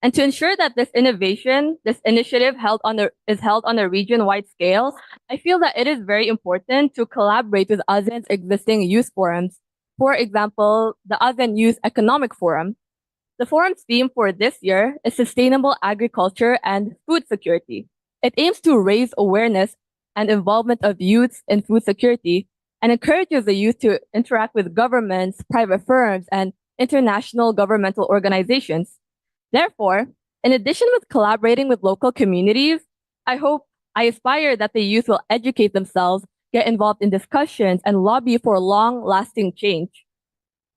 And to ensure that this initiative is held on a region-wide scale, I feel that it is very important to collaborate with ASEAN's existing youth forums. For example, the ASEAN Youth Economic Forum. The forum's theme for this year is Sustainable Agriculture and Food Security. It aims to raise awareness and involvement of youths in food security and encourages the youth to interact with governments, private firms, and international governmental organizations. Therefore, in addition with collaborating with local communities, I aspire that the youth will educate themselves, get involved in discussions, and lobby for long-lasting change.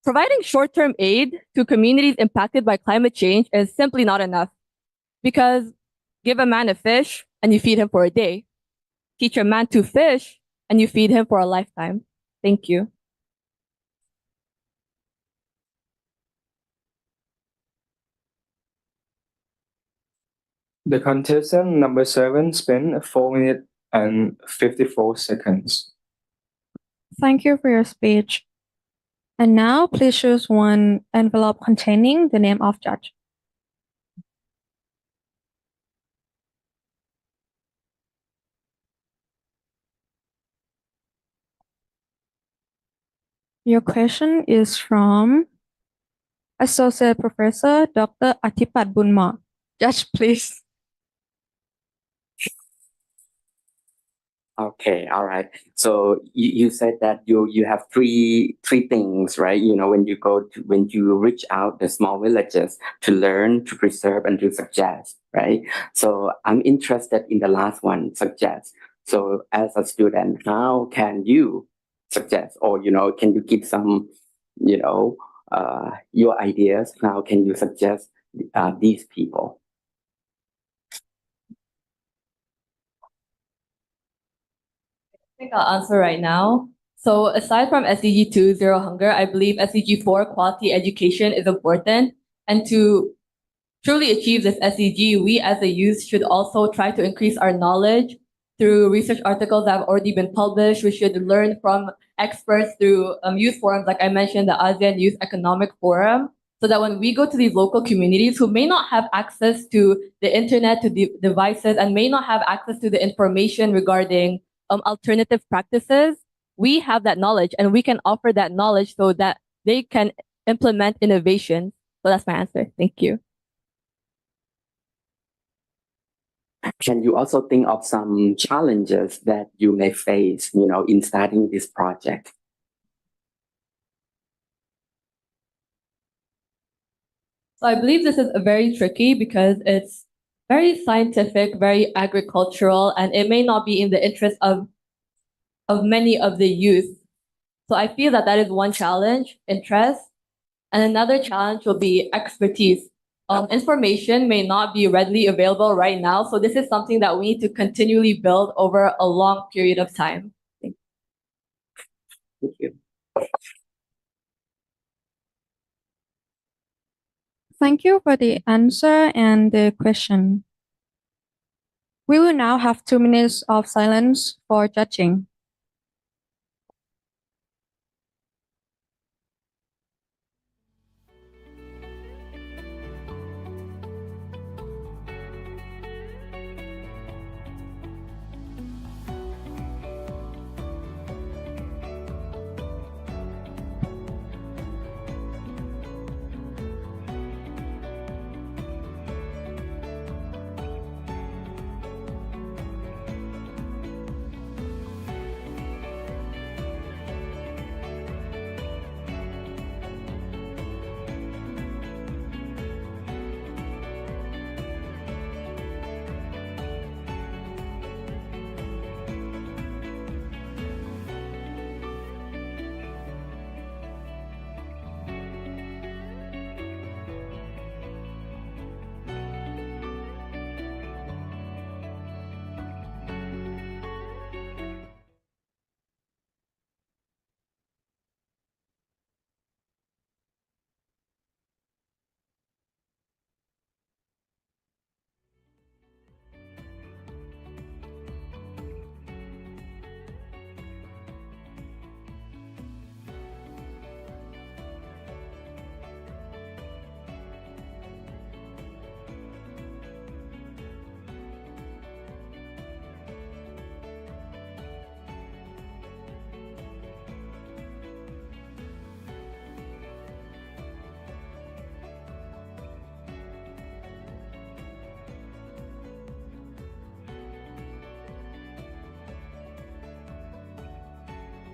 Providing short-term aid to communities impacted by climate change is simply not enough, because give a man a fish and you feed him for a day. Teach a man to fish and you feed him for a lifetime. Thank you. The contestant number 7 spent 4 minutes and 54 seconds. Thank you for your speech. And now please choose one envelope containing the name of judge. Your question is from Associate Professor Dr. Atipat Bunma. Judge, please. Okay, all right. So you said that you have three things, right? You know, when you reach out the small villages to learn, to preserve, and to suggest, right? So I'm interested in the last one, suggest. So as a student, how can you suggest, or can you give some, your ideas? How can you suggest these people? I think I'll answer right now. So aside from SDG 2, zero hunger, I believe SDG 4, quality education is important. And to truly achieve this SDG, we as a youth should also try to increase our knowledge through research articles that have already been published. We should learn from experts through youth forums, like I mentioned, the ASEAN Youth Economic Forum, so that when we go to these local communities who may not have access to the internet, to the devices, and may not have access to the information regarding alternative practices, we have that knowledge and we can offer that knowledge so that they can implement innovation. So that's my answer. Thank you. Can you also think of some challenges that you may face, in starting this project? So I believe this is very tricky because it's very scientific, very agricultural, and it may not be in the interest of many of the youth. So I feel that is one challenge, interest. And another challenge will be expertise. Information may not be readily available right now. So this is something that we need to continually build over a long period of time. Thank you. Thank you for the answer and the question. We will now have 2 minutes of silence for judging.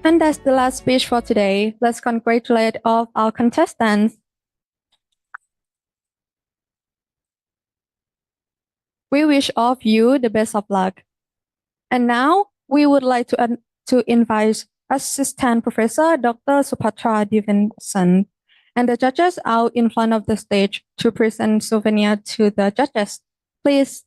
And that's the last speech for today. Let's congratulate all our contestants. We wish all of you the best of luck. And now we would like to invite Assistant Professor Dr. Supatra Divinson and the judges out in front of the stage to present souvenir to the judges. Please.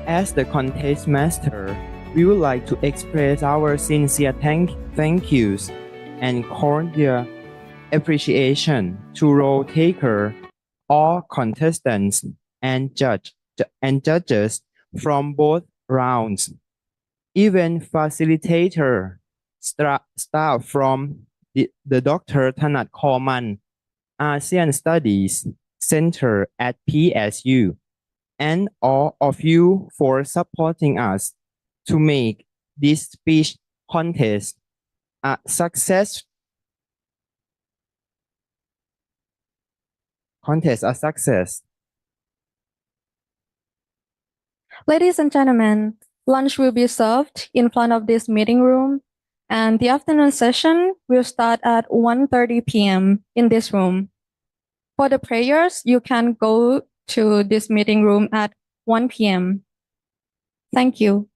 As the contest master, we would like to express our sincere thank yous and cordial appreciation to role taker, all contestants and judges from both rounds, event facilitator, staff from the Dr. Tanit ASEAN Studies Center at PSU, and all of you for supporting us to make this speech contest a success. Ladies and gentlemen, lunch will be served in front of this meeting room, and the afternoon session will start at 1:30 p.m. in this room. For the prayers, you can go to this meeting room at 1 p.m. Thank you.